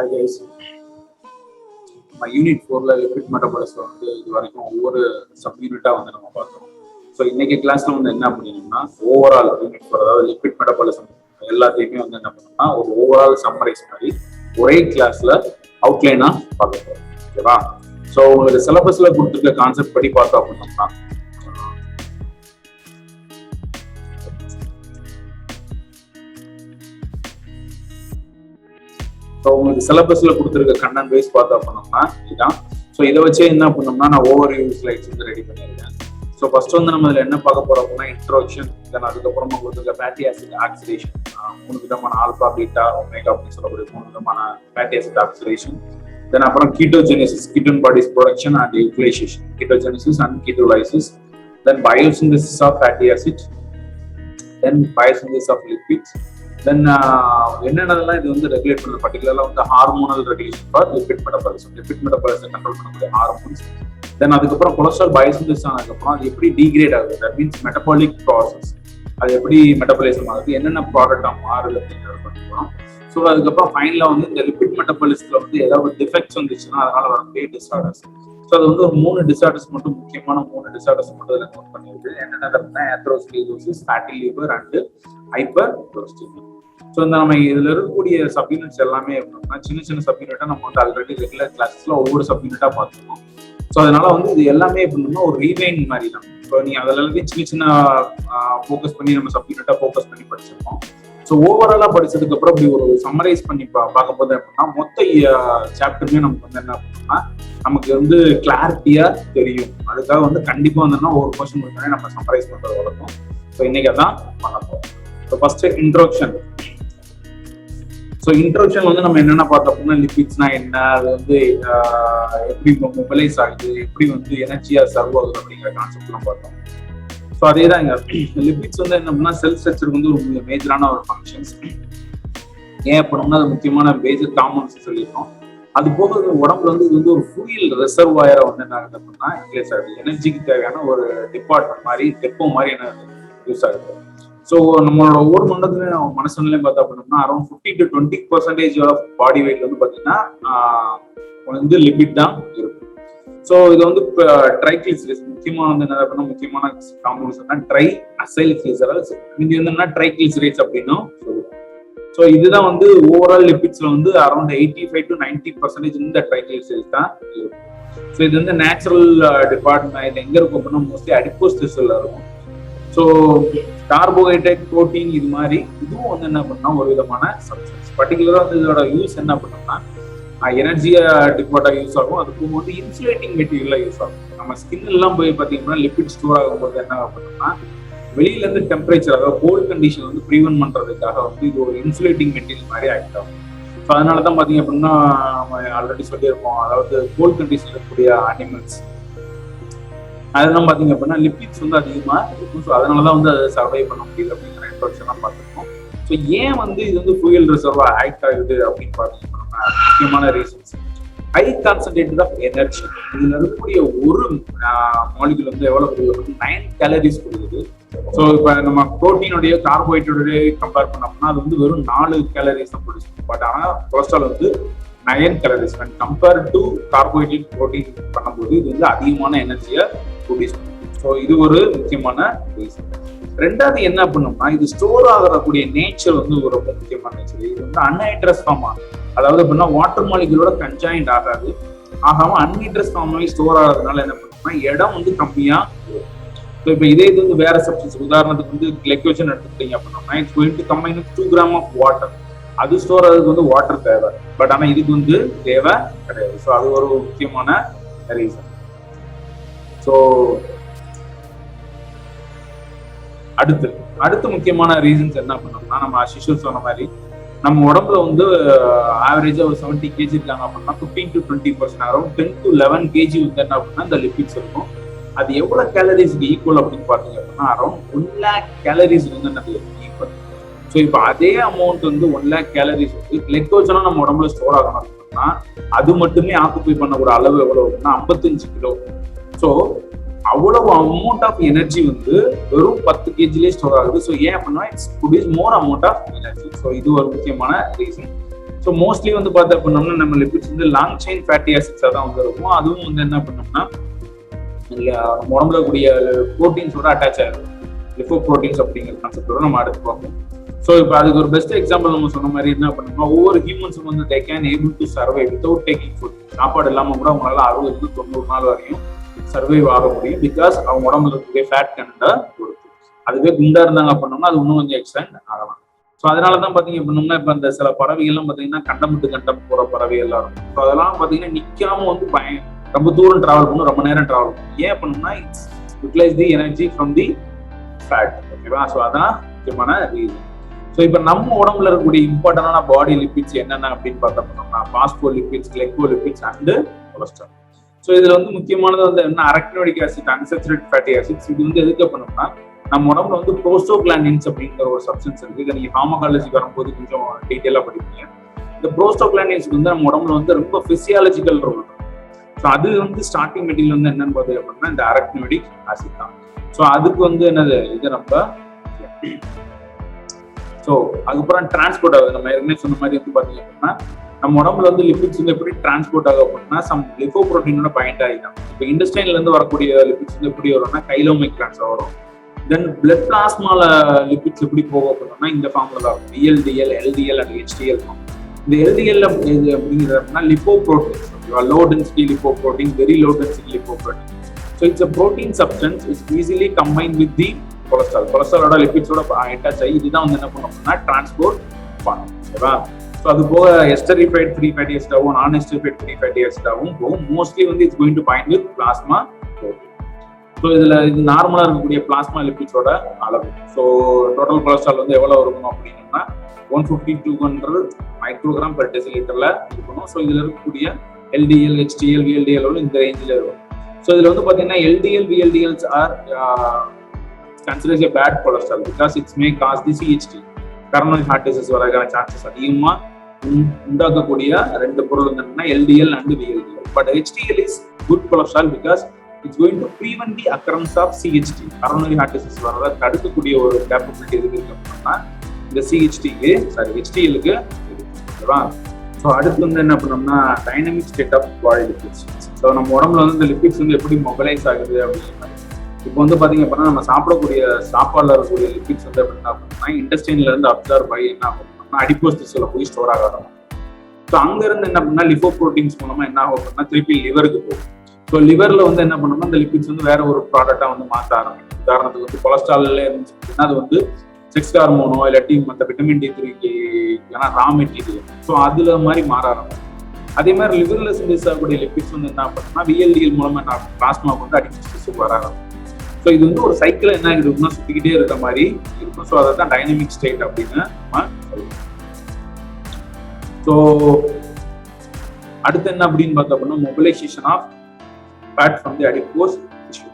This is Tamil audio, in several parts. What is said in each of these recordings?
Hi guys. யூனிட் 4ல லிபிட் மெட்டபாலிசம் வந்து இது வரைக்கும் ஒவ்வொரு சப் யூனிட்டா வந்து நம்ம பார்த்தோம். ஸோ இன்னைக்கு கிளாஸ்ல வந்து என்ன பண்ணினோம்னா ஓவரால் யூனிட் 4 அதாவது லிபிட் மெட்டபாலிசம் எல்லாத்தையுமே வந்து என்ன பண்ணோம்னா ஒரு ஓவரால் சம்மரைஸ் மாதிரி ஒரே கிளாஸ்ல அவுட்லைனா பார்க்க போறோம். ஓகேவா? ஸோ உங்களுக்கு சிலபஸ்ல கொடுத்துருக்க கான்செப்ட் படி பார்த்தோம் அப்படின்னோம்னா ஸோ உங்களுக்கு சிலபஸ்ல கொடுத்துருக்க கண்டென்ட் வைஸ் பார்த்தா பண்ணோம்னா இதுதான். ஸோ இதை வச்சே என்ன பண்ணோம்னா நான் ஓவர் வியூ ஸ்லைட்ஸ் வந்து ரெடி பண்ணியிருக்கேன். ஸோ ஃபர்ஸ்ட் வந்து நம்ம இதில் என்ன பார்க்க போறோம் அப்படின்னா இன்ட்ரோடக்ஷன், தென் அதுக்கப்புறமா கொடுத்துருக்க ஃபேட்டி ஆசிட் ஆக்சிடேஷன், 3 விதமான ஆல்பா பீட்டா ஒமேகா அப்படின்னு சொல்லக்கூடிய 3 விதமான ஃபேட்டி ஆசிட் ஆக்சிடேஷன், தென் அப்புறம் ketogenesis, ketone bodies production and utilization, ketogenesis and ketolysis, then biosynthesis of fatty acid, then biosynthesis of lipids, then என்னென்னலாம் இது வந்து ரெகுலேட் பண்ணுறது பர்டிகுலராக வந்து hormonal regulation for lipid metabolism, lipid metabolism control பண்ணக்கூடிய ஹார்மோன்ஸ், தென் அதுக்கப்புறம் கொலஸ்ட்ரால் பயோசிந்தசிஸ் ஆனதுக்கப்புறம் அது எப்படி டீக்ரேட் ஆகுது, தட் மீன்ஸ் மெட்டபாலிக் ப்ராசஸ், அது எப்படி மெட்டபாலிசம் ஆகுது, என்னென்ன ப்ராடக்டாக மாறுது அப்படிங்கிறத பண்ணிக்கிறோம். ஸோ அதுக்கப்புறம் ஃபைனலாக வந்து இந்த லிபிட் மெட்டபாலிசத்தில் வந்து ஏதாவது டிஃபெக்ட்ஸ் வந்துச்சுன்னா அதனால வரக்கூடிய டிஸார்டர்ஸ். ஸோ அது வந்து ஒரு 3 டிஸார்டர்ஸ் மட்டும், முக்கியமான 3 டிஸார்டர்ஸ் மட்டும் இதில் நோட் பண்ணியிருக்கு. என்னென்ன atherosclerosis, fatty liver and hyper cholesterol. So இந்த நம்ம இதுல இருக்கக்கூடிய சப்யூனிட்ஸ் எல்லாமே எப்படின்னா சின்ன சின்ன சப்யூனிட்டா நம்ம வந்து ஆல்ரெடி ரெகுலர் கிளாஸஸ்ல ஒவ்வொரு சப்யூனிட்டா பார்த்துருக்கோம். ஸோ அதனால வந்து இது எல்லாமே எப்படின்னா ஒரு ரீவைன் மாதிரி தான். இப்போ நீ அதில் எல்லாத்தையும் சின்ன சின்ன ஃபோக்கஸ் பண்ணி நம்ம சப்யூனிட்டா ஃபோக்கஸ் பண்ணி படிச்சிருக்கோம். ஸோ ஓவராலா படிச்சதுக்கு அப்புறம் இப்படி ஒரு சம்மரைஸ் பண்ணி பார்க்க போது அப்படின்னா மொத்த சாப்டருமே நமக்கு வந்து என்ன பண்ணோம்னா நமக்கு வந்து கிளாரிட்டியா தெரியும். அதுக்காக வந்து கண்டிப்பா வந்து ஒரு கொஸ்டின் மட்டுமே நம்ம சம்மரைஸ் பண்றது வழக்கம். ஸோ இன்னைக்கு அதான் பண்ண போறோம். So first introduction. So introduction வந்து நம்ம என்னென்ன பார்த்தோம் அப்படின்னா லிபிட்ஸ்னா என்ன, அது வந்து எப்படி மொபைலைஸ் ஆகுது, எப்படி வந்து எனர்ஜியா சர்வ் ஆகுது அப்படிங்கிற கான்செப்ட்லாம் பார்த்தோம். ஸோ அதே தான் இங்க லிபிட்ஸ் வந்து என்ன பண்ணா செல் ஸ்ட்ரக்சருக்கு வந்து ஒரு மேஜரான ஒரு ஃபங்க்ஷன்ஸ். ஏன் அப்படின்னா அது முக்கியமான மேஜர் காம்பவுண்ட்ஸ் சொல்லியிருக்கோம். அது போக உடம்புல வந்து இது வந்து ஒரு ஃபியூயல் ரிசர்வாயரை வந்து என்ன ஆகுது அப்படின்னா யூஸ் ஆகுது. எனர்ஜிக்கு தேவையான ஒரு டிபார்ட்மெண்ட் மாதிரி டெப்போ மாதிரி என்ன யூஸ் ஆகுது. ஸோ நம்மளோட ஒவ்வொரு மண்டலத்துலையும் மனசுலையும் பார்த்தா அப்படின்னா around 50 to 20% of body weight வந்து பார்த்தீங்கன்னா வந்து லிபிட் தான் இருக்கும். ஸோ இது வந்து ட்ரைகிளிசரைட்ஸ் முக்கியமான வந்து என்ன அப்படின்னா முக்கியமான காம்பவுண்ட்ஸ் ட்ரை அசைல் கிளிசரைட்ஸ், இது வந்து என்ன ட்ரைகிளிசரைட்ஸ் அப்படின்னும் சொல்லுவோம். ஸோ இதுதான் வந்து ஓவரால் லிபிட்ஸ்ல வந்து அரௌண்ட் 85 to 90% இந்த ட்ரைகிளிசரைட்ஸ் தான் இருக்கும். ஸோ இது வந்து நேச்சுரல் டிபார்ட்மெண்ட். இது எங்க இருக்கும் அப்படின்னா மோஸ்ட்லி அடிப்போஸ் டிஷ்யூல இருக்கும். ஸோ கார்போஹைட்ரேட், புரோட்டீன் இது மாதிரி இதுவும் வந்து என்ன பண்ணா ஒரு விதமான சப்ஸ்டன்ஸ். பர்டிகுலரா வந்து இதோட யூஸ் என்ன பண்ணோம்னா எனர்ஜியா டிபார்ட்டா யூஸ் ஆகும். அதுக்கும் வந்து இன்சுலேட்டிங் மெட்டீரியலா யூஸ் ஆகும். நம்ம ஸ்கின் எல்லாம் போய் பார்த்தீங்கன்னா லிபிட் ஸ்டோர் ஆகும்போது என்ன பண்ணோம்னா வெளியில இருந்து டெம்பரேச்சர், அதாவது கோல்ட் கண்டிஷன் வந்து ப்ரிவென்ட் பண்றதுக்காக வந்து இது ஒரு இன்சுலேட்டிங் மெட்டீரியல் மாதிரி ஆக்ட் ஆகும். ஸோ அதனாலதான் பாத்தீங்க அப்படின்னா நம்ம ஆல்ரெடி சொல்லியிருப்போம், அதாவது கோல்ட் கண்டிஷன் இருக்கக்கூடிய அனிமல்ஸ் அதெல்லாம் பாத்தீங்க அப்படின்னா லிபிட்ஸ் வந்து அதிகமா இருக்கும். ஸோ அதனாலதான் வந்து அதை சர்வை பண்ண முடியுது அப்படிங்கிற இன்ட்ரோடக்ஷன் பார்த்துருக்கோம். ஸோ ஏன் வந்து இது வந்து ஃபியூயல் ரிசர்வா ஆக்ட் ஆகுது அப்படின்னு பார்த்தீங்கன்னா முக்கியமான reasons high concentrated of energy. இதுல இருக்கக்கூடிய ஒரு மாலிகுல் வந்து எவ்வளவு கொடுக்குது, 9 கேலரிஸ் கொடுக்குது. ஸோ இப்போ நம்ம புரோட்டீனுடைய கார்போஹைட்ரேட்டோட கம்பேர் பண்ணோம்னா அது வந்து வெறும் 4 கேலரிஸ் தான் ப்ரொடியூஸ் பண்ணும். பட் ஆனால் கொலஸ்ட்ரால் வந்து 9 calories. Compare to carbohydrate protein பண்ணும்போது இது வந்து அதிகமான எனர்ஜியை ப்ரொடியூஸ் பண்ணும். ஸோ இது ஒரு முக்கியமான ரீசன். ரெண்டாவது என்ன பண்ணோம்னா இது ஸ்டோர் ஆகக்கூடிய நேச்சர் வந்து ஒரு ரொம்ப முக்கியமான நேச்சர். இது வந்து அன்ஹைட்ரஸ் ஃபார்ம் ஆகும். அதாவது அப்படின்னா வாட்டர் மாலிகுலோட கன்ஜாயின்ட் ஆகாது. ஆகாம அன்ஹைட்ரஸ் ஃபார்ம் ஸ்டோர் ஆகிறதுனால என்ன பண்ணோம்னா இடம் வந்து கம்மியா இருக்கும். ஸோ இப்போ இதே இது வந்து வேற சப்ஸ்டன்ஸ், உதாரணத்துக்கு வந்து கிளைக்கோஜன் எடுத்துக்கிட்டீங்க அப்படின்னா it's going to combine with 2 grams of water. அது ஸ்டோர் ஆகிறதுக்கு வந்து வாட்டர் தேவை. பட் ஆனா இதுக்கு வந்து தேவை கிடையாது. ஸோ அது ஒரு முக்கியமான ரீசன். ஸோ அடுத்து முக்கியமான ரீசன்ஸ் என்ன பண்ணோம்னா நம்ம அசிஷுவல் சொன்ன மாதிரி நம்ம உடம்புல வந்து ஆவரேஜா ஒரு 70 kg இருக்காங்க அப்படின்னா 15 to 20% அரௌண்ட் 10 to 11 kg வந்து என்ன அப்படின்னா இந்த லிபிட்ஸ் இருக்கும். அது எவ்வளவு கேலரிஸ்க்கு ஈக்குவல் அப்படின்னு பாத்தீங்க அப்படின்னா அரௌண்ட் 1 lakh கேலரிஸ் வந்து நம்ம ஈக்குவல். ஸோ இப்போ அதே அமௌண்ட் வந்து 1 lakh கேலரிஸ் வந்து கிளைக்கோஜனா நம்ம உடம்புல ஸ்டோர் ஆகணும் அப்படின்னா அது மட்டுமே ஆக்குப்பை பண்ணக்கூடிய அளவு எவ்வளவு அப்படின்னா 55 கிலோ. ஸோ அவ்வளவு அமௌண்ட் ஆஃப் எனர்ஜி வந்து வெறும் 10 kgலே ஸ்டோர் ஆகுது. ஸோ ஏன் அப்படின்னா it's produce more amount of energy. So இது ஒரு முக்கியமான ரீசன். ஸோ மோஸ்ட்லி வந்து பார்த்தா பண்ணோம்னா நம்ம லிபிட்ஸ் வந்து லாங் செயின் ஃபேட்டி ஆசிட்ஸாக தான் வந்து இருக்கும். அதுவும் வந்து என்ன பண்ணோம்னா நம்ம உடம்புல கூடிய ப்ரோட்டீன்ஸோட அட்டாச் ஆகிடும். லிஃபோ ப்ரோட்டீன்ஸ் அப்படிங்கிற கான்செப்டோட நம்ம அடுத்து பார்ப்போம். ஸோ இப்போ அதுக்கு ஒரு பெஸ்ட் எக்ஸாம்பிள் நம்ம சொன்ன மாதிரி என்ன பண்ணோம்னா ஒவ்வொரு ஹியூமன்ஸும் வந்து they can able to survive without taking food. சாப்பாடு இல்லாமல் கூட அவங்களால 60-90 நாள் வரையும் சர்வைவ் ஆக முடியும். பிகாஸ் அவங்க உடம்புல இருக்கக்கூடிய ஃபேட் கண்டா பொறுத்து. அதுவே குண்டா இருந்தாங்க அப்படின்னோம்னா அது இன்னும் கொஞ்சம் எக்ஸ்டெண்ட் ஆகலாம். ஸோ அதனாலதான் பாத்தீங்க அப்படின்னோம்னா இப்ப இந்த சில பறவைகள்லாம் பாத்தீங்கன்னா கண்டம் விட்டு கண்டம் போற பறவைகள்லாம் இருக்கும். ஸோ அதெல்லாம் பாத்தீங்கன்னா நிக்காம வந்து ரொம்ப தூரம் டிராவல் பண்ணும், ரொம்ப நேரம் டிராவல் பண்ணும். ஏன் பண்ணணும்னா it's utilise the energy from the fat. ஓகேவா? ஸோ அதான் முக்கியமான ரீசன். ஸோ இப்போ நம்ம உடம்புல இருக்கக்கூடிய இம்பார்ட்டன்டான பாடி லிபிட்ஸ் என்னென்ன அப்படின்னு பார்த்தோம்னா பாஸ்போலிபிட்ஸ், கிளைகோலிபிட்ஸ் அண்ட் கொலஸ்ட்ரால். ஸோ இதுல வந்து முக்கியமானது வந்து என்ன அரக்னோயிக் ஆசிட், அன்சாச்சுரேட்டட் ஃபேட்டி ஆசிட்ஸ். இது வந்து எதுக்கு பண்ணோம்னா நம்ம உடம்புல வந்து ப்ரோஸ்டோகிளாண்டின்ஸ் அப்படிங்கிற ஒரு சப்ஸ்டன்ஸ் இருக்கு. இதை நீங்க ஃபார்மகாலஜி வரும்போது கொஞ்சம் டீட்டெயிலா படிப்பீங்க. இந்த ப்ரோஸ்டோகிளாண்டின்ஸ் வந்து நம்ம உடம்புல வந்து ரொம்ப பிசியாலஜிக்கல் ரோல் இருக்கு. ஸோ அது வந்து ஸ்டார்டிங் மெட்டீரியல் வந்து என்னன்னு பார்த்தீங்க அப்படின்னா இந்த அரக்னோயிக் ஆசிட் தான். ஸோ அதுக்கு வந்து என்னது இது ரொம்ப ஸோ அதுக்கப்புறம் டிரான்ஸ்போர்ட் ஆகுது. நம்ம ஏற்கனவே சொன்ன மாதிரி வந்து பார்த்தீங்க அப்படின்னா நம்ம உடம்புல வந்து லிபிட்ஸ் வந்து எப்படி டிரான்ஸ்போர்ட் ஆகும் அப்படின்னா சம் லிபோ ப்ரோட்டீனோட பாயிண்ட் ஆகிடும். இப்போ இண்டஸ்ட்ரைன்ல இருந்து வரக்கூடிய லிபிட்ஸ் வந்து எப்படி வரும்னா கைலோமைக்ரான்ஸ் வரும். தென் பிளட் பிளாஸ்மால லிபிட்ஸ் எப்படி போகும் அப்படின்னா இந்த ஃபார்ம்ல தான் இருக்கும். VLDL, LDL and HDL form. இந்த LDL அப்படிங்கிறதுனா lipoproteins. Low density lipoprotein, very low density lipoprotein. So it's a protein substance is easily combine with the cholesterol. கொலஸ்ட்ராலோட லிபிட்ஸோட அட்டாச் ஆகி இதுதான் வந்து என்ன பண்ணோம்னா டிரான்ஸ்போர்ட் பண்ணும். ஓகேவா? ஸோ அது போக எஸ்டரிஃபைட் ஃப்ரீ ஃபேட்டி ஆசிடாகவும் நான் எஸ்டரிஃபைட் ஃப்ரீ ஃபேட்டி ஆசிடாகவும் போகும். மோஸ்ட்லி வந்து it's going to point with plasma protein. So இதுல இது நார்மலா இருக்கக்கூடிய பிளாஸ்மா லிபிட்ஸோட அளவு. ஸோ டோட்டல் கொலஸ்ட்ரால் வந்து எவ்வளவு இருக்கணும் அப்படின்னா 150-200 மைக்ரோகிராம் பெர் டெசிலிட்டர்ல இருக்கணும். ஸோ இதுல இருக்கக்கூடிய LDL, HDL, VLDL இந்த ரேஞ்சில் இருக்கும். ஸோ இதுல வந்து பாத்தீங்கன்னா LDL, VLDLs are considered a bad cholesterol because it may cause the CHD, coronary heart disease வரதுக்கான சான்சஸ் அதிகமா உண்டாக்கக்கூடிய ரெண்டு பொருள் என்னன்னா LDL and VLDL. But HDL is good cholesterol because it's going to prevent the occurrence of CHD, coronary heart disease வரத தடுக்கக்கூடிய ஒரு கேப்பபிலிட்டி இருக்கு அப்படின்னா இந்த HDL க்கு ஓகேவா? ஸோ அடுத்து வந்து என்ன பண்ணோம்னா dynamic state of body lipids. So நம்ம உடம்புல வந்து இந்த லிபிட்ஸ் வந்து எப்படி மொபைலைஸ் ஆகுது அப்படிங்கிற இப்போ வந்து பாத்தீங்க அப்படின்னா நம்ம சாப்பிடக்கூடிய சாப்பாடுல இருக்கக்கூடிய லிபிட்ஸ் வந்து என்ன பண்ணா இண்டஸ்ட்ரைன்ல இருந்து அப்சர்வ் ஆகி என்ன பண்ணோம்னா அடிப்போஸ் டிஷ்யூல போய் ஸ்டோர் ஆகும். ஸோ அங்க இருந்து என்ன பண்ணா லிபோ ப்ரோட்டீன்ஸ் மூலமா என்ன ஆகும் அப்படின்னா திருப்பி லிவருக்கு போகும். ஸோ லிவர்ல வந்து என்ன பண்ணோம்னா இந்த லிபிட்ஸ் வந்து வேற ஒரு ப்ராடக்டா வந்து மாற்ற ஆரம்பிக்கும். உதாரணத்துக்கு வந்து கொலஸ்ட்ரால்ல இருந்துச்சு அப்படின்னா அது வந்து செக்ஸ் ஹார்மோனோ இல்லாட்டி மற்ற vitamin D3 raw material. So அதுல மாதிரி மாற ஆரம்பிக்கும். அதே மாதிரி லிவர்ல சிந்தேஸ் ஆகக்கூடிய லிபிட்ஸ் வந்து என்ன பண்ணோம்னா VLDL மூலமா என்ன பிளாஸ்மா வந்து அடிப்போஸ் டிஷ்யூக்கு வர ஆரம்பிக்கும். ஸோ இது வந்து ஒரு சைக்கிள் என்ன இருக்குன்னா சுத்திக்கிட்டே இருக்க மாதிரி இருக்கும். ஸோ அதை தான் டைனமிக் ஸ்டேட் அப்படின்னு நம்ம சொல்லுவோம். ஸோ அடுத்து என்ன அப்படின்னு பார்த்தோம் அப்படின்னா mobilisation of fat from the adipose tissue.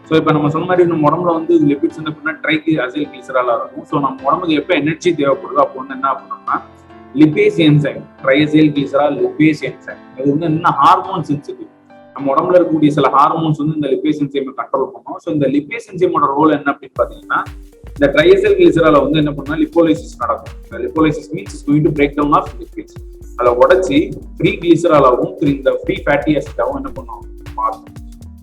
So இப்போ நம்ம சொன்ன மாதிரி நம்ம உடம்புல வந்து லிபிட்ஸ் வந்து எப்படின்னா ட்ரைக்ளிசரைல் கிளிசராலா இருக்கும். ஸோ நம்ம உடம்புக்கு எப்போ எனர்ஜி தேவைப்படுதோ அப்போ வந்து என்ன பண்ணணும்னா lipase enzyme, triacylglycerol lipase enzyme. இது வந்து என்ன ஹார்மோன் சென்சிட்டிவ். நம்ம உடம்புல இருக்கக்கூடிய சில ஹார்மோன்ஸ் வந்து இந்த லிபேஸ் என்சைமை கண்ட்ரோல் பண்ணும். ஸோ இந்த லிபேஸ் என்சைமோட ரோல் என்ன அப்படின்னு பாத்தீங்கன்னா இந்த ட்ரையசைல் கிளிசரால வந்து என்ன பண்ணா லிப்போலைசிஸ் நடக்கும். இந்த lipolysis means is going to break down of lipids. அதை உடைச்சி ஃப்ரீ கிளிசராலாவும் இந்த ஃப்ரீ ஃபேட்டி ஆசிடாவும் என்ன பண்ணும் மாறும்.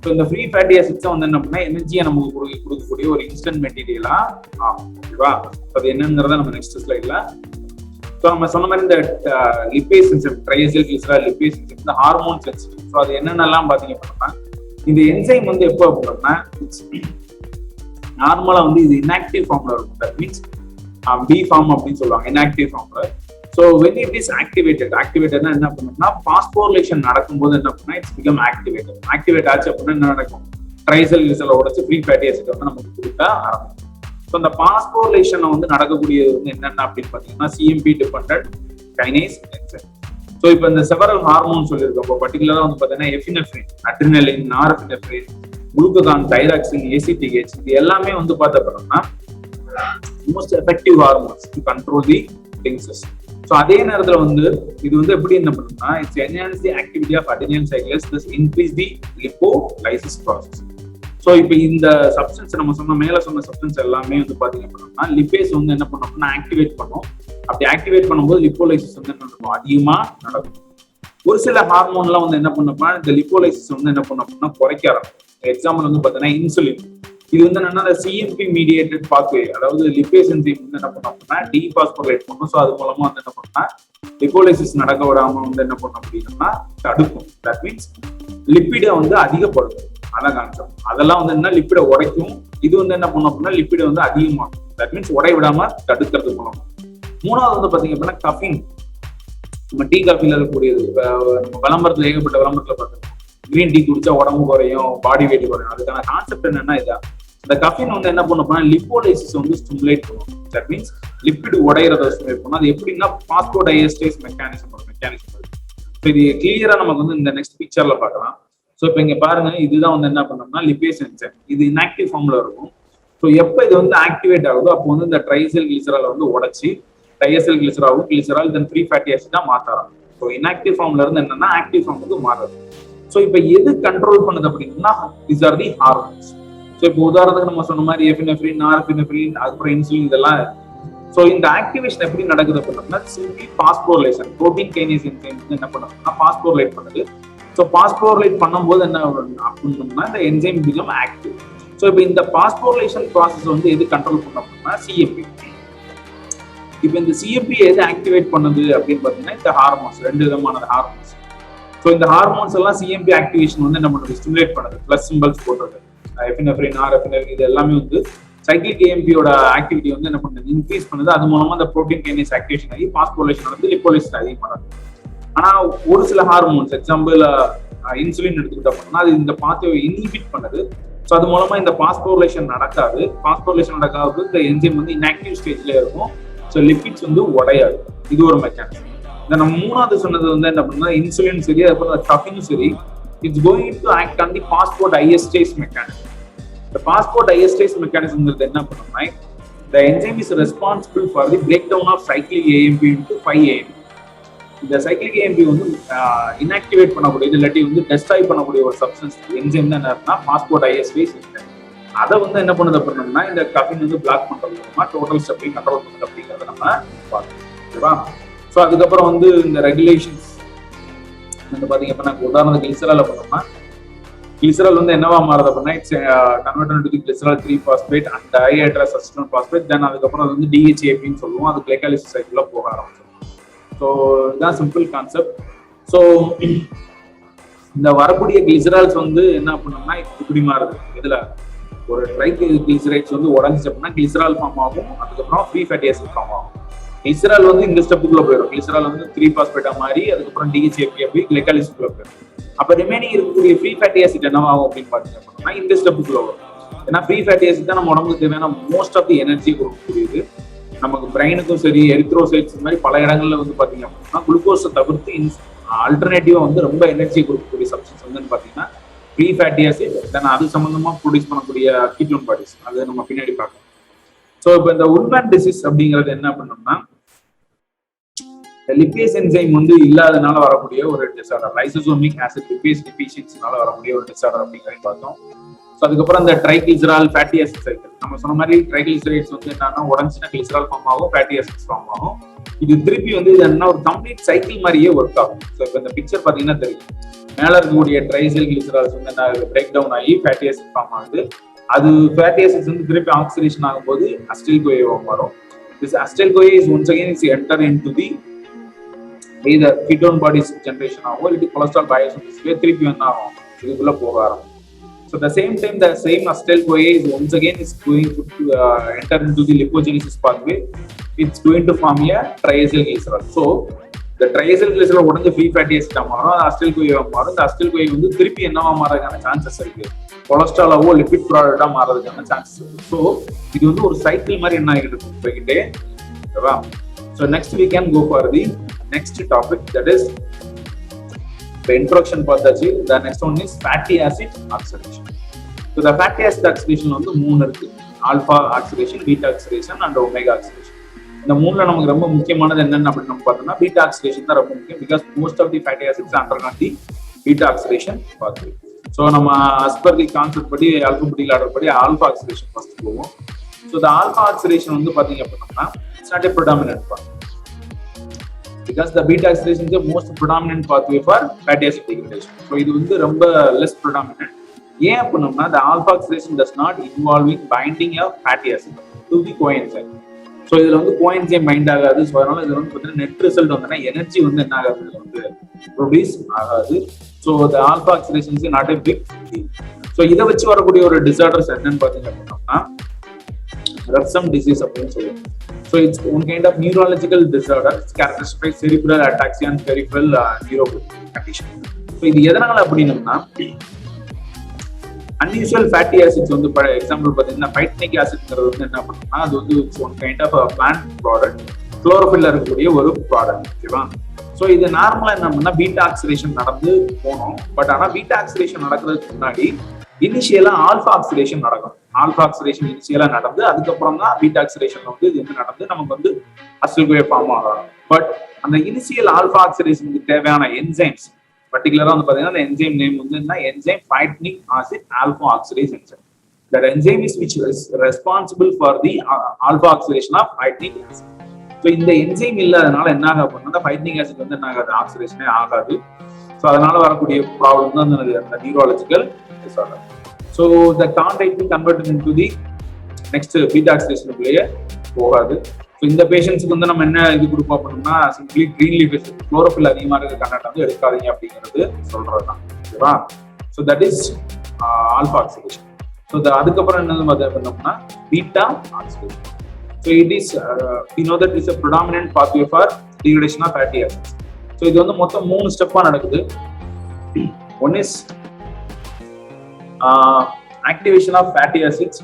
ஸோ இந்த ஃப்ரீ ஃபேட்டி ஆசிட்ஸ் வந்து என்ன பண்ணா எனர்ஜியை நமக்கு கொடுக்கக்கூடிய ஒரு இன்ஸ்டன்ட் மெட்டீரியலா ஆகும். ஓகேவா? அது என்னங்கிறத நம்ம நெக்ஸ்ட் ஸ்லைட்ல. ஸோ நம்ம சொன்ன மாதிரி இந்த lipase enzyme, triacylglycerol lipase enzyme இந்த ஹார்மோன் சென்சிட்டிவ். ஸோ அது என்னென்னலாம் பாத்தீங்க அப்படின்னா இந்த என்சைம் வந்து எப்போ அப்படின்னா நார்மலா வந்து இது இன்ஆக்டிவ் ஃபார்ம்ல இருக்கும். தட் மீன்ஸ் பி ஃபார்ம் அப்படின்னு சொல்லுவாங்க, இன்ஆக்டிவ் ஃபார்ம்ல. ஸோ when it is ஆக்டிவேட்டட்னா என்ன பண்ணும்னா பாஸ்போரிலேஷன் நடக்கும்போது என்ன பண்ணா இட்ஸ் பிகம் ஆக்டிவேட் ஆச்சு அப்படின்னா என்ன நடக்கும் ட்ரைசைல் கிளிசரால உடைச்சு ஃப்ரீ ஃபேட்டி ஆசிட் வந்து நமக்கு கொடுக்க ஆரம்பிக்கும். ஸோ அந்த பாஸ்போரிலேஷன் வந்து நடக்கக்கூடியது வந்து என்னென்ன அப்படின்னு பாத்தீங்கன்னா CMP dependent kinase enzyme. So இப்போ இந்த செவரல் ஹார்மோன் சொல்லியிருக்கோம். இப்போ பர்டிகுலரா வந்து பாத்தீங்கன்னா epinephrine, adrenaline, norepinephrine, glucagon, thyroxine, ACTH இது எல்லாமே வந்து பார்த்தோம்னா most effective hormones to control the things. So அதே நேரத்துல வந்து இது வந்து எப்படி என்ன பண்ணுன்னா it's enhance the activity of adenine cycles plus increase the lipolysis process. So இப்போ இந்த சப்ஸ்டன்ஸ் நம்ம சொன்ன மேல சொன்ன சப்ஸ்டன்ஸ் எல்லாமே வந்து பாத்தீங்க அப்படின்னா லிபேஸ் வந்து என்ன பண்ணோம்னா ஆக்டிவேட் பண்ணும். அப்படி ஆக்டிவேட் பண்ணும்போது லிப்போலைசிஸ் வந்து என்ன நடக்கும், அதிகமா நடக்கும். ஒரு சில ஹார்மோன்லாம் வந்து என்ன பண்ணப்பா இந்த லிப்போலைசிஸ் வந்து என்ன பண்ணப்போம்னா குறைக்க ஆரம்பிக்கும். எக்ஸாம்பிள் வந்து பாத்தீங்கன்னா இன்சுலின். இது வந்து என்னன்னா சிஎம்பி மீடியேட்டட் பாத்வே, அதாவது லிப்பேஸ் என்சைம் வந்து என்ன பண்ணோம்னா டீபாஸ்போரைலேட் பண்ணும். ஸோ அது மூலமா வந்து என்ன பண்ணா லிப்போலைசிஸ் நடக்க விடாம வந்து என்ன பண்ணும் அப்படின்னா தடுக்கும். தட் மீன்ஸ் லிப்பிடை வந்து அதிகப்படுத்தும். அதான் கான்செப்ட். அதெல்லாம் வந்து என்ன லிப்பிடை உடைக்கும். இது வந்து என்ன பண்ணும் அப்படின்னா லிப்பிடை வந்து அதிகமாகும். தட் மீன்ஸ் உடைய விடாம தடுக்கிறது மூலமா. மூணாவது வந்து பாத்தீங்க அப்படின்னா கஃபின். நம்ம டீ காஃபில இருக்கக்கூடியது. நம்ம விளம்பரத்துல ஏகப்பட்ட விளம்பரத்துல பார்த்துருக்கோம், கிரீன் டீ குடிச்சா உடம்பு குறையும், பாடி வெயிட் குறையும். அதுக்கான கான்செப்ட் என்னன்னா இதான். இந்த கஃபின் வந்து என்ன பண்ணும், லிப்போலைசிஸ் வந்து ஸ்டிமுலேட் பண்ணும். தட் மீன்ஸ் லிப்பிட் உடையிறத ஸ்டிமுலேட் பண்ணும். அது எப்படின்னா பாஸ்போடைஎஸ்டேஸ் மெக்கானிசம் இருக்கு. இது கிளியரா நமக்கு வந்து இந்த நெக்ஸ்ட் பிக்சர்ல பார்க்கலாம். ஸோ இப்போ இங்க பாருங்க, இதுதான் வந்து என்ன பண்ணோம்னா லிப்பேஸ் என்சைம். இது இன்ஆக்டிவ் ஃபார்ம்ல இருக்கும். ஸோ எப்போ இது வந்து ஆக்டிவேட் ஆகுதோ அப்போ வந்து இந்த ட்ரைசைல் கிளிசரால் வந்து உடைச்சி டையசைல் கிளிசராவும் கிளிசரால் தென் ஃப்ரீ ஃபேட்டி ஆசிடா மாத்தாராம். ஸோ இன்ஆக்டிவ் ஃபார்ம்ல இருந்து என்னன்னா ஆக்டிவ் ஃபார்முக்கு மாறுது. ஸோ இப்போ எது கண்ட்ரோல் பண்ணுது அப்படின்னா these are the hormones. So இப்போ உதாரணத்துக்கு நம்ம சொன்ன மாதிரி எஃபினெஃப்ரின், நார்எஃபினெஃப்ரின், அதுக்கப்புறம் இன்சுலின், இதெல்லாம். ஸோ இந்த ஆக்டிவேஷன் எப்படி நடக்குது அப்படின்னா simply phosphorylation, protein kinase enzyme வந்து என்ன பண்ணுதுன்னா பாஸ்போரிலேட் பண்ணுது. ஸோ பாஸ்போரிலேட் பண்ணும்போது என்ன அப்படின்னா இந்த என்சைம் பிகம் ஆக்டிவ். ஸோ இப்போ இந்த பாஸ்போரிலேஷன் ப்ராசஸ் வந்து எது கண்ட்ரோல் பண்ண அப்படின்னா சிஎம்பி. இப்போ இந்த சிஎம்பி எது ஆக்டிவேட் பண்ணுது அப்படின்னு பார்த்தீங்கன்னா இந்த ஹார்மோன்ஸ், 2 விதமான ஹார்மோன்ஸ். ஸோ இந்த ஹார்மோன்ஸ் எல்லாம் சிஎம்பி ஆக்டிவேஷன் வந்து என்ன பண்ணுது, ஸ்டிமுலேட் பண்ணுது. பிளஸ் சிம்பிள்ஸ் போடுறது, எஃபினெஃப்ரின், நார்எஃபினெஃப்ரின், இது எல்லாமே வந்து சைக்ளிக் ஏஎம்பியோட ஆக்டிவிட்டி வந்து என்ன பண்ணுது, இன்க்ரீஸ் பண்ணுது. அது மூலமா அந்த புரோட்டீன் கைனேஸ் ஆக்டிவேஷன் ஆகி பாஸ்போரிலேஷன் நடந்து லிப்போலைசிஸ் அதிகமானது. ஆனா ஒரு சில ஹார்மோன்ஸ், எக்ஸாம்பிள் இன்சுலின் எடுத்துக்கிட்டோம் அப்படின்னா அது இந்த பாத்வே இன்ஹிபிட் பண்ணுது. ஸோ அது மூலமா இந்த பாஸ்போரிலேஷன் நடக்காது. பாஸ்போரிலேஷன் நடக்காது, இந்த என்சைம் வந்து இன்ஆக்டிவ் ஸ்டேஜ்ல இருக்கும். ஸோ லிப்பிட்ஸ் வந்து உடையாது. இது ஒரு மெக்கானிசம். இந்த நம்ம மூணாவது சொன்னது வந்து என்ன பண்ணா இன்சுலின் சரி, அதுக்கப்புறம் கஃபினும் சரி, it's going to act on the phosphodiesterase mechanism. இந்த பாஸ்போடைஎஸ்டேஸ் மெக்கானிசம்ங்கிறது என்ன பண்ணும்னா the enzyme is responsible for the breakdown of cyclic AMP into 5-AMP. இந்த சைக்ளிக் ஏஎம்பி வந்து இன்ஆக்டிவேட் பண்ணக்கூடியது இல்லாட்டி வந்து டெஸ்ட்ராய் பண்ணக்கூடிய ஒரு சப்ஸ்டன்ஸ் என்சைம் தான் என்னன்னா பாஸ்போடைஎஸ்டேஸ் என்சைம். அதை வந்து என்ன பண்ணுது அப்படின்னா இந்த கஃபின் வந்து பிளாக் பண்றது மூலமா டோட்டல் ஸ்டெப்பையும் கண்ட்ரோல் பண்ணுது அப்படிங்கிறத நம்ம பார்க்கணும். ஓகேவா? ஸோ அதுக்கப்புறம் வந்து இந்த ரெகுலேஷன்ஸ் வந்து பாத்தீங்க அப்படின்னா உதாரணத்துக்கு கிளிசரால் பண்ணோம்னா கிளிசரால் வந்து என்னவா மாறுது அப்படின்னா it's converted to glycerol three phosphate and dihydroxy acetone phosphate. Then அதுக்கப்புறம் அது வந்து டிஹெச்ஏபின்னு சொல்லுவோம். அது கிளைகாலிசிஸ் சைக்கிள்ல போக ஆரம்பிச்சிடும். ஸோ இதுதான் சிம்பிள் கான்செப்ட். ஸோ இந்த வரக்கூடிய கிளிசரால்ஸ் வந்து என்ன பண்ணோம்னா இப்படி மாறுது. இதுல ஒரு ட்ரைகிளிசரைட்ஸ் வந்து உடஞ்சிச்சு அப்படின்னா கிளிசரால் ஃபார்ம் ஆகும். அதுக்கப்புறம் ஃப்ரீ ஃபேட்டி ஆசிட் ஃபார்ம் ஆகும். கிளிசரால் வந்து இந்த ஸ்டெப்புக்குள்ள போயிடும். கிளிசரால் வந்து 3-பாஸ்பேட்டா மாறி அதுக்கப்புறம் டிஹெச்ஏபியா போய் கிளைகாலிசிஸ்க்குள்ள போயிடும். அப்ப ரிமைனிங் இருக்கக்கூடிய ஃப்ரீ ஃபேட்டி ஆசிட் என்னவாகும் அப்படின்னு பாத்தீங்க அப்படின்னா இந்த ஸ்டெப்புக்குள்ள வரும். ஏன்னா ஃப்ரீ ஃபேட்டி ஆசிட் தான் நம்ம உடம்புக்கு தேவையான மோஸ்ட் ஆஃப் தி எனர்ஜி கொடுக்கக்கூடியது. நமக்கு பிரெயினுக்கும் சரி, எரித்ரோசைட்ஸ் இந்த மாதிரி பல இடங்கள்ல வந்து பாத்தீங்க அப்படின்னா குளுக்கோஸை தவிர்த்து ஆல்டர்னேட்டிவா வந்து ரொம்ப எனர்ஜி கொடுக்கக்கூடிய சப்ஸ்டன்ஸ் வந்து பாத்தீங்கன்னா ஃப்ரீ ஃபேட்டி ஆசிட். தென் அது சம்பந்தமா ப்ரொடியூஸ் பண்ணக்கூடிய கீட்டோன் பாடிஸ், அது நம்ம பின்னாடி பார்க்கலாம். ஸோ இப்போ இந்த உல்மேன் டிசீஸ் அப்படிங்கிறது என்ன பண்ணோம்னா லிப்பேஸ் என்சைம் வந்து இல்லாதனால வரக்கூடிய ஒரு டிசார்டர், லைசோசோமிக் ஆசிட் லிப்பேஸ் டிஃபிஷியன்சினால வரக்கூடிய ஒரு டிசார்டர் அப்படிங்கிறத பார்த்தோம். ஸோ அதுக்கப்புறம் இந்த ட்ரைகிளிசரால் ஃபேட்டி ஆசிட் சைக்கிள், நம்ம சொன்ன மாதிரி ட்ரைகிளிசரைட்ஸ் வந்து என்னன்னா உடஞ்சினா கிளிசரால் ஃபார்ம் ஆகும், ஃபேட்டி ஆசிட்ஸ் ஃபார்ம் ஆகும். இது திருப்பி வந்து இது என்ன ஒரு கம்ப்ளீட் சைக்கிள் மாதிரியே ஒர்க் ஆகும். ஸோ இப்போ இந்த பிக்சர் பார்த்தீங்கன்னா தெரியும், மேல இருக்கக்கூடிய ட்ரைசைல் கிளிசரால்ஸ் வந்து என்ன பிரேக் டவுன் ஆகி ஃபேட்டி ஆசிட் ஃபார்ம் ஆகுது. அது ஃபேட்டி ஆசிட்ஸ் வந்து திருப்பி ஆக்சிடேஷன் ஆகும்போது அசிடைல் கோயே வரும். This acetyl கோயே is once again is enter into the either ketone bodies generation ஆகும் இல்லை கொலஸ்ட்ரால் பயோசிந்தசிஸ் திருப்பி வந்து ஆகும், இதுக்குள்ள போக ஆரம்பிக்கும். So the same time the same acetyl CoA is once again is going to enter into the lipogenesis pathway. It's going to form a triacyl glycerol. So the triacyl glycerol உடனே free fatty acid மாறும், acetyl CoA மாறும். இந்த acetyl CoA வந்து திருப்பி என்னவா மாறதுக்கான சான்சஸ் இருக்கு, கொலஸ்ட்ராலாவோ லிபிட் ப்ராடக்டா மாறதுக்கான சான்சஸ் இருக்கு. ஸோ இது வந்து ஒரு சைக்கிள் மாதிரி என்ன ஆகிட்டு இருக்கும் போய்கிட்டே. ஓகேவா? So next we can go for the next topic, that is the introduction பார்த்தாச்சு. The next one is fatty acid oxidation. So the fatty acid oxidation வந்து 3 இருக்கு, alpha oxidation, beta oxidation and omega oxidation. இந்த 3ல நமக்கு ரொம்ப முக்கியமானது என்னன்னு அப்படின்னு நம்ம பார்த்தோம்னா பீட்டா ஆக்சிடேஷன் தான் ரொம்ப முக்கியம். Because most of the fatty acids undergo the beta oxidation pathway. So நம்ம as per the கான்செப்ட் படி ஆல்பபெட்டிக் ஆர்டர் படி ஆல்பா ஆக்சிடேஷன் ஃபர்ஸ்ட் போவோம். ஸோ இந்த ஆல்பா ஆக்சிடேஷன் வந்து பாத்தீங்க அப்படின்னா it's not a predominant part. Because the beta oxidation is the most predominant pathway for fatty acid degradation. So இது வந்து ரொம்ப லெஸ் ப்ரிடாமினன்ட். ஏன் அப்படின்னா the alpha oxidation does not involve in binding of fatty acid to the coenzyme. So இதுல வந்து கோஎன்சைம் பைண்ட் ஆகாது. ஸோ அதனால இதுல வந்து பார்த்தீங்கன்னா நெட் ரிசல்ட் வந்து எனர்ஜி வந்து என்ன ஆகாது, இதுல வந்து ப்ரொடியூஸ் ஆகாது. So the alpha oxidation is not a big deal. So இதை வச்சு வரக்கூடிய ஒரு டிசார்டர்ஸ் என்னன்னு பார்த்தீங்க அப்படின்னா ரப்சம் டிசீஸ் அப்படின்னு சொல்லுவோம். So it's one kind of neurological disorder. It's characterised by cerebral ataxia and peripheral neuropathy condition. So இது எதனால அப்படின்னா அன்யூஷுவல் ஃபேட்டி ஆசிட்ஸ் வந்து எக்ஸாம்பிள் பார்த்தீங்கன்னா பைட்னிக் ஆசிட்ங்கிறது வந்து என்ன பண்ணணும்னா அது வந்து one kind of plant product, குளோரோஃபில்ல இருக்கக்கூடிய ஒரு ப்ராடக்ட். ஓகேவா? ஸோ இது நார்மலா என்ன பண்ணா பீட்டா ஆக்சிடேஷன் நடந்து போனோம். பட் ஆனால் பீட்டா ஆக்சிடேஷன் நடக்கிறதுக்கு முன்னாடி இனிஷியலா ஆல்ஃபா ஆக்சிடேஷன் நடக்கும். ஆல்ஃபா ஆக்சிடேஷன் இனிஷியலா நடந்து அதுக்கப்புறம் தான் பீட்டா ஆக்சிடேஷன் வந்து இது வந்து நடந்து நமக்கு வந்து அசில்கோயே ஃபார்ம் ஆகும். பட் அந்த இனிஷியல் ஆல்ஃபா ஆக்சிடேஷனுக்கு தேவையான என்சைம்ஸ் பர்டிகுலரா வந்து பாத்தீங்கன்னா அந்த என்சைம் நேம் வந்து என்ன, enzyme phytanic acid alpha oxidase enzyme. That enzyme is which is responsible for the alpha oxidation of phytanic acid. So இந்த என்சைம் இல்லாதனால என்ன ஆகும் அப்படின்னா ஃபைட்னிக் ஆசிட் வந்து என்ன ஆகாது, ஆக்சிடேஷனே ஆகாது. ஸோ அதனால வரக்கூடிய ப்ராப்ளம் தான் அந்த neurological disorder. So the contact be converted into the next beta ஆக்சிடேஷனுக்குள்ளேயே போகாது. ஸோ இந்த பேஷண்ட்ஸுக்கு வந்து நம்ம என்ன இது கொடுப்போம் அப்படின்னா சிம்பிளி கிரீன் லீஃப் குளோரோஃபில் அதிகமாக இருக்கிற கண்டென்ட் வந்து எடுக்காதீங்க அப்படிங்கிறது சொல்றது தான். ஓகேவா? So that is alpha oxidation. So அதுக்கப்புறம் என்னது பார்த்தோம்னா beta oxidation. So it is we know that is a predominant pathway for degradation of fatty acids. So இது வந்து மொத்தம் 3 ஸ்டெப்பா நடக்குது. One is activation of fatty acids,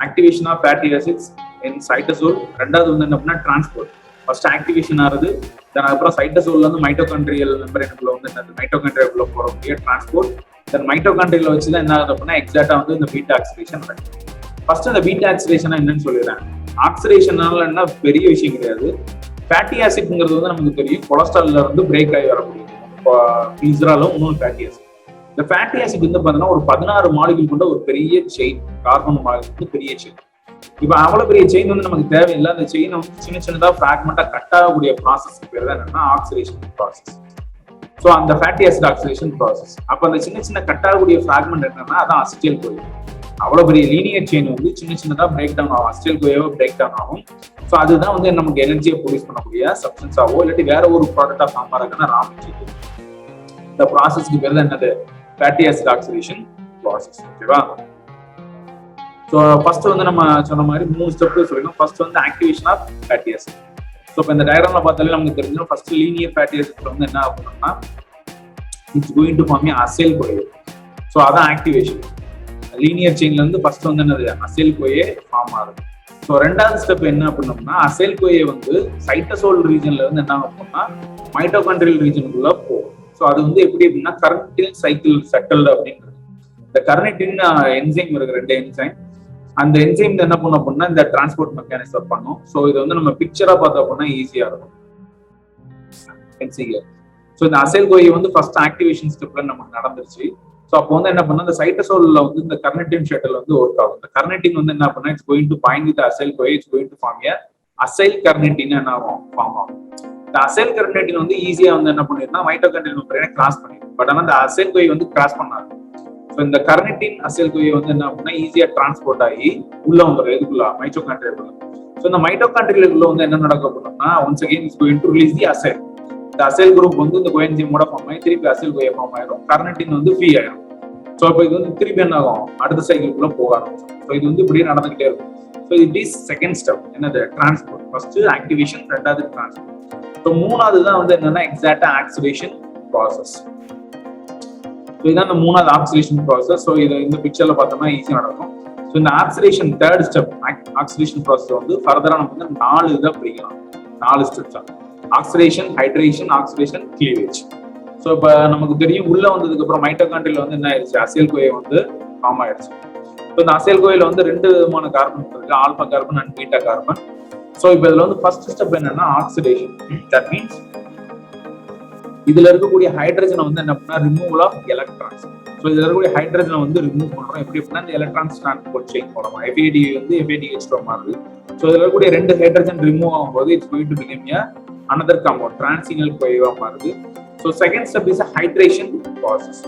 activation of fatty acids in cytosol. ரெண்டாவது வந்து என்ன அப்படின்னா டிரான்ஸ்போர்ட். ஃபர்ஸ்ட் ஆக்டிவேஷன் ஆகுது, தென் அப்புறம் சைட்டோசோல்ல இருந்து மைட்டோகாண்ட்ரியல் மெம்பரேனுக்குள்ள வந்து என்ன மைட்டோகாண்ட்ரியாக்குள்ள போறக்கூடிய டிரான்ஸ்போர்ட். தென் மைட்டோகாண்ட்ரியில வச்சு தான் என்ன ஆகுது அப்படின்னா எக்ஸாக்டா வந்து இந்த பீட்டா ஆக்சிடேஷன் நடக்கும். ஃபர்ஸ்ட் இந்த பீட்டா ஆக்சிடேஷன் என்னன்னு சொல்லிடுறேன். ஆக்சிடேஷனால என்ன பெரிய விஷயம் கிடையாது. ஃபேட்டி ஆசிட்ங்கிறது வந்து நமக்கு தெரியும் கொலஸ்ட்ரால்ல வந்து பிரேக் ஆகி வரக்கூடியது. கிளிசராலும் இன்னொரு ஃபேட்டி ஆசிட். இந்த ஃபேட்டி ஆசிட் வந்து பார்த்தீங்கன்னா ஒரு 16 மாலிகுல் கொண்ட ஒரு பெரிய செயின், கார்பன் மாலிகுல் பெரிய செயின். இப்ப அவ்வளவு பெரிய செயின் வந்து நமக்கு தேவையில்லை. அந்த செயினை வந்து சின்ன சின்னதா ஃபிராக்மெண்டா கட் ஆகக்கூடிய ப்ராசஸ் பேர் தான் என்னன்னா ஆக்சிடேஷன் ப்ராசஸ். ஸோ அந்த ஃபேட்டி ஆசிட் ஆக்சிடேஷன் ப்ராசஸ். அப்ப அந்த சின்ன சின்ன கட் ஆகக்கூடிய ஃபிராக்மெண்ட் என்னன்னா அதான் அசிட்டைல் கோயே. அவ்வளவு பெரிய லீனியர் செயின் வந்து சின்ன சின்னதா பிரேக் டவுன் ஆகும், அசிட்டைல் கோயாவோ பிரேக் டவுன் ஆகும். ஸோ அதுதான் வந்து நமக்கு எனர்ஜியை ப்ரொடியூஸ் பண்ணக்கூடிய சப்ஸ்டன்ஸாவோ இல்லாட்டி வேற ஒரு ப்ராடக்டா ஃபார்ம் ஆகிறதுக்கான ரா மெட்டீரியல். இந்த ப்ராசஸ்க்கு பேர் தான் என்னது, ஃபேட்டி ஆசிட் ஆக்சிடேஷன் ப்ராசஸ். ஓகேவா? ஸோ ஃபர்ஸ்ட் வந்து நம்ம சொன்ன மாதிரி 3 ஸ்டெப் சொல்லணும். ஃபர்ஸ்ட் வந்து activation of fatty acid. So இப்போ இந்த டயக்ராம்ல பார்த்தாலே நமக்கு தெரிஞ்சிடும். ஃபர்ஸ்ட் லீனியர் ஃபேட்டி ஆசிட் வந்து என்ன ஆகும்னா it's going to form acyl CoA. So அதான் ஆக்டிவேஷன். லீனியர் செயின்ல இருந்து ஃபர்ஸ்ட் வந்து என்னது அசைல் கோயே ஃபார்ம் ஆகுது. ஸோ ரெண்டாவது ஸ்டெப் என்ன அப்படின்னோம்னா அசைல் கோயே வந்து சைட்டோசோல் ரீஜன்ல இருந்து என்ன ஆகும்னா மைட்டோகாண்ட்ரியல் ரீஜனுக்குள்ள போகும். ஸோ அது வந்து எப்படி அப்படின்னா கர்னிட்டின் சைக்கிள் செட்டில் அப்படின்றது. இந்த கர்னிட்டின் என்சைம் இருக்கு, 2 என்சைம். அந்த என்சைம் என்ன பண்ணும் அப்படின்னா இந்த டிரான்ஸ்போர்ட் மெக்கானிசம் பண்ணும். ஸோ இது வந்து நம்ம பிக்சரா பார்த்தோம் அப்படின்னா ஈஸியா இருக்கும். ஸோ இந்த அசைல் கோயை வந்து ஃபர்ஸ்ட் ஆக்டிவேஷன் ஸ்டெப்ல நமக்கு நடந்துருச்சு. ஸோ அப்போ வந்து என்ன பண்ணா இந்த சைட்டோசோல்ல வந்து இந்த கர்னிட்டின் ஷட்டில் வந்து ஒர்க் ஆகும். இந்த கர்னிட்டின் வந்து என்ன பண்ணா it's going to bind with acyl கோயை, it's going to form a acyl carnitine என்ன ஆகும், ஃபார்ம் ஆகும். இந்த அசைல் கர்னிட்டின் வந்து ஈஸியா வந்து என்ன பண்ணிருந்தா மைட்டோகாண்ட்ரியல் மெம்பரேனை கிராஸ் பண்ணிடும். பட் ஆனால் இந்த அசைல் கோயை வந்து கிராஸ் பண்ணாது. இந்த கர்னிட்டின் அசைல் கோயை வந்து என்ன அப்படின்னா ஈஸியா டிரான்ஸ்போர்ட் ஆகி உள்ள வந்துடும் எதுக்குள்ள, மைட்டோகாண்ட்ரியாக்குள்ள. ஸோ இந்த மைட்டோகாண்ட்ரியாக்குள்ள வந்து என்ன நடக்கும் அப்படின்னா once again is going to release the acyl. இந்த அசைல் குரூப் வந்து இந்த கோஎன்சைமோட ஃபார்ம் ஆகி திருப்பி அசைல் கோயை ஃபார்ம் ஆயிடும். கர்னிட்டின் வந்து ஃப்ரீ ஆயிடும். ஸோ இப்போ இது வந்து திருப்பி என்ன ஆகும், அடுத்த சைக்கிள்குள்ள போக ஆரம்பிக்கும். ஸோ இது வந்து இப்படியே நடந்துகிட்டே இருக்கும். So it is second step என்னது, டிரான்ஸ்போர்ட். ஃபர்ஸ்ட் ஆக்டிவேஷன், ரெண்டாவது டிரான்ஸ்போர்ட். ஸோ மூணாவது தான் வந்து என்னன்னா எக்ஸாக்டா ஆக்சிடேஷன் ப்ராசஸ். ஸோ இதான் இந்த மூணாவது ஆக்சிடேஷன் ப்ராசஸ். ஸோ இது இந்த பிக்சர்ல பார்த்தோம்னா ஈஸியா நடக்கும். ஸோ இந்த oxidation third step oxidation process வந்து ஃபர்தரா நம்ம வந்து 4 இதாக பிரிக்கலாம். 4 ஸ்டெப்ஸ் தான். Oxidation, hydration, oxidation, cleavage. So இப்போ நமக்கு தெரியும் உள்ள வந்ததுக்கு அப்புறம் மைட்டோகாண்ட்ரியல் வந்து என்ன ஆயிடுச்சு, அசைல் கோயை வந்து ஃபார்ம் ஆயிடுச்சு. ஸோ இந்த அசைல் கோயில வந்து 2 விதமான கார்பன் இருக்கு, alpha carbon and beta carbon. So இப்போ இதுல வந்து ஃபர்ஸ்ட் ஸ்டெப் என்னன்னா ஆக்சிடேஷன். தட் மீன்ஸ் இதுல இருக்கக்கூடிய ஹைட்ரஜனை வந்து என்ன பண்ணா ரிமூவல் ஆஃப் எலக்ட்ரான்ஸ். ஸோ இதுல இருக்கக்கூடிய ஹைட்ரஜனை வந்து ரிமூவ் பண்றோம். எப்படி அப்படின்னா இந்த எலக்ட்ரான்ஸ் டிரான்ஸ்போர்ட் செயின் மூலமா FAD வந்து FADH மாறுது. ஸோ இதுல இருக்கக்கூடிய 2 ஹைட்ரஜன் ரிமூவ் ஆகும்போது it's going to become a another compound transenoyl கோயவா மாறுது. So second step is hydration process.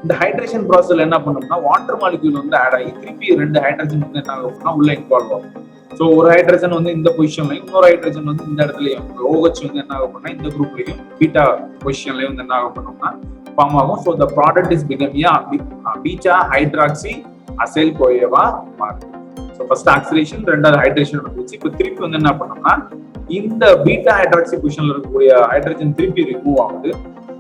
இந்த ஹைட்ரேஷன் ப்ராசஸ்ல என்ன பண்ணோம்னா வாட்டர் மாலிக்யூல் வந்து ஆட் ஆகி திருப்பி 2 ஹைட்ரஜன் வந்து என்ன ஆகும்னா உள்ள இன்வால்வ் ஆகும். ஸோ ஒரு ஹைட்ரஜன் வந்து இந்த பொசிஷன்லையும் இன்னொரு ஹைட்ரஜன் வந்து இந்த இடத்துலயும் OH வந்து என்ன ஆகும் பண்ணா இந்த குரூப்லயும் பீட்டா பொசிஷன்லயும் வந்து என்ன ஆகும் பண்ணோம்னா ஃபார்ம் ஆகும். So the product is become beta hydroxy acyl கோயவா மாறுது. ஸோ ஃபர்ஸ்ட் ஆக்சிலேஷன், ரெண்டாவது ஹைட்ரேஷன் இருந்துச்சு. இப்போ திருப்பி வந்து என்ன பண்ணோம்னா இந்த பீட்டா ஹைட்ராக்சி பொசிஷன்ல இருக்கக்கூடிய ஹைட்ரஜன் திருப்பி ரிமூவ் ஆகுது.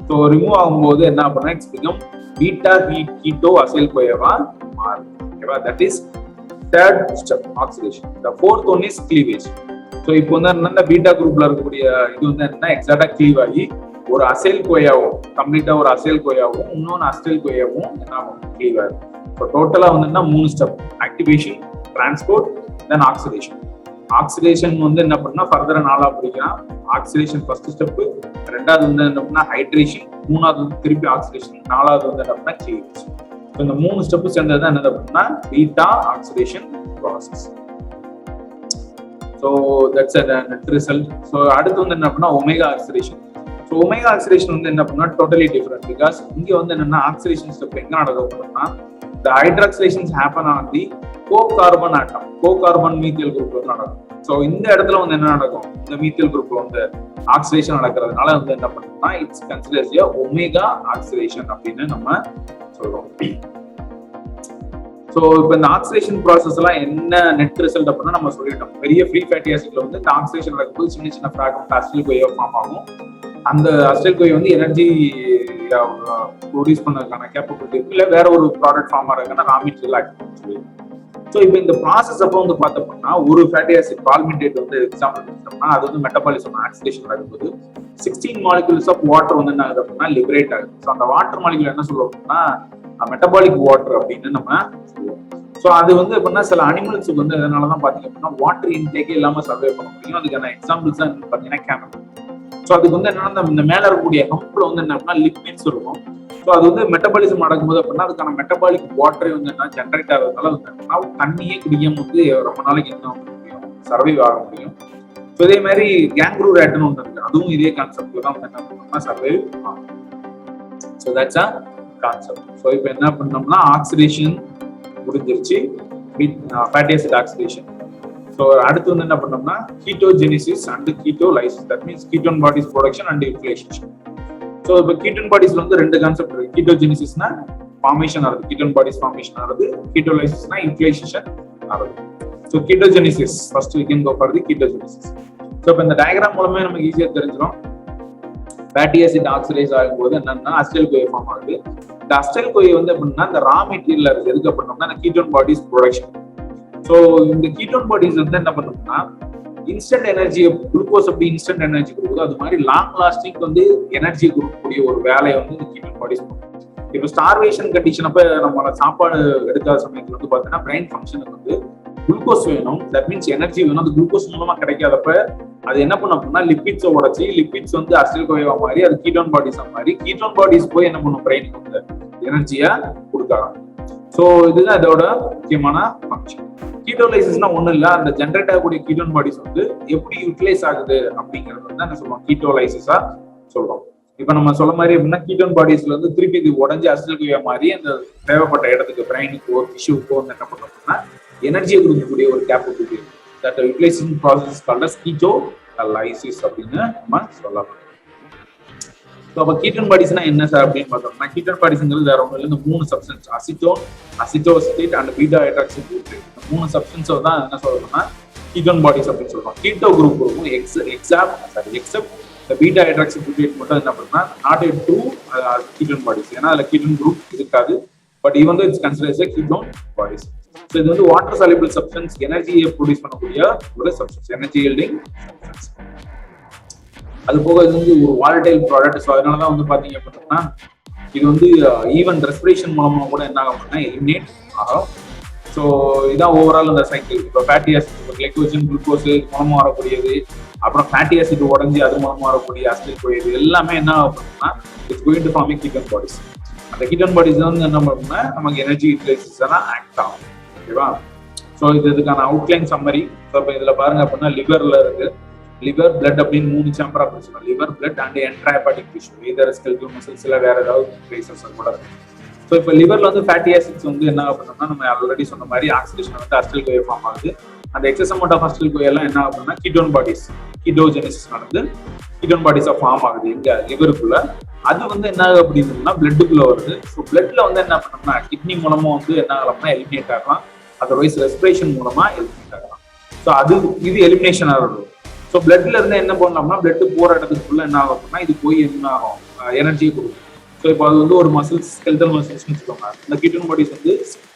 ஸோ ரிமூவ் ஆகும்போது என்ன பண்ணா it's become beta keto acyl கோயவா மாறுது. ஓகேவா? That is third step oxidation. The fourth one is cleavage. So இப்போ வந்து என்ன பீட்டா குரூப்ல இருக்கக்கூடிய இது வந்து என்ன எக்ஸாக்டா க்ளீவ் ஆகி ஒரு அசைல் கோயாவும் கம்ப்ளீட்டா ஒரு அசைல் கோயாவும் இன்னொன்று அஸ்டைல் கோயாவும் என்ன ஆகும் க்ளீவ் ஆகும். ஸோ டோட்டலா வந்து என்ன 3 ஸ்டெப்: ஆக்டிவேஷன், டிரான்ஸ்போர்ட், தென் ஆக்சிடேஷன். ஆக்சிடேஷன் வந்து என்ன பண்ணா ஃபர்தரா 4ஆ பிரிக்கலாம். ஆக்சிடேஷன் ஃபர்ஸ்ட் ஸ்டெப், ரெண்டாவது வந்து என்ன பண்ணா ஹைட்ரேஷன், மூணாவது வந்து திருப்பி ஆக்சிடேஷன், நாலாவது வந்து என்ன பண்ணா க்ளீவேஜ். இந்த 3 ஸ்டெப் சேர்ந்தது தான் என்ன பண்ணா beta oxidation process. So that's net result. So அடுத்து வந்து என்ன பண்ணா omega oxidation. So omega oxidation வந்து என்ன பண்ணா டோட்டலி டிஃபரெண்ட். பிகாஸ் இங்க வந்து என்னன்னா ஆக்சிடேஷன் ஸ்டெப் எங்க நடக்கும்னா the hydroxylations happen on the co-carbon atom, co-carbon methyl group வந்து நடக்கும். ஸோ இந்த இடத்துல வந்து என்ன நடக்கும், இந்த மீத்தியல் குரூப்ல வந்து ஆக்சிடேஷன் நடக்கிறதுனால வந்து என்ன பண்ணணும்னா it's considers a omega oxidation அப்படின்னு நம்ம சொல்றோம். ஸோ இப்போ இந்த ஆக்சிடேஷன் ப்ராசஸ் எல்லாம் என்ன நெட் ரிசல்ட் அப்படின்னா நம்ம சொல்லிட்டோம். பெரிய ஃப்ரீ ஃபேட்டி ஆசிட்ல வந்து இந்த ஆக்சிடேஷன் நடக்கும்போது சின்ன சின்ன ஃபிராக்மெண்ட் அஸ்டைல் கோயா ஃபார்ம் ஆகும். அந்த அஸ்டைல் கோயை வந்து எனர்ஜி ப்ரொடியூஸ் பண்ணதுக்கான கேப்பபிலிட்டி இருக்கு, இல்லை வேற ஒரு ப்ராடக்ட் ஃபார்ம் ஆகிறதுக்கான ரா மெட்டீரியல் ஆக்டிவிட்டி. ஸோ இப்போ இந்த ப்ராசஸ் அப்போ வந்து பார்த்தோம்னா ஒரு ஃபேட்டி ஆசிட் பால்மிட்டேட் வந்து எக்ஸாம்பிள் எடுத்தோம்னா அது வந்து மெட்டபாலிசம் ஆக்சிடேஷன் நடக்கும்போது 16 மாலிகுல்ஸ் ஆஃப் வாட்டர் வந்து என்ன ஆகுது அப்படின்னா லிபரேட் ஆகுது. ஸோ அந்த வாட்டர் மாலிகுல் என்ன சொல்லுவோம் அப்படின்னா மெட்டபாலிக் வாட்டர் அப்படின்னு நம்ம சொல்லுவோம். ஸோ அது வந்து எப்படின்னா சில அனிமல்ஸுக்கு வந்து அதனாலதான் பாத்தீங்க அப்படின்னா வாட்டர் இன்டேக்கே இல்லாம சர்வே பண்ண முடியும். அதுக்கான எக்ஸாம்பிள்ஸ் தான் பாத்தீங்கன்னா கேமல். ஸோ அதுக்கு வந்து என்னன்னா இந்த மேல இருக்கக்கூடிய ஹம்ப்ல வந்து என்ன அப்படின்னா லிப்பிட்ஸ் இருக்கும். ஸோ அது வந்து மெட்டபாலிசம் நடக்கும்போது அப்படின்னா அதுக்கான மெட்டபாலிக் வாட்டர் வந்து என்ன ஜென்ரேட் ஆகிறதுனால வந்து என்னன்னா தண்ணியே குடிக்காம வந்து ரொம்ப நாளைக்கு என்ன முடியும் சர்வைவ் ஆக முடியும். ஸோ இதே மாதிரி கேங்க்ரூ ரேட்னு ஒன்று இருக்கு, அதுவும் இதே கான்செப்ட்ல தான் வந்து என்ன பண்ணோம்னா சர்வைவ் ஆகும். So that's a concept. So இப்போ என்ன பண்ணோம்னா ஆக்சிடேஷன் முடிஞ்சிருச்சு, ஃபேட்டி ஆசிட் ஆக்சிடேஷன். ஸோ அடுத்து வந்து என்ன பண்ணோம்னா ketogenesis and ketolysis, that means ketone bodies production and inflation. So இப்போ கீட்டோன் பாடிஸ்ல வந்து 2 கான்செப்ட் இருக்கு. கீட்டோஜெனிசிஸ்னா ஃபார்மேஷன் ஆகுது, கீட்டோன் பாடிஸ் ஃபார்மேஷன் ஆகுது. கீட்டோலைசிஸ்னா இன்ஃப்ளேஷன் ஆகுது. So ketogenesis first we can go for the ketogenesis. So இப்போ இந்த டயக்ராம் மூலமே நமக்கு ஈஸியா தெரிஞ்சிடும். ஃபேட்டி ஆசிட் ஆக்சிடைஸ் ஆகும்போது என்னன்னா அஸ்டைல் கோயை ஃபார்ம் ஆகுது. இந்த அஸ்டைல் கோயை வந்து எப்படின்னா இந்த ரா மெட்டீரியல் இருக்கு, எதுக்கு அப்படின்னா இந்த கீட்டோன் பாடிஸ் ப்ரொடக்ஷன். ஸோ இந்த கீட்டோன் பாடிஸ் வந்து என்ன பண்ணணும்னா இன்ஸ்டன்ட் எனர்ஜி, குளுக்கோஸ் அப்படி இன்ஸ்டன்ட் எனர்ஜி கொடுக்குது, அது மாதிரி லாங் லாஸ்டிங் வந்து எனர்ஜி கொடுக்கக்கூடிய ஒரு வேலையை வந்து இந்த கீட்டோன் பாடிஸ் பண்ணும். இப்போ ஸ்டார்வேஷன் கண்டிஷன் அப்ப நம்மளோட சாப்பாடு எடுக்காத சமயத்துல வந்து பாத்தீங்கன்னா பிரெயின் ஃபங்க்ஷனுக்கு வந்து குளுக்கோஸ் வேணும், தட் மீன்ஸ் எனர்ஜி வேணும். அது குளுக்கோஸ் மூலமா கிடைக்காதப்ப அது என்ன பண்ணும் அப்படின்னா லிப்பிட்ஸை உடச்சி லிப்பிட்ஸ் வந்து அஸ்டைல் கோயா மாதிரி அது கீட்டோன் பாடிஸ் மாதிரி கீட்டோன் பாடிஸ் போய் என்ன பண்ணும் பிரெயினுக்கு வந்து எனர்ஜியா கொடுக்கலாம். ஸோ இதுதான் இதோட முக்கியமான ஃபங்க்ஷன். கீட்டோலைசிஸ்னா ஒன்றும் இல்லை, அந்த ஜென்ரேட் ஆகக்கூடிய கீட்டோன் பாடிஸ் வந்து எப்படி யூட்டிலைஸ் ஆகுது அப்படிங்கிறது வந்து என்ன சொல்லுவோம் கீட்டோலைசிஸா சொல்றோம். இப்போ நம்ம சொல்ல மாதிரி அப்படின்னா கீட்டோன் பாடிஸ்ல வந்து திருப்பி இது உடஞ்சி அஸ்டைல் கோயா மாதிரி அந்த தேவைப்பட்ட இடத்துக்கு பிரெயினுக்கோ டிஷ்யூக்கோ வந்து என்ன பண்ணோம் அப்படின்னா எனர்ஜியை கொடுக்கக்கூடிய ஒரு capability that utilization process called as ketolysis அப்படின்னு நம்ம சொல்லலாம். ஸோ அப்போ கீட்டோன் பாடிஸ்னா என்ன சார் அப்படின்னு பார்த்தோம்னா கீட்டோன் பாடிஸ்ங்கிறது வேற ஒன்றும் இல்லை, இந்த 3 substance acetone, acetoacetate and beta hydroxy group, இந்த 3 சப்ஸ்டன்ஸை தான் என்ன சொல்லணும்னா கீட்டோன் பாடிஸ் அப்படின்னு சொல்றோம். கீட்டோ குரூப் இருக்கும் எக்ஸப்ட் இந்த பீட்டா ஹைட்ராக்சி குரூப் மட்டும் என்ன பண்ணா not a true ketone bodies, ஏன்னா அதில் கீட்டோன் குரூப் இருக்காது. பட் இது வந்து it's considers a ketone bodies. So இது வந்து வாட்டர் சால்யூபிள் சப்ஸ்டன்ஸ், எனர்ஜியை ப்ரொடியூஸ் பண்ணக்கூடிய ஒரு சப்ஸ்டன்ஸ், எனர்ஜி ஹெல்டிங் சப்ஸ்டன்ஸ். அது போக இது வந்து ஒரு வாலடைல் ப்ராடக்ட். ஸோ அதனாலதான் வந்து பாத்தீங்க அப்படின்னா இது வந்து ஈவன் ரெஸ்பிரேஷன் மூலமா கூட என்ன ஆகும் அப்படின்னா எலிமினேட் ஆகும். ஸோ இதான் ஓவரால் இந்த சைக்கிள். இப்போ ஃபேட்டி ஆசிட், கிளைக்கோஜன், குளுக்கோஸ் மூலமா வரக்கூடியது, அப்புறம் ஃபேட்டி ஆசிட் உடஞ்சி அது மூலமா வரக்கூடிய அஸ்டைல் கோயது எல்லாமே என்ன ஆகும் அப்படின்னா it's going to form ketone bodies. அந்த கீட்டோன் பாடிஸ் வந்து என்ன பண்ணணும்னா நமக்கு எனர்ஜி யூட்டிலைசேஷன் ஆக்ட் ஆகும். ஓகேவா? ஸோ இதுக்கான அவுட்லைன் சம்மரி. ஸோ இப்போ இதுல பாருங்க அப்படின்னா லிவர்ல இருக்கு. லிவர் பிளட் அப்படின்னு 3 சாம்பரா பிரிச்சிடும். லிவர், பிளட் அண்ட் என்ட்ராபாட்டிக் டிஷ்யூ, இதர் ஸ்கெலட்டல் மசில்ஸ் இல்ல வேற ஏதாவது பிளேசஸ் கூட இருக்கு. ஸோ இப்போ லிவர்ல வந்து ஃபேட்டி ஆசிட்ஸ் வந்து என்ன பண்ணோம்னா நம்ம ஆல்ரெடி சொன்ன மாதிரி ஆக்சிடேஷன் வந்து அசிட்டல் கோயே ஃபார்ம் ஆகுது. அந்த எக்ஸஸ் அமௌண்ட் ஆஃப் அசிட்டல் கோயே எல்லாம் என்ன ஆகுதுன்னா கீட்டோன் பாடிஸ், கீட்டோஜெனிசிஸ் நடந்து கீட்டோன் பாடிஸா ஃபார்ம் ஆகுது எங்க லிவருக்குள்ள. அது வந்து என்ன ஆகுது அப்படின்னா பிளட்டுக்குள்ள வருது. ஸோ பிளட்ல வந்து என்ன பண்ணோம்னா கிட்னி மூலமா வந்து என்ன ஆகலாம்னா எலிமினேட் ஆகலாம், அதர்வைஸ் ரெஸ்பிரேஷன் மூலமா எலிமினேட் ஆகலாம். ஸோ இது எலிமினேஷன் ஆகுது. ஸோ பிளட்ல இருந்து என்ன பண்ணலாம்னா பிளட் போற இடத்துக்குள்ள என்ன ஆகும் அப்படின்னா இது போய் என்ன ஆகும், எனர்ஜியை கொடுக்கும். ஸோ இப்போ அது வந்து ஒரு மசில்ஸ், ஸ்கெலட்டல் மசில்ஸ்னு வச்சுக்கோங்க. இந்த கீட்டோன் பாடிஸ் வந்து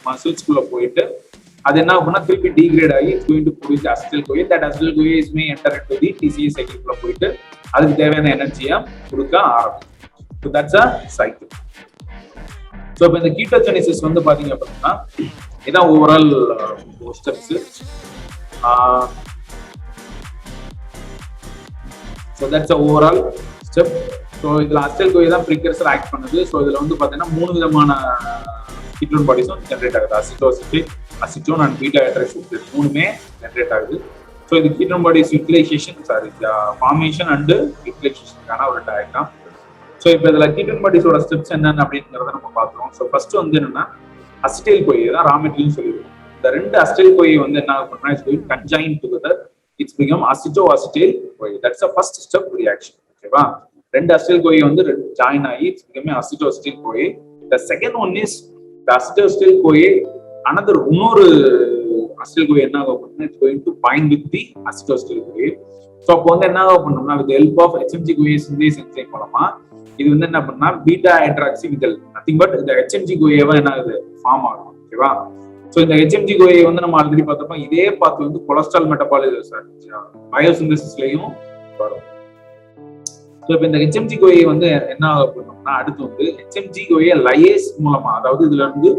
மசில்ஸ்குள்ள போயிட்டு அது என்ன ஆகும்னா திருப்பி டீக்ரேட் ஆகி it's going to produce acetyl CoA. That acetyl CoA is may enter into the TCA சைக்கிள்குள்ள போயிட்டு அதுக்கு தேவையான எனர்ஜியா கொடுக்க ஆரம்பிக்கும். So that's a cycle. So இப்போ இந்த கீட்டோஜெனிசிஸ் வந்து பாத்தீங்க அப்படின்னா இதான் overall steps. So that's a overall step. So இதுல அசிட்டல் கோயே தான் ப்ரிகர்சர் ஆக்ட் பண்ணுது. ஸோ இதுல வந்து பாத்தீங்கன்னா 3 விதமான கீட்டோன் பாடிஸும் ஜென்ரேட் ஆகுது. Acetoacetic, acetone and beta hydroxy 3மே ஜென்ரேட் ஆகுது. ஸோ இது ketone bodies utilization formation and யூட்டிலைசேஷனுக்கான ஒரு டயக்ராம். ஸோ இப்போ இதுல கீட்டோன் பாடிஸோட ஸ்டெப்ஸ் என்னென்ன அப்படிங்கிறத நம்ம பார்க்குறோம். ஸோ ஃபர்ஸ்ட் வந்து என்னன்னா அசிட்டைல் கோயே தான் ரா மெட்டீரியல் சொல்லிடுவோம். இந்த 2 அசிட்டைல் கோயே வந்து என்ன ஆகும்னா it's going conjoin together, it's become acetoacetyl CoA. That's a first step reaction. ஓகேவா? 2 அசிட்டைல் கோயே வந்து ஜாயின் ஆகி it's become acetoacetyl CoA. The second one is the acetoacetyl CoA another இன்னொரு அசிட்டல் கோயே என்ன ஆகும் அப்படின்னா it's going to bind with the acetoacetyl CoA. So அப்போ வந்து என்ன ஆகும் பண்ணோம்னா with help of HMG CoA synthase enzyme மூலமா இது வந்து என்ன பண்ணா beta hydroxy Vithal nothing but இந்த HMG கோயேவா என்ன ஆகுது ஃபார்ம் ஆகும். ஓகேவா? ஸோ இந்த HMG கோயே வந்து நம்ம ஆல்ரெடி பார்த்தப்போ இதே பார்த்து வந்து கொலஸ்ட்ரால் மெட்டபாலிசம் பயோசிந்தசிஸ்லயும் வரும். ஸோ இப்போ இந்த HMG கோயே வந்து என்ன ஆகும் பண்ணோம்னா அடுத்து வந்து HMG கோயே லையேஸ் மூலமா, அதாவது இதுல இருந்து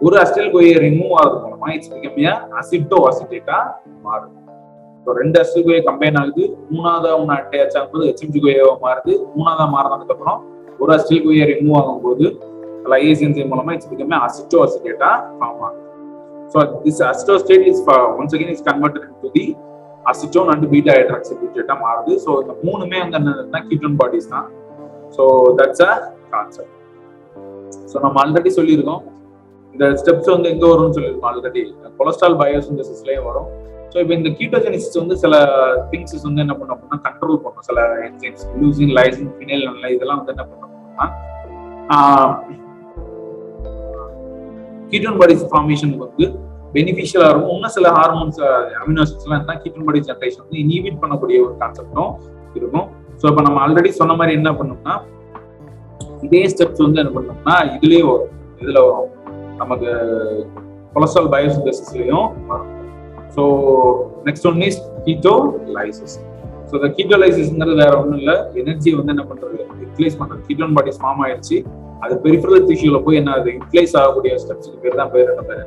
ஒரு அசிட்டல் கோயே ரிமூவ் ஆகுது மூலமா இட்ஸ் பிகம் எ அசிட்டோ அசிட்டேட்டா மாறுது. ஸோ 2 அசிட்டல் கோயே கம்பைன் ஆகுது, 3ஆவதா ஒன்று அட்டாச் ஆகும்போது HMG கோயேவா மாறுது. 3ஆவதா மாறினதுக்கு அப்புறம் ஒரு அசிட்டல் கோயே ரிமூவ் ஆகும்போது லையேஸ் என்சைம் மூலமா இட்ஸ் பிகம் எ அசிட்டோ அசிட்டேட்டா ஃபார்ம் ஆகுது. So this acetoacetate is once again is converted into the acetone and beta ஹைட்ராக்சிபியூட்டேட்டா மாறுது. ஸோ இந்த 3மே வந்து என்னன்னா கீட்டோன் பாடிஸ் தான். So that's a concept. So நம்ம ஆல்ரெடி சொல்லியிருக்கோம் இந்த ஸ்டெப்ஸ் வந்து எங்க வரும்னு சொல்லியிருக்கோம் ஆல்ரெடி, கொலஸ்ட்ரால் பயோசிந்தசிஸ்லயும் வரும். ஸோ இப்போ இந்த கீட்டோஜெனிசிஸ் வந்து சில திங்ஸ் வந்து என்ன பண்ணோம் அப்படின்னா கண்ட்ரோல் பண்ணும். சில என்சைம்ஸ் லூசின், லைசின், ஃபினைல் இதெல்லாம் வந்து என்ன பண்ணோம் அப்படின்னா கீட்டோன் பாடிஸ் ஃபார்மேஷனுக்கு வந்து பெனிஃபிஷியலா இருக்கும். இன்னும் சில ஹார்மோன்ஸ், அமினோ ஆசிட்ஸ் எல்லாம் இருந்தா கீட்டோன் பாடிஸ் ஜெனரேஷன் வந்து இனிபிட் பண்ணக்கூடிய ஒரு கான்செப்டும் இருக்கும். ஸோ இப்போ நம்ம ஆல்ரெடி சொன்ன மாதிரி என்ன பண்ணோம்னா இதே ஸ்டெப்ஸ் வந்து என்ன பண்ணோம்னா இதுலயே வரும். இதுல வரும் நமக்கு கொலஸ்ட்ரால் பயோசிந்தசிஸ்லயும் வரும். So next one is ketolysis. So இந்த கீட்டோலைசிஸ்ங்கிறது வேற ஒன்றும் இல்லை, எனர்ஜியை வந்து என்ன பண்றது யூட்டிலைஸ் பண்றது. கீட்டோன் பாடிஸ் ஃபார்ம் ஆயிடுச்சு, அது பெரிஃபரல் டிஷ்யூல போய் என்ன ஆகுது யூட்டிலைஸ் ஆகக்கூடிய ஸ்டெப்ஸுக்கு பேர் தான் பேர் என்ன பேர்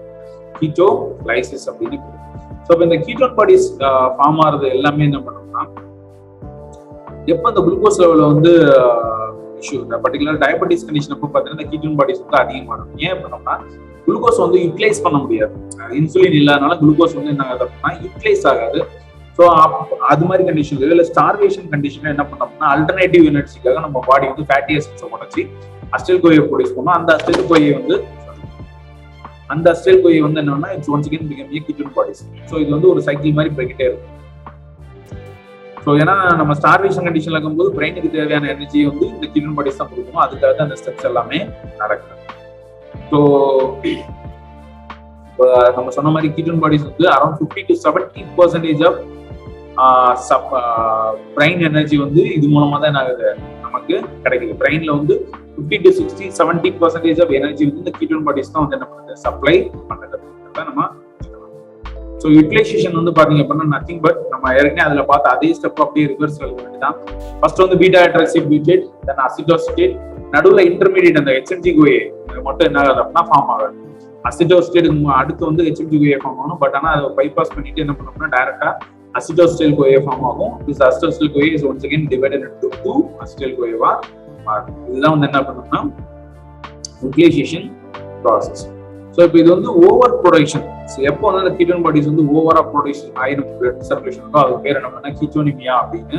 கீட்டோலைசிஸ் அப்படின்னு பேர். ஸோ இப்போ இந்த கீட்டோன் பாடிஸ் ஃபார்ம் ஆகிறது எல்லாமே என்ன பண்ணோம்னா எப்போ இந்த குளுக்கோஸ் லெவலில் வந்து இஷ்யூ, இந்த பர்டிகுலர் டயபெட்டிஸ் கண்டிஷன் அப்போ பார்த்தீங்கன்னா இந்த கீட்டோன் பாடிஸ் வந்து அதிகமாக இருக்கும். ஏன் பண்ணோம்னா குளுக்கோஸ் வந்து யூட்டிலைஸ் பண்ண முடியாது, இன்சுலின் இல்லாதனால குளுக்கோஸ் வந்து என்ன ஆகுது அப்படின்னா யூட்டிலைஸ் ஆகாது. ஸோ அது மாதிரி கண்டிஷன்ல இல்லை ஸ்டார்வேஷன் கண்டிஷன்ல என்ன பண்ணோம்னா அல்டர்னேட்டிவ் எனர்ஜிக்காக நம்ம பாடி வந்து ஃபேட்டி ஆசிட்ஸை உடச்சி அசிட்டல் கோயை ப்ரொடியூஸ் பண்ணோம். அந்த அசிட்டல் கோயை வந்து என்னன்னா it's once again become a ketone bodies. So இது வந்து ஒரு சைக்கிள் மாதிரி போய்கிட்டே இருக்கும். ஸோ ஏன்னா நம்ம ஸ்டார்வேஷன் கண்டிஷன்ல இருக்கும்போது பிரெயினுக்கு தேவையான எனர்ஜி வந்து இந்த கீட்டோன் பாடிஸ் தான் கொடுக்கணும். அதுக்காக தான் அந்த ஸ்டெப்ஸ் எல்லாமே நடக்குது. ஸோ நம்ம சொன்ன மாதிரி கீட்டோன் பாடிஸ் வந்து around 50 to 70% of brain energy வந்து இது மூலமா தான் என்ன ஆகுது நமக்கு கிடைக்குது. பிரெயின்ல வந்து 50 to 60-70% ஆஃப் எனர்ஜி வந்து இந்த கீட்டோன் பாடிஸ் தான் வந்து என்ன பண்ணுது சப்ளை பண்ணுது. நம்ம ஸோ யூட்டிலைசேஷன் வந்து பாத்தீங்க அப்படின்னா நத்திங் பட் நம்ம ஏற்கனவே அதுல பார்த்த அதே ஸ்டெப் அப்படியே ரிவர்ஸ் தான். ஃபர்ஸ்ட் வந்து பீட்டா ஹைட்ராக்சிபியூட்டேட், தென் அசிட்டோசிட்டேட், நடுவில் இன்டர்மீடியட் அந்த HMG கோயே மட்டும் என்ன ஆகுது அப்படின்னா ஃபார்ம் ஆகுது. அசிட்டோசிட்டேட் அடுத்து வந்து HMG கோயே ஃபார்ம் ஆகணும். பட் ஆனால் அதை பைபாஸ் பண்ணிட்டு என்ன பண்ணோம்னா டைரக்டா அசிட்டோசிட்டேல் கோயே ஃபார்ம் ஆகும். This acetoacetyl CoA is once again divided into 2 acetyl கோயேவா மாறும். இதுதான் வந்து என்ன பண்ணோம்னா யூட்டிலைசேஷன் ப்ராசஸ். ஸோ இப்போ இது வந்து ஓவர் ப்ரொடக்ஷன். எப்போ வந்து அந்த கீட்டோன் பாடிஸ் வந்து ஓவரா ப்ரொடக்ஷன் ஆயிரம் பிளட் சர்க்குலேஷன் இருக்கோ அது பேர் என்ன பண்ணா கீட்டோனிமியா அப்படின்னு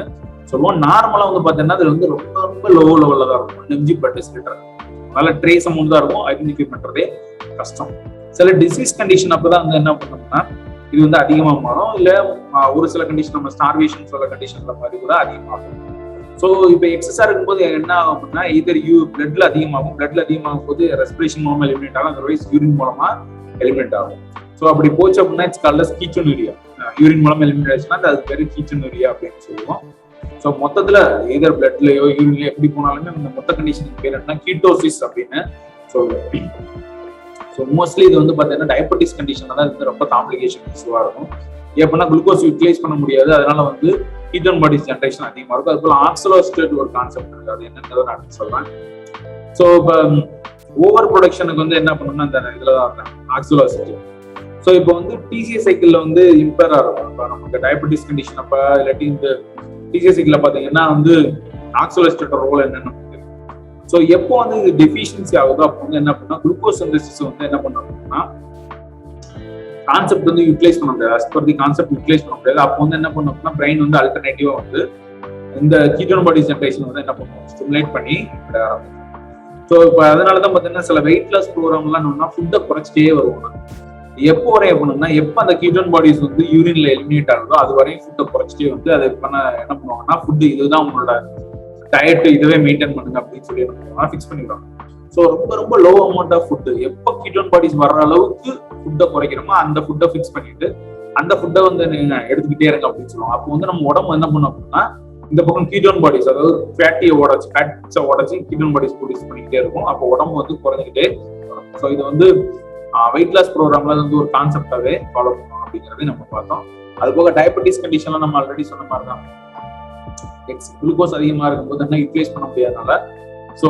சொல்லுவோம். நார்மலா வந்து பாத்தீங்கன்னா அது வந்து ரொம்ப ரொம்ப லோ லெவல்ல தான் இருக்கும், 1 mg/dL. நல்ல ட்ரேஸ் அமௌண்ட் தான் இருக்கும், ஐடென்டிஃபை பண்றதே கஷ்டம். சில டிசீஸ் கண்டிஷன் அப்பதான் வந்து என்ன பண்ணோம்னா இது வந்து அதிகமா மாறும், இல்ல ஒரு சில கண்டிஷன் நம்ம ஸ்டார்வேஷன் சொல்ல கண்டிஷன்ல மாதிரி கூட அதிகமாகும். ஸோ இப்போ எக்ஸஸா இருக்கும்போது என்ன ஆகும் அப்படின்னா இதர் பிளட்ல அதிகமாகும், பிளட்ல அதிகமாகும் போது ரெஸ்பிரேஷன் மூலமா எலிமினேட் ஆகும், அதர்வைஸ் யூரின் மூலமா எலிமினேட் ஆகும். ஸோ அப்படி போச்சு அப்படின்னா இட்ஸ் கால்ட் கீட்டோனூரியா. யூரின் மூலமா எலிமினேட் ஆச்சுன்னா அது பேரு கீட்டோனூரியா அப்படின்னு சொல்லுவோம். ஸோ மொத்தத்துல எதர் பிளட்லயோ யூரின்லயோ எப்படி போனாலுமே இந்த மொத்த கண்டிஷனுக்கு பேர் என்ன கீட்டோசிஸ் அப்படின்னு சொல்லுவோம். ஸோ மோஸ்ட்லி இது வந்து பார்த்தீங்கன்னா டயபெட்டிஸ் கண்டிஷன் தான் இது ரொம்ப காம்ப்ளிகேஷன் இஷ்யூவா இருக்கும். எப்படின்னா குளுக்கோஸ் யூட்டிலைஸ் பண்ண முடியாது, அதனால வந்து கீட்டோன் பாடிஸ் ஜென்ரேஷன் அதிகமா இருக்கும். அது போல ஆக்சலோஸ்டேட் ஒரு கான்செப்ட் இருக்கு, அது என்னன்றதை நான் சொல்றேன். ஸோ இப்போ ஓவர் ப்ரொடக்ஷனுக்கு வந்து என்ன பண்ணணும்னா இந்த இதுல தான் ஆக்சலோஸ்டேட். ஸோ இப்போ வந்து டிசிஎஸ் சைக்கிள்ல வந்து இம்பேரா இருக்கும். இப்போ நமக்கு டயபெட்டிஸ் கண்டிஷன் அப்ப இல்லாட்டி இந்த டிசிஎஸ் சைக்கிள்ல பாத்தீங்கன்னா வந்து ஆக்சலோஸ்டேட் ரோல் என்னன்னு. ஸோ எப்போ வந்து இது டெஃபிஷியன்சி ஆகுதோ அப்போ வந்து என்ன பண்ணா குளுக்கோஸ் சிந்தசிஸ் வந்து என்ன பண்ணணும்னா கான்செப்ட் வந்து யூட்டிலைஸ் பண்ண முடியாது, as per the concept utilise பண்ண முடியாது. அப்போ வந்து என்ன பண்ணணும்னா பிரெயின் வந்து அல்டர்னேட்டிவா வந்து இந்த கீட்டோன் பாடிஸ் ஜென்ரேஷன் வந்து என்ன பண்ணுவோம் ஸ்டிமுலேட் பண்ணி விட ஆரம்பிக்கும். ஸோ இப்போ அதனாலதான் பாத்தீங்கன்னா சில வெயிட் லாஸ் ப்ரோக்ராம்லாம் என்னன்னா ஃபுட்டை குறைச்சிட்டே வருவாங்க. எப்போ வரையும் பண்ணணும்னா எப்போ அந்த கீட்டோன் பாடிஸ் வந்து யூரின்ல எலிமினேட் ஆகுதோ அது வரையும் ஃபுட்டை குறைச்சிட்டே வந்து அதை பண்ண என்ன பண்ணுவாங்கன்னா ஃபுட்டு இதுதான் உங்களோட டயட் இதுவே மெயின்டைன் பண்ணுங்க அப்படின்னு சொல்லி ஃபிக்ஸ் பண்ணிடுவாங்க. ஸோ ரொம்ப ரொம்ப லோ அமௌண்ட் ஆஃப் ஃபுட்டு எப்போ கீட்டோன் பாடிஸ் வர்ற அளவுக்கு ஃபுட்டை குறைக்கிறோமோ அந்த ஃபுட்டை ஃபிக்ஸ் பண்ணிட்டு அந்த ஃபுட்டை வந்து நீங்க எடுத்துக்கிட்டே இருங்க அப்படின்னு சொல்லுவாங்க. அப்போ வந்து நம்ம உடம்பு என்ன பண்ணும் அப்படின்னா இந்த பக்கம் கீட்டோன் பாடிஸ் அதாவது ஃபேட்ஸை உடச்சி கீட்டோன் பாடிஸ் ப்ரொடியூஸ் பண்ணிக்கிட்டே இருக்கும். அப்போ உடம்பு வந்து குறைஞ்சிக்கிட்டே வரும். ஸோ இது வந்து வெயிட் லாஸ் ப்ரோக்ராம்ல வந்து ஒரு கான்செப்டாவே ஃபாலோ பண்ணணும் அப்படிங்கறதை நம்ம பார்த்தோம். அது போக டயபெட்டிஸ் கண்டிஷன்ல நம்ம ஆல்ரெடி சொன்ன மாதிரி தான் குளுக்கோஸ் அதிகமா இருக்கும்போது என்ன யூட்டிலைஸ் பண்ண முடியாதனால ஸோ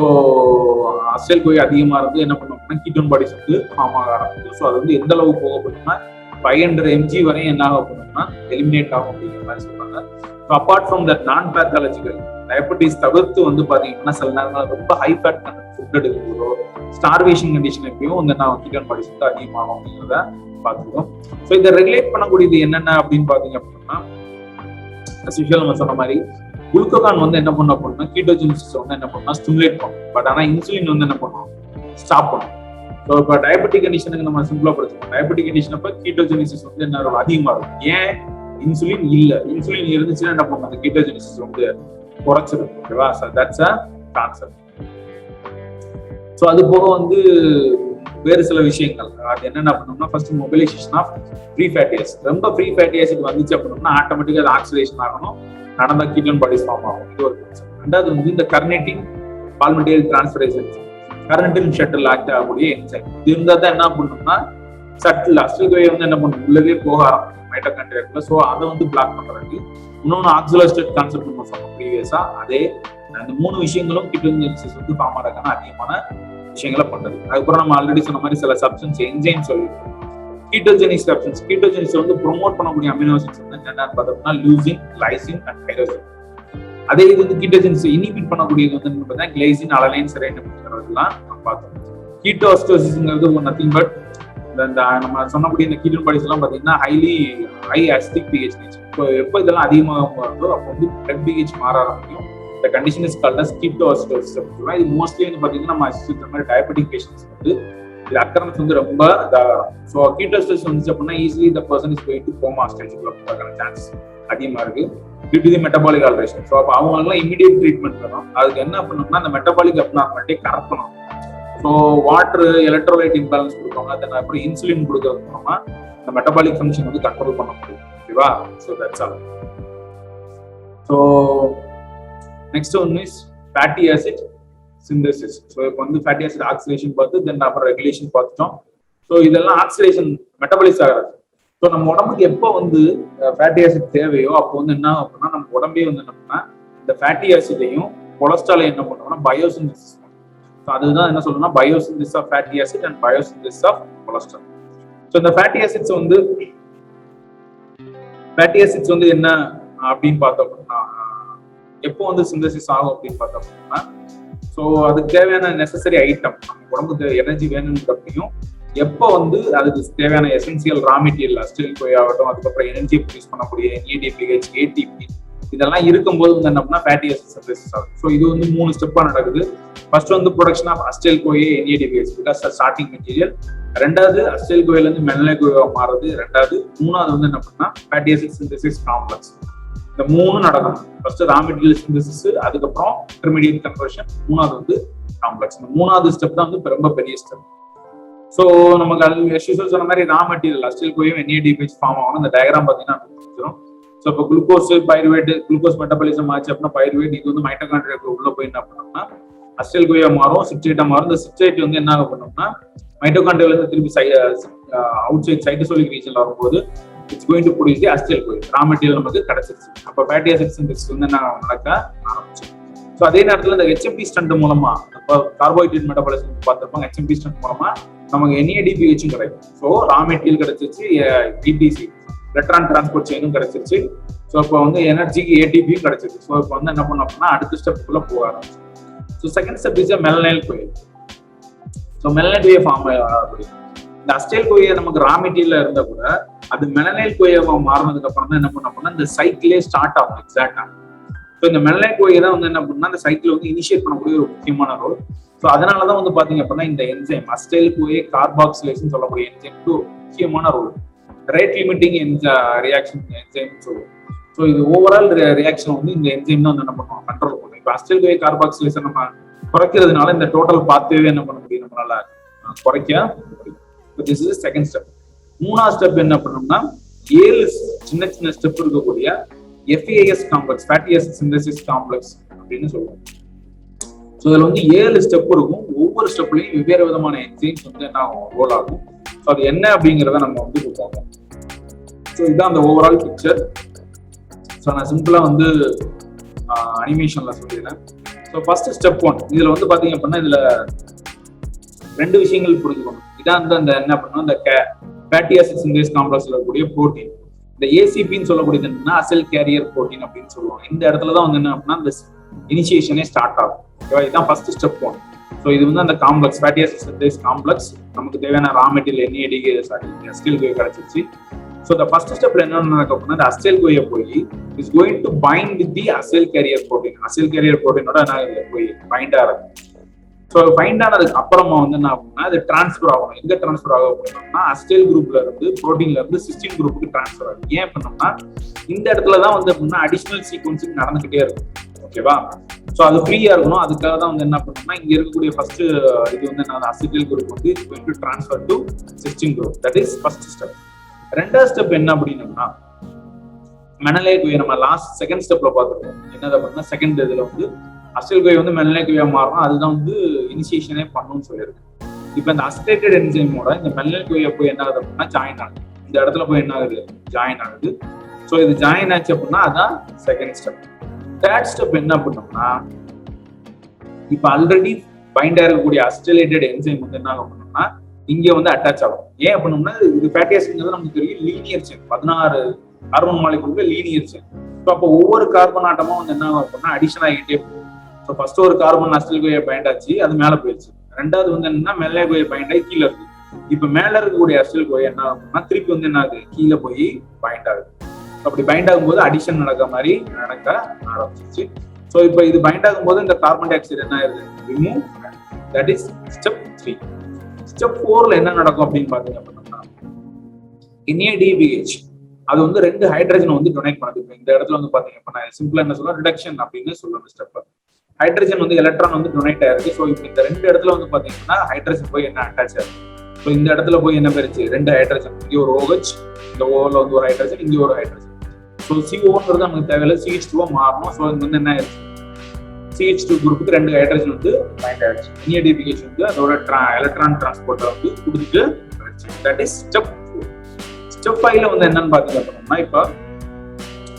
அசைல் போய் அதிகமா இருந்து என்ன பண்ணோம்னா கீட்டோன் பாடிஸ் வந்து ஃபார்ம் ஆக ஆரம்பிக்கும். ஸோ அது வந்து எந்த அளவு போகப்படும்னா 500 mg வரையும் என்ன ஆக போகணும்னா எலிமினேட் ஆகும் அப்படிங்கிற மாதிரி சொல்றாங்க. So apart from that non pathological diabetes தவிர்த்து வந்து பாத்தீங்கன்னா சில நேரங்கள் ரொம்ப ஹை ஃபேட் ஃபுட் எடுக்கும்போதோ ஸ்டார்வேஷன் கண்டிஷன் எப்பயும் வந்து கீட்டோன் பாடிஸ் வந்து அதிகமாகும் அப்படிங்கிறத பார்த்துக்கோம். ஸோ இதை ரெகுலேட் பண்ணக்கூடியது என்னென்ன அப்படின்னு பாத்தீங்க அப்படின்னா நம்ம சொன்ன மாதிரி குளுக்கோகான் வந்து என்ன பண்ணும் அப்படின்னா கீட்டோஜெனிசிஸ் வந்து என்ன பண்ணா ஸ்டிமுலேட் பண்ணும். பட் ஆனா இன்சுலின் வந்து என்ன பண்ணும் ஸ்டாப் பண்ணும். ஸோ இப்போ டயபெட்டிக் கண்டிஷனுக்கு நம்ம சிம்பிளா படிச்சுக்கோம். டயபெட்டிக் கண்டிஷன் அப்ப கீட்டோஜெனிசிஸ் வந்து என்ன அதிகமா இருக்கும். ஏன் இன்சுலின் இல்ல, இன்சுலின் இருந்துச்சுன்னா என்ன பண்ணும் அந்த கீட்டோஜெனிசிஸ் வந்து குறைச்சிடும். ஓகேவா? So that's a concept. So அது போக வந்து வேறு சில விஷயங்கள் அது என்னென்ன பண்ணோம்னா first mobilisation of free fatty acid. ரொம்ப ஃப்ரீ ஃபேட்டி ஆசிட் வந்துச்சு அப்படின்னா ஆட்டோமேட்டிக்கா அது ஆக்சிடேஷன் ஆகணும், நடந்தா கீட்டோன் பாடிஸ் ஃபார்ம் ஆகும். இது ஒரு கான்செப்ட். ரெண்டாவது வந்து இந்த கர்னேட்டிங் பால்மெடியல் டிரான்ஸ்ஃபரேஸ் கர்னட்டின் ஷட்டில் ஆக்ட் ஆகக்கூடிய என்சைம். இது இருந்தால் தான் என்ன பண்ணணும்னா சட்டில் அஸ்ட்ரிகோயை வந்து என்ன பண்ணணும் உள்ளவே போக ஆரம்பிக்கும் மைட்டோகாண்ட்ரியாக்குள்ள. ஸோ அதை வந்து பிளாக் பண்றதுக்கு இன்னொன்று ஆக்சிலோஸ்டேட் கான்செப்ட் நம்ம சொன்னோம் ப்ரீவியஸா. அதே அந்த 3 விஷயங்களும் கீட்டோஜெனிசிஸ் வந்து ஃபார்ம் ஆகிறதுக்கான அதிகமான விஷயங்களை பண்றது. அதுக்கப்புறம் நம்ம ஆல்ரெடி சொன்ன மாதிரி சில சப்ஸ்டன்ஸ் என்சைம் சொல்லியிருக்கோம். கீட்டோஜெனிக் சப்ஸ்டன்ஸ் கீட்டோஜெனிக்ஸ் வந்து ப்ரொமோட் பண்ணக்கூடிய அமினோ ஆசிட்ஸ் வந்து என்னன்னு பார்த்தோம்னா லூசின், லைசின் அண்ட் டைரோசின். அதே இது வந்து கீட்டோஜெனிக்ஸ் இனிபிட் பண்ணக்கூடியது வந்து பார்த்தீங்கன்னா கிளைசின், அலனைன், செரைன் அப்படிங்கிறதுலாம் நம்ம பார்த்தோம். கீட்டோஸ்டோசிஸ்ங்கிறது நத்திங் பட் இந்த நம்ம சொன்னக்கூடிய இந்த கீட்டோன் பாடிஸ் எல்லாம் பார்த்தீங்கன்னா high acidic pH nature. So எப்போ இதெல்லாம் அதிகமாக வருதோ அப்போ வந்து பிளட் பிஹெச் மாற ஆரம்பிக்கும். இந்த கண்டிஷன் இஸ் கால்ட் அஸ் கீட்டோஸ்டோசிஸ் அப்படின்னு. இது மோஸ்ட்லி வந்து பார்த்தீங்கன்னா நம்ம அசிஸ்ட் மாதிரி டயபெட்டிக் பேஷன்ஸ் வந்து இது அக்கரன்ஸ் வந்து ரொம்ப ஸோ கீட்டோஸ்டோசிஸ் வந்துச்சு அப்படின்னா easily the person is going to coma ஸ்டேஜ்க்குள்ள போகிறதுக்கான சான்ஸ் அதிகமாக இருக்கு due to the metabolic alteration. So அப்போ அவங்களுக்குலாம் இமீடியட் ட்ரீட்மெண்ட் வேணும். அதுக்கு என்ன பண்ணணும்னா அந்த மெட்டபாலிக் அப்நார்மாலிட்டியை கரெக்ட் பண்ணணும். ஸோ வாட்டர் எலக்ட்ரோலைட் இம்பேலன்ஸ் கொடுப்பாங்க, தென் அப்புறம் இன்சுலின் கொடுக்கறது மூலமா இந்த மெட்டபாலிக் ஃபங்க்ஷன் வந்து கண்ட்ரோல் பண்ண முடியும். ஓகேவா? So that's all. So next one is fatty acid synthesis. So இப்போ வந்து ஃபேட்டி ஆசிட் ஆக்சிடேஷன் பார்த்து தென் அப்புறம் ரெகுலேஷன் பார்த்துட்டோம். ஸோ இதெல்லாம் ஆக்சிடேஷன் மெட்டபாலிஸ் ஆகிறது. ஸோ நம்ம உடம்புக்கு எப்போ வந்து ஃபேட்டி ஆசிட் தேவையோ அப்போ வந்து என்ன அப்படின்னா நம்ம உடம்பே வந்து என்ன பண்ணா இந்த ஃபேட்டி ஆசிட்டையும் கொலஸ்ட்ராலையும் என்ன பண்ணோம்னா பயோசிந்தசிஸ். ஸோ அதுதான் என்ன சொல்லணும்னா biosynthesis of fatty acid and biosynthesis of cholesterol. So இந்த ஃபேட்டி ஆசிட்ஸ் வந்து என்ன அப்படின்னு பார்த்தோம் அப்படின்னா எப்போ வந்து சிந்தசிஸ் ஆகும் அப்படின்னு பார்த்தோம் அப்படின்னா ஸோ அதுக்கு தேவையான நெசசரி ஐட்டம் நம்ம உடம்புக்கு எனர்ஜி வேணுங்கிறப்பையும் எப்போ வந்து அதுக்கு தேவையான எசென்சியல் ரா மெட்டீரியல் அஸ்டைல் கோயா ஆகட்டும், அதுக்கப்புறம் எனர்ஜி ப்ரொடியூஸ் பண்ணக்கூடிய NADPH, ATP இதெல்லாம் இருக்கும்போது வந்து என்ன பண்ணா ஃபேட்டி ஆசிட் சிந்தசிஸ் ஆகும். ஸோ இது வந்து 3 ஸ்டெப்பா நடக்குது. ஃபர்ஸ்ட் வந்து production of acetyl CoA NADPH because starting material. ரெண்டாவது அஸ்டைல் கோயில இருந்து மெல்லை கோயா மாறுது. ரெண்டாவது மூணாவது வந்து என்ன பண்ணா ஃபேட்டி ஆசிட் சிந்தசிஸ் காம்ப்ளெக்ஸ். இந்த 3 நடக்கும். ஃபர்ஸ்ட் ரா மெட்டீரியல் சிந்தசிஸ், அதுக்கப்புறம் இன்டர்மீடியட் கன்வர்ஷன், மூணாவது வந்து காம்ப்ளெக்ஸ். இந்த மூணாவது ஸ்டெப் தான் வந்து ரொம்ப பெரிய ஸ்டெப். ஸோ நமக்கு அது சொன்ன மாதிரி raw material acetyl CoA NADPH form ஆகணும். இந்த டயக்ராம் பார்த்தீங்கன்னா ஸோ இப்போ குளுக்கோஸ் பைருவேட், குளுக்கோஸ் மெட்டபாலிசம் ஆச்சு அப்படின்னா பைருவேட் இது வந்து மைட்டோகாண்ட்ரியாக்கு உள்ள போய் என்ன பண்ணோம்னா அஸ்டைல் கோயா மாறும், சிட்ரேட்டா மாறும். இந்த சிட்ரேட் வந்து என்ன பண்ணோம்னா மைட்டோகாண்ட்ரியால இருந்து திருப்பி அவுட் சைட் சைட்டோசோலிக் ரீஜன்ல வரும்போது it's going to produce the acetyl CoA. Raw material நமக்கு கிடைச்சிருச்சு. அப்போ ஃபேட்டி ஆசிட் சிந்தசிஸ் வந்து என்ன நடக்க ஆரம்பிச்சு. ஸோ அதே நேரத்தில் இந்த HMP ஸ்டண்ட் மூலமா இப்போ கார்போஹைட்ரேட் மெட்டபாலிசம் பார்த்துருப்பாங்க. HMP ஸ்டண்ட் மூலமா நமக்கு NADPH கிடைக்கும். ஸோ ரா மெட்டீரியல் கிடைச்சிருச்சு, ETC எலக்ட்ரான் டிரான்ஸ்போர்ட் செயினும் கிடைச்சிருச்சு. ஸோ இப்போ வந்து எனர்ஜிக்கு ATPயும் கிடைச்சிருச்சு. ஸோ இப்போ வந்து என்ன பண்ணோம் அப்படின்னா அடுத்த ஸ்டெப்புக்குள்ள போக ஆரம்பிச்சு. ஸோ செகண்ட் ஸ்டெப் இஸ் மெலனைல் கோயில். ஸோ மெலனைல் கோயை ஃபார்ம் ஆகக்கூடிய இந்த அஸ்டைல் கோயை நமக்கு ரா மெட்டீரியல் இருந்தா கூட அது மெலனைல் கோயவா மாறினதுக்கு அப்புறம் தான் என்ன பண்ண அப்படின்னா இந்த சைக்கிளே ஸ்டார்ட் ஆகும் எக்ஸாக்டா. ஸோ இந்த மெலனைல் கோயை தான் வந்து என்ன பண்ணா இந்த சைக்கிள் வந்து இனிஷியேட் பண்ணக்கூடிய ஒரு முக்கியமான ரோல். ஸோ அதனாலதான் வந்து பாத்தீங்க அப்படின்னா இந்த என்சைம் அஸ்டைல் கோயை கார்பாக்சிலேஷன் சொல்லக்கூடிய என்சைம்க்கு ஒரு முக்கியமான role. Rate limiting reaction enzyme சொல்லுவோம். ஸோ இது ஓவரால் ரியாக்ஷன் வந்து இந்த என்சைம் தான் வந்து என்ன பண்ணுவோம் கண்ட்ரோல் பண்ணுவோம். இப்போ அஸ்டைல் கோயை கார்பாக்சிலேஷன் நம்ம குறைக்கிறதுனால இந்த டோட்டல் பாத்வே என்ன பண்ண முடியும் நம்மளால குறைக்க முடியும். This is second step. மூணாவது ஸ்டெப் என்ன பண்ணோம்னா 7 சின்ன சின்ன ஸ்டெப் இருக்கக்கூடிய FAS complex fatty acid synthesis complex அப்படின்னு சொல்லுவோம். ஸோ இதுல வந்து 7 ஸ்டெப் இருக்கும். ஒவ்வொரு ஸ்டெப்லையும் வெவ்வேறு விதமான என்சைம்ஸ் வந்து என்ன ரோல் ஆகும். ஸோ அது என்ன அப்படிங்கிறத நம்ம வந்து பார்ப்போம். ஸோ இதுதான் அந்த ஓவரால் பிக்சர். ஸோ நான் சிம்பிளா வந்து அனிமேஷன்ல சொல்லிடுறேன். ஸோ ஃபர்ஸ்ட் ஸ்டெப் 1 இதுல வந்து பாத்தீங்க அப்படின்னா இதுல 2 விஷயங்கள் புரிஞ்சுக்கணும். இதான் வந்து அந்த என்ன பண்ணணும் இந்த ஃபேட்டி ஆசிட் சிந்தேஸ் காம்ப்ளெக்ஸ்ல இருக்கக்கூடிய புரோட்டீன். இந்த ACPன்னு சொல்லக்கூடியது என்னன்னா அசெல் கேரியர் புரோட்டீன் அப்படின்னு சொல்லுவாங்க. இந்த இடத்துல தான் வந்து என்ன அப்படின்னா இந்த இனிஷியேஷனே ஸ்டார்ட் ஆகும். இதுதான் ஃபர்ஸ்ட் ஸ்டெப் 1. ஸோ இது வந்து அந்த complex fatty acid synthase complex நமக்கு தேவையான ரா மெட்டீரியல் அஸ்டைல் கோயா கிடைச்சிருச்சு. ஸோ இந்த ஃபர்ஸ்ட் ஸ்டெப்ல என்ன நடக்கும் அப்படின்னா இந்த அஸ்டைல் கோயா போய் is going to bind with the acyl carrier protein. Acyl carrier புரோட்டீனோட போய் பைண்ட் ஆகும். ஸோ ஃபைண்ட் ஆனதுக்கு அப்புறமா வந்து என்ன ஆகும்னா அது டிரான்ஸ்ஃபர் ஆகணும். எங்க டிரான்ஸ்ஃபர் ஆகும் அப்படின்னா அஸ்டைல் குரூப்ல இருந்து புரோட்டீன்ல இருந்து சிஸ்டின் குரூப்புக்கு டிரான்ஸ்ஃபர் ஆகும். ஏன் பண்ணோம்னா இந்த இடத்துல தான் வந்து அப்படின்னா அடிஷனல் சீக்வன்சிங் நடந்துகிட்டே இருக்கும். ஓகேவா? ஸோ அது ஃப்ரீயா இருக்கணும். அதுக்காக தான் வந்து என்ன பண்ணோம்னா இங்க இருக்கக்கூடிய ஃபர்ஸ்ட் இது வந்து என்ன அசிட்டில் குரூப் வந்து it's going to transfer to சிஸ்டின் group. That is first step. ரெண்டாவது ஸ்டெப் என்ன அப்படின்னா மெலனைல் கோயா நம்ம லாஸ்ட் செகண்ட் ஸ்டெப்ல பார்த்துருக்கோம். என்னது அப்படின்னா செகண்ட் இதுல வந்து அஸ்டைல் கோயா வந்து மெலனைல் கோயா மாறணும். அதுதான் வந்து இனிஷியேஷனே பண்ணணும்னு சொல்லியிருக்கு. இப்போ இந்த அசிட்டேட்டட் என்சைமோட இந்த மெலனைல் கோயா போய் என்ன ஆகுது அப்படின்னா ஜாயின் ஆகுது. இந்த இடத்துல போய் என்ன ஆகுது ஜாயின் ஆகுது. ஸோ இது ஜாயின் ஆச்சு அப்படின்னா அதான் செகண்ட் ஸ்டெப். தேர்ட் ஸ்டெப் என்ன பண்ணோம்னா இப்போ ஆல்ரெடி பைண்ட் ஆகக்கூடிய அசிட்டேட்டட் என்சைம் வந்து என்ன பண்ணோம்னா இங்க வந்து அட்டாச் ஆகும். ஏன் அப்படின்னா இது ஃபேட்டி ஆசிட்ங்கிறது நமக்கு தெரியும் லீனியர் செயின் 16 கார்பன் மாலிகுல்ல லீனியர் செயின். ஸோ அப்போ ஒவ்வொரு கார்பன் ஆட்டமும் வந்து என்ன ஆகும் அப்படின்னா அடிஷன் ஆகிட்டே போகும். ஸோ ஃபர்ஸ்ட் ஒரு கார்பன் அஸ்டைல் கோயா பைண்ட் ஆச்சு, அது மேல போயிடுச்சு. ரெண்டாவது வந்து என்னன்னா மெல்லை கோயா பைண்ட் ஆகி கீழே இருக்கு. இப்ப மேல இருக்கக்கூடிய அஸ்டைல் கோயா என்ன ஆகும்னா திருப்பி வந்து என்ன ஆகுது கீழே போய் பைண்ட் ஆகுது. அப்படி பைண்ட் ஆகும்போது அடிஷன் நடக்க மாதிரி நடக்க ஆரம்பிச்சிச்சு. ஸோ இப்போ இது பைண்ட் ஆகும்போது இந்த கார்பன் டை ஆக்சைடு என்ன ஆகுது remove. That is step 3. Step 4ல என்ன நடக்கும் அப்படின்னு பாத்தீங்க அப்படின்னா NADPH அது வந்து 2 ஹைட்ரஜன் வந்து டொனேட் பண்ணுது. இப்போ இந்த இடத்துல வந்து பாத்தீங்க அப்படின்னா சிம்பிளா என்ன சொல்லுவோம் ரிடக்ஷன் அப்படின்னு சொல்லுவாங்க ஸ்டெப். ஹைட்ரஜன் வந்து எலக்ட்ரான் வந்து டொனேட் ஆயிருக்கு. ஸோ இப்போ இந்த 2 இடத்துல வந்து பாத்தீங்கன்னா ஹைட்ரஜன் போய் என்ன அட்டாச் ஆயிருக்கு. ஸோ இந்த இடத்துல போய் என்ன பெருச்சு 2 ஹைட்ரஜன், இங்க ஒரு OH, இந்த ஓல வந்து ஒரு ஹைட்ரஜன், இங்க ஒரு ஹைட்ரஜன். ஸோ CO நமக்கு தேவையில்லை, CH2 மாறணும். ஸோ இது வந்து என்ன ஆயிடுச்சு CH2 குரூப்புக்கு 2 ஹைட்ரஜன் வந்து பைண்ட் ஆயிடுச்சு. NADPH வந்து அதோட எலக்ட்ரான் டிரான்ஸ்போர்ட்டை வந்து கொடுத்துட்டு தட் இஸ் ஸ்டெப் 4. ஸ்டெப் 5ல வந்து என்னன்னு பாத்தீங்க அப்படின்னா இப்போ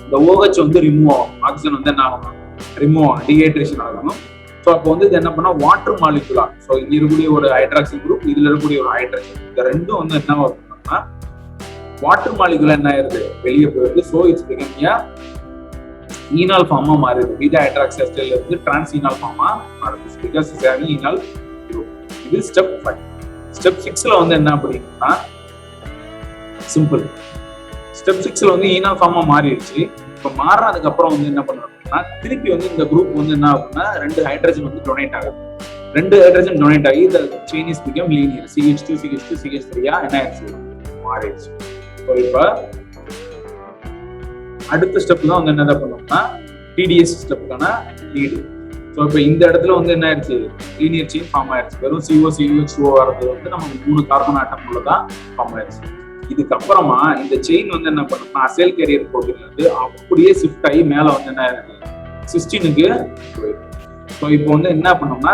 இந்த OH வந்து ரிமூவ் ஆகும், ஆக்சிஜன் வந்து என்ன ஆகும் ரிமூவ் ஆகும், டீஹைட்ரேஷன் ஆகணும். ஸோ அப்போ வந்து இது என்ன பண்ணா வாட்டர் மாலிகுலா. ஸோ இங்க இருக்கக்கூடிய ஒரு ஹைட்ராக்சில் குரூப், இதுல இருக்கக்கூடிய ஒரு ஹைட்ரஜன், இந்த ரெண்டும் வந்து என்ன ஆகும்னா வாட்டர் மாலிகுலா என்ன ஆயிருது வெளியே போயிருக்கு. ஸோ இட்ஸ் பிகம் ஈனால் ஃபார்மா மாறுது. பீட்டா ஹைட்ராக்சைல் இருந்து டிரான்ஸ் ஈனால் ஃபார்மா மாறுது பிகாஸ் இட்ஸ் ஹேவிங் ஈனால் குரூப். இது ஸ்டெப் 5. ஸ்டெப் 6ல வந்து என்ன அப்படின்னா சிம்பிள். ஸ்டெப் 6ல வந்து ஈனால் ஃபார்மா மாறிடுச்சு. இப்போ மாறினதுக்கு அப்புறம் வந்து என்ன பண்ணுறோம்னா திருப்பி வந்து இந்த குரூப் வந்து என்ன ஆகுதுன்னா 2 ஹைட்ரஜன் வந்து டொனேட் ஆகுது. 2 ஹைட்ரஜன் டொனேட் ஆகி இந்த chain is become linear. CH2 CH2 CH3 என்ன ஆயிடுச்சு, மாறிடுச்சு. ஸோ இப்போ அடுத்த ஸ்டெப் தான் வந்து என்ன பண்ணோம்னா TDS ஸ்டெப்புக்கான லீடு. ஸோ இப்போ இந்த இடத்துல வந்து என்ன ஆயிடுச்சு, லீனியர் செயின் ஃபார்ம் ஆயிடுச்சு. வெறும் CO CH2 வரது வந்து நம்ம 3 கார்பன் ஆட்டம் உள்ளதான் ஃபார்ம் ஆயிடுச்சு. இதுக்கப்புறமா இந்த செயின் வந்து என்ன பண்ணோம்னா அசைல் கேரியர் ப்ரோட்டீன்ல இருந்து அப்படியே ஷிஃப்ட் ஆகி மேல வந்து என்ன ஆயிருக்கு, சிஸ்டீனுக்கு போயிருக்கு. ஸோ இப்போ வந்து என்ன பண்ணோம்னா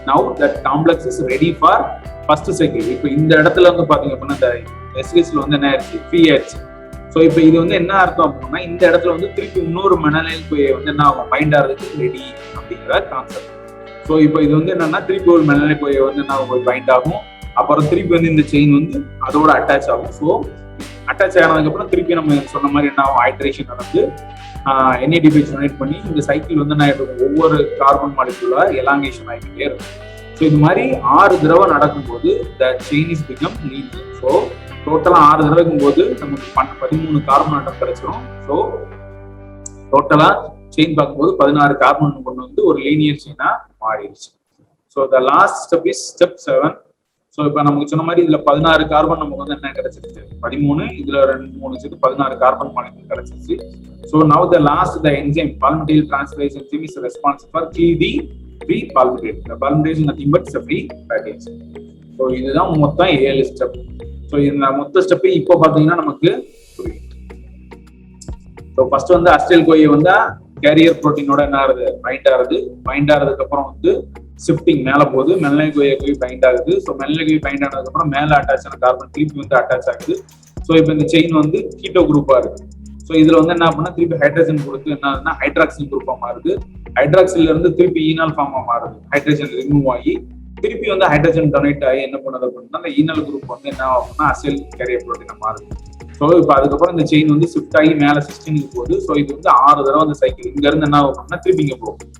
now that complex is ready for first cycle. இப்போ இந்த இடத்துல வந்து பாத்தீங்க அப்படின்னா இந்த SHல வந்து என்ன ஆயிடுச்சு, ஃப்ரீ ஆயிடுச்சு. ஸோ இப்போ இது வந்து என்ன அர்த்தம் அப்படின்னா இந்த இடத்துல வந்து திருப்பி இன்னொரு மெனலைல் வந்து என்ன ஆகும், பைண்ட் ஆகிறதுக்கு ரெடி அப்படிங்கிற கான்செப்ட். ஸோ இப்போ இது வந்து என்னன்னா திருப்பி ஒரு மெனலைல் வந்து என்ன ஆகும், பைண்ட் ஆகும். அப்புறம் திருப்பி வந்து இந்த செயின் வந்து அதோட அட்டாச் ஆகும். ஸோ அட்டாச் ஆனதுக்கு அப்புறம் திருப்பி நம்ம சொன்ன மாதிரி என்ன ஆகும், ஹைட்ரேஷன் நடந்து NADPH டொனேட் பண்ணி இந்த சைக்கிள் வந்து என்ன ஆயிடும், ஒவ்வொரு கார்பன் மாலிகுலா எலாங்கேஷன் ஆகிக்கிட்டே இருக்கும். ஸோ இது மாதிரி 6 தடவை நடக்கும்போது the chain is become linear. So டோட்டலா 6 தடவைக்கும் போது நமக்கு 13 கார்பன் ஆட்டம் கிடைச்சிடும். ஸோ டோட்டலா செயின் பார்க்கும்போது 16 கார்பன் கொண்டு வந்து ஒரு லீனியர் செயினா மாறிடுச்சு. So the last step is step 7. So இப்போ நமக்கு சொன்ன மாதிரி இதுல 16 கார்பன் நமக்கு வந்து என்ன கிடைச்சிருச்சு, 13, இதுல 2 3 16 கார்பன் மாலிகுல் கிடைச்சிருச்சு. So now the last the enzyme palmitoyl transferase enzyme is responsible for free palmitate. The palmitate is nothing but free fatty acid. So இதுதான் மொத்தம் 7 ஸ்டெப். ஸோ இந்த மொத்த ஸ்டெப் இப்போ பாத்தீங்கன்னா நமக்கு புரியும். ஸோ ஃபர்ஸ்ட் வந்து அஸ்டைல் கோயை வந்து கேரியர் புரோட்டீனோட என்ன ஆகுது, பைண்ட் ஆகுது. பைண்ட் ஆகிறதுக்கு அப்புறம் வந்து ஷிஃப்டிங் மேல போகுது, மெல்லை கோயை போய் பைண்ட் ஆகுது. ஸோ மெல்லை கோயை பைண்ட் ஆனதுக்கு அப்புறம் மேல அட்டாச் ஆன கார்பன் திருப்பி வந்து அட்டாச் ஆகுது. ஸோ இப்போ இந்த செயின் வந்து கீட்டோ குரூப்பா இருக்கு. ஸோ இதுல வந்து என்ன பண்ணா திருப்பி ஹைட்ரஜன் கொடுத்து என்ன ஆகுதுன்னா ஹைட்ராக்சில் குரூப்பா மாறுது. ஹைட்ராக்சில்ல இருந்து திருப்பி ஈனால் ஃபார்மா மாறுது. ஹைட்ரஜன் ரிமூவ் ஆகி திருப்பி வந்து ஹைட்ரஜன் டொனேட் ஆகி என்ன பண்ணது அப்படின்னா அந்த ஈனல் குரூப் வந்து என்ன ஆகும்னா அசைல் கேரியர் புரோட்டீனா மாறுது. ஸோ இப்போ அதுக்கப்புறம் இந்த செயின் வந்து ஷிஃப்ட் ஆகி மேல 16க்கு போகுது. ஸோ இது வந்து 6 தடவை அந்த சைக்கிள் இங்க இருந்து என்ன ஆகும்னா திருப்பி இங்க போகும்.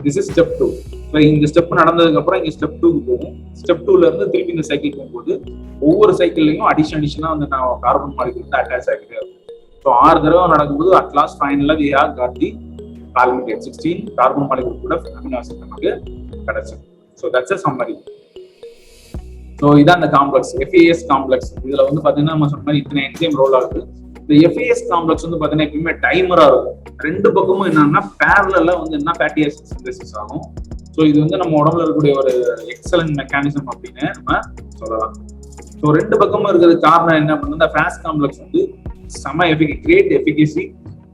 This is step 2. ஸோ இந்த ஸ்டெப் நடந்ததுக்கு அப்புறம் இங்க ஸ்டெப் 2க்கு போகும். ஸ்டெப் 2ல இருந்து திருப்பி இந்த சைக்கிள் போகும்போது ஒவ்வொரு சைக்கிள்லையும் அடிஷனா வந்து நான் கார்பன் மாலிகுல் வந்து அட்டாச் ஆகிட்டே இருக்கும். ஸோ 6 தடவை நடக்கும்போது அட்லாஸ்ட் ஃபைனலா we have got the palmitate 16 carbon molecule கூட அமினோ ஆசிட் நமக்கு கிடைச்சது. So that's a summary. So இதான் இந்த காம்ப்ளெக்ஸ் FAS காம்ப்ளெக்ஸ். இதுல வந்து பாத்தீங்கன்னா நம்ம சொன்ன மாதிரி இத்தனை என்சைம் ரோல் ஆகுது. இந்த FAS காம்ப்ளெக்ஸ் வந்து பாத்தீங்கன்னா எப்பவுமே டைமரா இருக்கும். 2 பக்கமும் என்னன்னா பேரலா வந்து என்ன ஃபேட்டி ஆசிட் சிந்தசிஸ் ஆகும். ஸோ இது வந்து நம்ம உடம்புல இருக்கக்கூடிய ஒரு எக்ஸலன்ட் மெக்கானிசம் அப்படின்னு நம்ம சொல்லலாம். ஸோ 2 பக்கமும் இருக்கிறது காரணம் என்ன பண்ணுது, FAS காம்ப்ளெக்ஸ் வந்து செம great efficacy.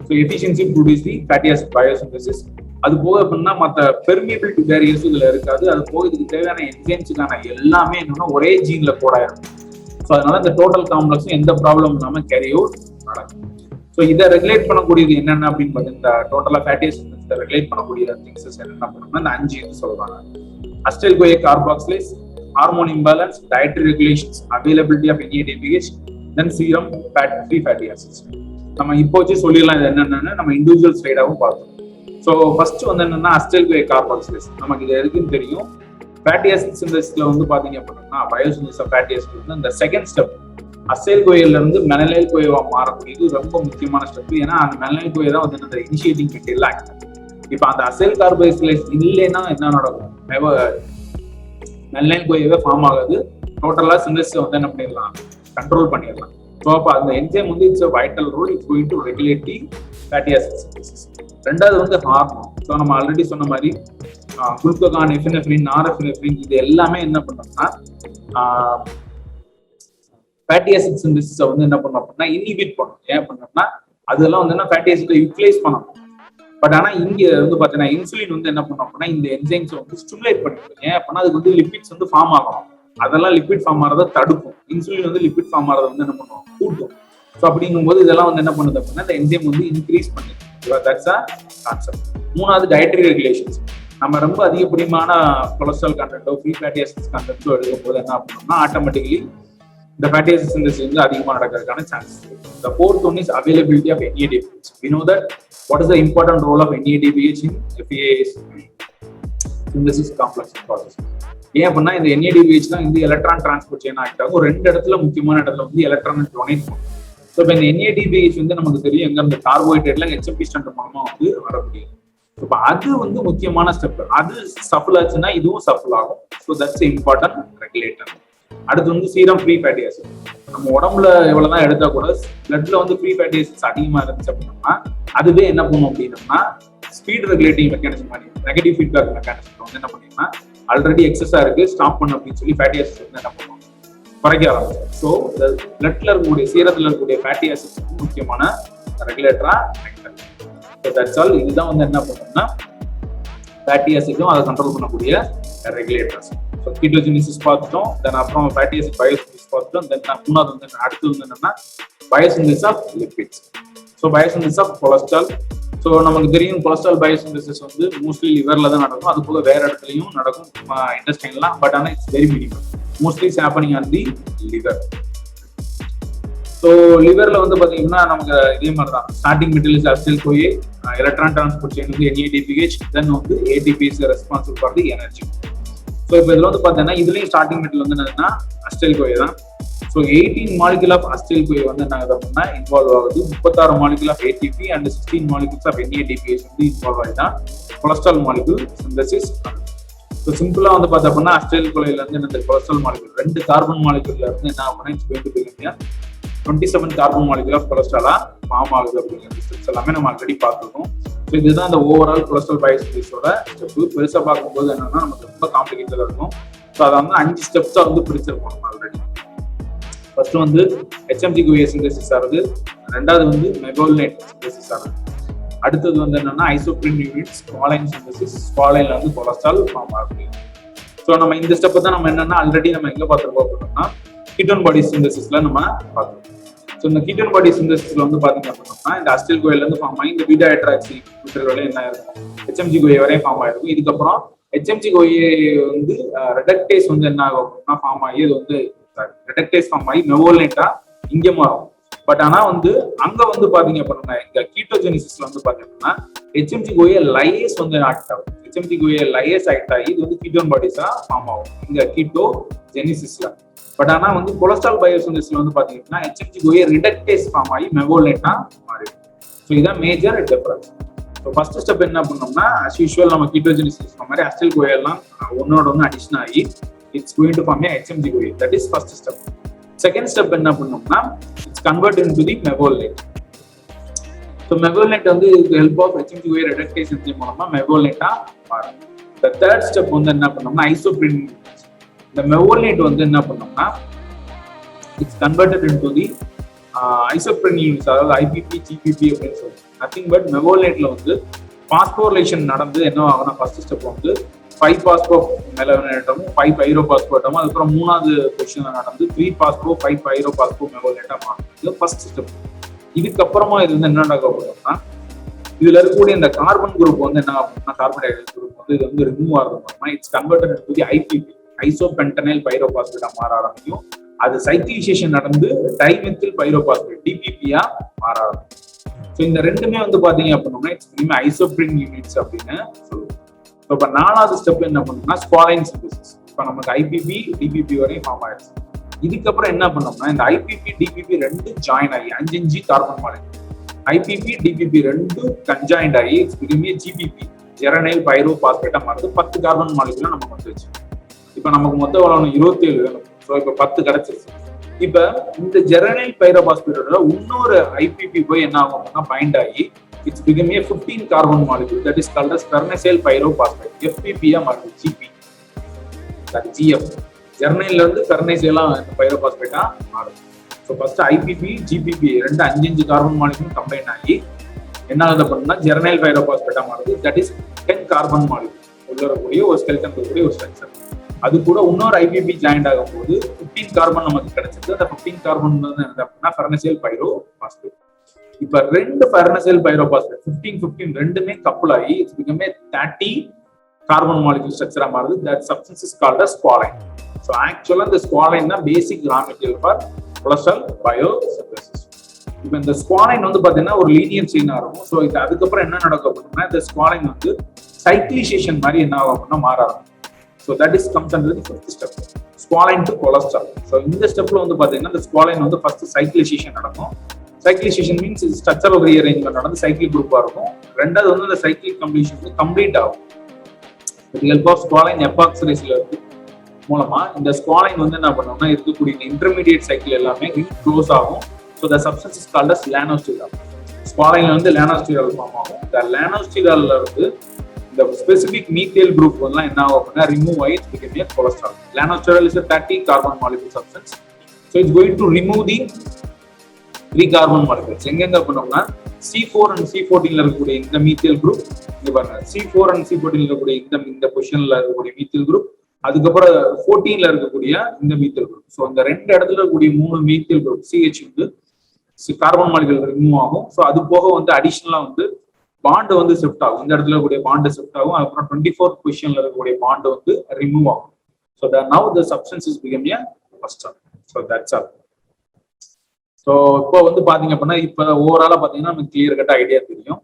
So efficiency produce the fatty acid biosynthesis. அது போக அப்படின்னா மற்ற பெர்மியபிலிட்டி பேரியர்ஸ் இதுல இருக்காது. அது போக இதுக்கு தேவையான என்சைம்ஸுக்கான எல்லாமே என்னன்னா ஒரே ஜீன்ல கோட் ஆயிடும். ஸோ அதனால இந்த டோட்டல் காம்ப்ளெக்ஸும் எந்த ப்ராப்ளம் இல்லாம கேரி அவுட் நடக்கும். ஸோ இதை ரெகுலேட் பண்ணக்கூடியது என்னென்ன அப்படின்னு பார்த்தீங்கன்னா இந்த டோட்டலா ஃபேட்டி ஆசிட் ரெகுலேட் பண்ணக்கூடிய திங்ஸஸ் என்னென்ன பண்ணணும்னா இந்த 5 இது சொல்றாங்க. Acetyl CoA carboxylase, hormone imbalance, dietary regulations, availability of NADPH, then serum free fatty acids. நம்ம இப்போ வச்சு சொல்லிடலாம் இது என்னென்னு நம்ம இண்டிவிஜுவல் ஸ்லைடாகவும் பார்த்தோம். ஸோ ஃபர்ஸ்ட் வந்து என்னன்னா அஸ்டைல் கோயே கார்பாக்சிலேஸ் நமக்கு இது எதுக்குன்னு தெரியும். ஃபேட்டி ஆசிட் சிந்தசிஸ்ல வந்து பாத்தீங்க அப்படின்னா பயோசிந்தசிஸ் ஆஃப் ஃபேட்டி ஆசிட் வந்து இந்த செகண்ட் ஸ்டெப் அசைல் கோயில இருந்து மெனலைல் கோயவா மாறக்கூடியது ரொம்ப முக்கியமான ஸ்டெப். ஏன்னா அந்த மெனலைல் கோயை தான் வந்து இந்த இனிஷியேட்டிங் மெட்டீரியல் ஆக்ட். இப்போ அந்த அசைல் கார்பாக்சிலேஸ் இல்லைன்னா என்ன நடக்கும், மெனலைல் கோயவே ஃபார்ம் ஆகாது. டோட்டலா சிந்தசிஸ் வந்து என்ன பண்ணிடலாம், கண்ட்ரோல் பண்ணிடலாம். ஸோ அப்போ அந்த என்சைம் வந்து it's vital role, it's going to regulate the fatty acid synthesis. ரெண்டாவது வந்து ஹார்மோன். ஸோ நம்ம ஆல்ரெடி சொன்ன மாதிரி குளுக்கோகான், எஃபினெஃப்ரின், நாரெஃபினெஃப்ரின் இது எல்லாமே என்ன பண்ணோம்னா ஃபேட்டி ஆசிட் சிந்தசிஸை வந்து என்ன பண்ணோம் அப்படின்னா இன்ஹிபிட் பண்ணணும். ஏன் பண்ணோம்னா அதெல்லாம் வந்து என்ன ஃபேட்டி ஆசிட்டை யூட்டிலைஸ் பண்ணணும். பட் ஆனா இங்க வந்து பாத்தீங்கன்னா இன்சுலின் வந்து என்ன பண்ணோம் அப்படின்னா இந்த என்சைம்ஸை வந்து ஸ்டிமுலேட் பண்ணிடும். ஏன் அப்படின்னா அதுக்கு வந்து லிபிட்ஸ் வந்து ஃபார்ம் ஆகணும். அதெல்லாம் லிபிட் ஃபார்ம் ஆகிறத தடுக்கும். இன்சுலின் வந்து லிபிட் ஃபார்ம் ஆகிறத வந்து என்ன பண்ணுவோம், கூட்டும். ஸோ அப்படிங்கும்போது இதெல்லாம் வந்து என்ன பண்ணுது அப்படின்னா இந்த என்சைம் வந்து இன்க்ரீஸ் பண்ணிடும். That's a concept. மூணாவது டயட்டரி ரெகுலேஷன்ஸ். நம்ம ரொம்ப அதிகப்படியான கொலஸ்ட்ரால் கண்டென்ட்டோ ஃப்ரீ ஃபேட்டி ஆசிட்ஸ் கண்டென்ட்டோ எடுக்கும் போது என்ன பண்ணணும்னா ஆட்டோமேட்டிக்கலி இந்த ஃபேட்டி ஆசிட் சிந்தசிஸ் வந்து அதிகமாக நடக்கிறதுக்கான சான்சஸ் இருக்கு. The fourth one is availability of NADPH. We know that what is the important role of NADPH in FAS synthesis complex process. ஏன் அப்படின்னா இந்த NADPH தான் வந்து எலக்ட்ரான் டிரான்ஸ்போர்ட் செயின் ஆக்ட் ஆகும். ரெண்டு இடத்துல முக்கியமான இடத்துல வந்து எலக்ட்ரான் டொனேட் பண்ணும். ஸோ இப்போ இந்த NADPH வந்து நமக்கு தெரியும் எங்க இந்த கார்போஹைட்ரேட்ல HMP ஸ்ட்ராண்ட் மூலமா வந்து வரக்கூடியது. இப்போ அது வந்து முக்கியமான ஸ்டெப். அது சஃபல் ஆச்சுன்னா இதுவும் சஃபல் ஆகும். So that's important regulator. அடுத்து வந்து சீரம் ஃப்ரீ ஃபேட்டி ஆசிட். நம்ம உடம்புல எவ்வளவுதான் எடுத்தா கூட பிளட்ல வந்து ஃப்ரீ ஃபேட்டி ஆசிட்ஸ் அதிகமா இருந்துச்சு அப்படின்னா அதுவே என்ன பண்ணும் அப்படின்னா ஸ்பீட் ரெகுலேட்டிங் மெக்கானிசம் மாதிரி நெகட்டிவ் ஃபீட்பேக் மெக்கானிசம் வந்து என்ன பண்ணீங்கன்னா ஆல்ரெடி எக்ஸஸா இருக்கு ஸ்டாப் பண்ணு அப்படின்னு சொல்லி ஃபேட்டி ஆசிட்ஸ் வந்து என்ன பண்ணுவோம் குறைக்க ஆரம்பிச்சோம். ஸோ பிளட்ல இருக்கக்கூடிய சீரத்துல இருக்கக்கூடிய ஃபேட்டி ஆசிட்ஸ் முக்கியமான ரெகுலேட்டரா தட்ஸ் ஆல். இதுதான் வந்து என்ன பண்ணோம்னா ஃபேட்டி ஆசிட்டும் அதை கண்ட்ரோல் பண்ணக்கூடிய ரெகுலேட்டர்ஸ். ஸோ கீட்டோஜெனிசிஸ் பார்த்துட்டோம், தென் அப்புறம் ஃபேட்டி ஆசிட் பயோசிந்தசிஸ் பார்த்துட்டோம், தென் மூணாவது வந்து அடுத்து வந்து என்னன்னா biosynthesis of lipids. So biosynthesis of cholesterol. So நமக்கு தெரியும் கொலஸ்ட்ரால் பயோசிந்தசிஸ் வந்து மோஸ்ட்லி லிவர்ல தான் நடக்கும். அது போல வேற இடத்துலையும் நடக்கும் இன்டெஸ்டைன்லாம், பட் ஆனால் it's very minimum. Mostly it's happening on the liver. So லிவர்ல வந்து பாத்தீங்கன்னா நமக்கு இதே மாதிரி தான் starting materials acetyl CoA, electron transport chain வந்து NADPH, தென் வந்து ATP is responsible for the energy. So இப்போ இதுல வந்து பார்த்தீங்கன்னா இதுலயும் ஸ்டார்டிங் மெட்டீரியல் வந்து என்னன்னா அசிடைல் கோயே தான். So 18 molecule of acetyl CoA வந்து என்ன ஆகுது அப்படின்னா இன்வால்வ் ஆகுது. 36 molecule of ATP and 16 molecules of NADPH வந்து இன்வால்வ் ஆகிதான் கொலஸ்ட்ரால் மாலிகுல் சிந்தசிஸ். ஸோ சிம்பிளா வந்து பார்த்தா அப்படின்னா அசிடைல் கோயில இருந்து இந்த கொலஸ்ட்ரால் மாலிகுல் 2 கார்பன் மாலிகுல்ல இருந்து என்ன ஆகும்னா it's going to be 27 carbon molecule of கொலஸ்ட்ராலா ஃபார்ம் ஆகுது அப்படிங்கிற ஸ்டெப்ஸ் எல்லாமே நம்ம ஆல்ரெடி பார்த்துருக்கோம். ஸோ இதுதான் அந்த ஓவரால் கொலஸ்ட்ரால் பயோசிந்தசிஸோட ஸ்டெப். பெருசாக பார்க்கும்போது என்னன்னா நமக்கு ரொம்ப காம்ப்ளிகேட்டடா இருக்கும். ஸோ அதை வந்து 5 ஸ்டெப்ஸா வந்து பிரிச்சிருக்கோம் நம்ம ஆல்ரெடி. ஃபர்ஸ்ட் வந்து HMG-CoA சிந்தசிஸ் ஆகுது, ரெண்டாவது வந்து மெபோலினேட் சிந்தசிஸ் ஆகுது, அடுத்தது வந்து என்னன்னா ஐசோப்ரின் யூனிட் ஸ்குவாலைன் சிந்தசிஸ், ஸ்குவாலைன்ல வந்து கொலஸ்ட்ரால் ஃபார்ம் ஆகுது. ஸோ நம்ம இந்த ஸ்டெப் தான் நம்ம என்னன்னா ஆல்ரெடி நம்ம எங்க பார்த்துருக்கோம் அப்படின்னா கீட்டோன் பாடி சிந்தசிஸ்ல நம்ம பார்த்துருக்கோம். ஸோ இந்த கீட்டோன் பாடி சிந்தசிஸ்ல வந்து பாத்தீங்க அப்படின்னா இந்த அசிடைல் கோயில இருந்து ஃபார்ம் ஆகி இந்த பீட்டா ஹைட்ராக்சி வரை என்ன இருக்கும் HMG-CoA வரையும் ஃபார்ம் ஆயிருக்கும். இதுக்கப்புறம் HMG-CoA வந்து ரெடக்டேஸ் வந்து என்ன ஆகும் அப்படின்னா ஃபார்ம் ஆகி இது வந்து ரெடக்டேஸ் ஃபார்ம் ஆகி மெவோலினேட்டா இங்க மாறும். பட் ஆனா வந்து அங்க வந்து பாத்தீங்க அப்படின்னா இந்த கீட்டோஜெனிசிஸ்ல வந்து பாத்தீங்கன்னா HMG-CoA லையேஸ் வந்து ஆக்ட் ஆகும். HMG-CoA லையேஸ் ஆக்ட் ஆகி இது வந்து கீட்டோன் பாடிஸா ஃபார்ம் ஆகும் இங்க கீட்டோஜெனிசிஸ்ல. பட் ஆனா வந்து கொலஸ்ட்ரால் பயோசிந்தசிஸ்ல வந்து பாத்தீங்கன்னா HMG-CoA ரிடக்டேஸ் ஃபார்ம் ஆகி மெவோலினேட்டா மாறிடும். ஸோ இதான் major difference. So first step என்ன பண்ணோம்னா அஸ் யூஷுவல் நம்ம கீட்டோஜெனிசிஸ் மாதிரி அசிடைல் கோயா எல்லாம் ஒன்னோட ஒன்று அடிஷன் ஆகி it's going to form HMG-CoA. That is first step. Second step என்ன பண்ணோம்னா it's convert into the mevalonate. So mevalonate வந்து help of HMG-CoA reductase enzyme மூலமா மெவோலினேட்டா மாறும். த தேர்ட் ஸ்டெப் வந்து என்ன பண்ணோம்னா ஐசோப்ரின். இந்த மெவோலினேட் வந்து என்ன பண்ணோம்னா it's converted into the isoprene units, அதாவது IPP, GPP அப்படின்னு சொல்லுவோம். நத்திங் பட் மெவோலினேட்ல வந்து பாஸ்போரிலேஷன் நடந்து என்ன ஆகும்னா ஃபர்ஸ்ட் ஸ்டெப் வந்து 5 பாஸ்போ மெலோனேட்டமும் 5 பைரோபாஸ்பேட்டமும், அதுக்கப்புறம் மூணாவது பொசிஷன்ல நடந்து 3 பாஸ்போ 5 பைரோபாஸ்போ மெவோலினேட்டா மாறும். இது ஃபர்ஸ்ட் ஸ்டெப். இதுக்கப்புறமா இது வந்து என்ன நடக்க போகுதுன்னா இதுல இருக்கக்கூடிய இந்த கார்பன் குரூப் வந்து என்ன ஆகும்னா கார்பன் டை ஆக்சைடு குரூப் வந்து இது வந்து ரிமூவ் ஆகிறது மூலமா it's converted into the IPP, ஐசோபென்டனைல் பைரோபாஸ்பேட்டா மாற ஆரம்பிக்கும். அது சைக்கிளைசேஷன் நடந்து டைமெத்தில் பைரோபாஸ்பேட் DPP-யா மாற ஆரம்பிக்கும். ஸோ இந்த ரெண்டுமே வந்து பாத்தீங்க அப்படின்னா இட்ஸ் ஐசோப்ரின் யூனிட்ஸ் அப்படின்னு சொல்லுவோம். ஸோ இப்போ நாலாவது ஸ்டெப் என்ன பண்ணணும்னா ஸ்குவாலைன் சிந்தசிஸ். இப்போ நமக்கு IPP, DPP வரையும் ஃபார்ம் ஆயிடுச்சு. இதுக்கப்புறம் என்ன பண்ணோம்னா இந்த IPP, DPP ரெண்டு ஜாயின் ஆகி 5 கார்பன் மாலிகுல் IPP, DPP ரெண்டு கன்ஜாயிண்ட் ஆகி GPP, ஜெரனைல் பைரோபாஸ்பேட்டா மாறுது. 10 கார்பன் மாலிகுல நமக்கு வந்து வச்சு. இப்ப நமக்கு மொத்தம் எவ்வளவு 27 வேணும். ஸோ இப்ப 10 கிடைச்சிருச்சு. இப்ப இந்த ஜெரனைல் பைரோபாஸ்பேட்டோட இன்னொரு IPP போய் என்ன ஆகும் அப்படின்னா பைண்ட் ஆகி it's become a 15 carbon molecule that is called as farnesyl pyrophosphate, FPP-யா மாறுது GP, சாரி GF. ஜெர்னைல்ல இருந்து பெர்னைசைலா பைரோபாஸ்பேட்டா மாறுது. ஸோ ஃபர்ஸ்ட் IPP, GPP ரெண்டு 5 கார்பன் மாலிகுல் கம்பைன் ஆகி என்ன ஆகுது அப்படின்னா ஜெர்னைல் பைரோபாஸ்பேட்டா மாறுது. தட் இஸ் 10 கார்பன் மாலிகுல் உள்ள இருக்கக்கூடிய ஒரு ஸ்கெல்டன் இருக்கக்கூடிய ஒரு ஸ்ட்ரக்சர். அது கூட இன்னொரு IPP ஜாயிண்ட் ஆகும் போது 15 கார்பன் நமக்கு கிடைச்சது. அந்த 15 கார்பன் வந்து என்ன அப்படின்னா பெர்னைசைல் பைரோபாஸ்பேட். இப்ப ரெண்டு பெர்னைசைல் பைரோபாஸ்பேட் 15 ரெண்டுமே கப்புள் ஆகி it's become a 30 carbon molecule ஸ்ட்ரக்சரா மாறுது. That substance is called as squalene. So ஆக்சுவலா இந்த ஸ்குவாலைன் தான் basic raw material for cholesterol biosynthesis. இப்போ இந்த ஸ்குவாலைன் வந்து பாத்தீங்கன்னா ஒரு லீனியர் செயினா இருக்கும். ஸோ இது அதுக்கப்புறம் என்ன நடக்கும் அப்படின்னா இந்த ஸ்குவாலைன் வந்து சைக்கிளைசேஷன் மாதிரி என்ன ஆகும் அப்படின்னா மாற ஆரம்பிக்கும். So that is comes under the fifth step, squalene to cholesterol. So இந்த ஸ்டெப்ல வந்து பாத்தீங்கன்னா இந்த ஸ்குவாலைன் வந்து ஃபர்ஸ்ட் சைக்கிளைசேஷன் நடக்கும். சைக்கிளைசேஷன் மீன்ஸ் ஸ்ட்ரக்சரல் ரீஅரேஞ்ச்மெண்ட் நடந்து சைக்கிள் குரூப்பா இருக்கும். ரெண்டாவது வந்து இந்த சைக்கிள் கம்ப்ளீஷன் வந்து கம்ப்ளீட் ஆகும் வித் ஹெல்ப் ஆஃப் ஸ்குவாலைன் எபாக்சிடேஸ்ல இருக்கு மூலமா. இந்த ஸ்குவாலைன் வந்து என்ன பண்ணோம்னா இருக்கக்கூடிய இன்டர்மீடியேட் சைக்கிள் எல்லாமே க்ளோஸ் ஆகும். So the substance is called as lanosterol. ஸ்குவாலைன்ல வந்து லானோஸ்டிரால் ஃபார்ம் ஆகும். இந்த லானோஸ்டிரால்ல இருந்து இந்த ஸ்பெசிபிக் மீத்தேல் குரூப் வந்து என்ன ஆகும் அப்படின்னா ரிமூவ் ஆகி become a cholesterol. Lanosterol is a 30 carbon molecule substance. So it's going to remove the 3 carbon molecules. எங்க பண்ணோம்னா C4 and C14 இருக்கக்கூடிய இந்த மீத்தேல் குரூப் இங்க பாருங்க, C4 and C14 இருக்கக்கூடிய இந்த பொசிஷன்ல இருக்கக்கூடிய மீத்தேல் குரூப், அதுக்கப்புறம் 14ல இருக்கக்கூடிய இந்த மீத்தேல் குரூப். ஸோ அந்த ரெண்டு இடத்துல இருக்கக்கூடிய 3 மீத்தேல் குரூப் CH வந்து கார்பன் மாலிகுல் ரிமூவ் ஆகும். ஸோ அது போக வந்து அடிஷனலா வந்து பாண்டு வந்து ஷிஃப்ட் ஆகும். இந்த இடத்துல இருக்கக்கூடிய பாண்டு ஷிஃப்ட் ஆகும். அதுக்கப்புறம் 24th பொசிஷன்ல இருக்கக்கூடிய பாண்டு வந்து ரிமூவ் ஆகும். So now the substance is become a cholesterol. So that's all. So இப்போ வந்து பாத்தீங்க அப்படின்னா இப்போ ஓவராலா பாத்தீங்கன்னா நமக்கு கிளியர் கட் ஐடியா தெரியும்.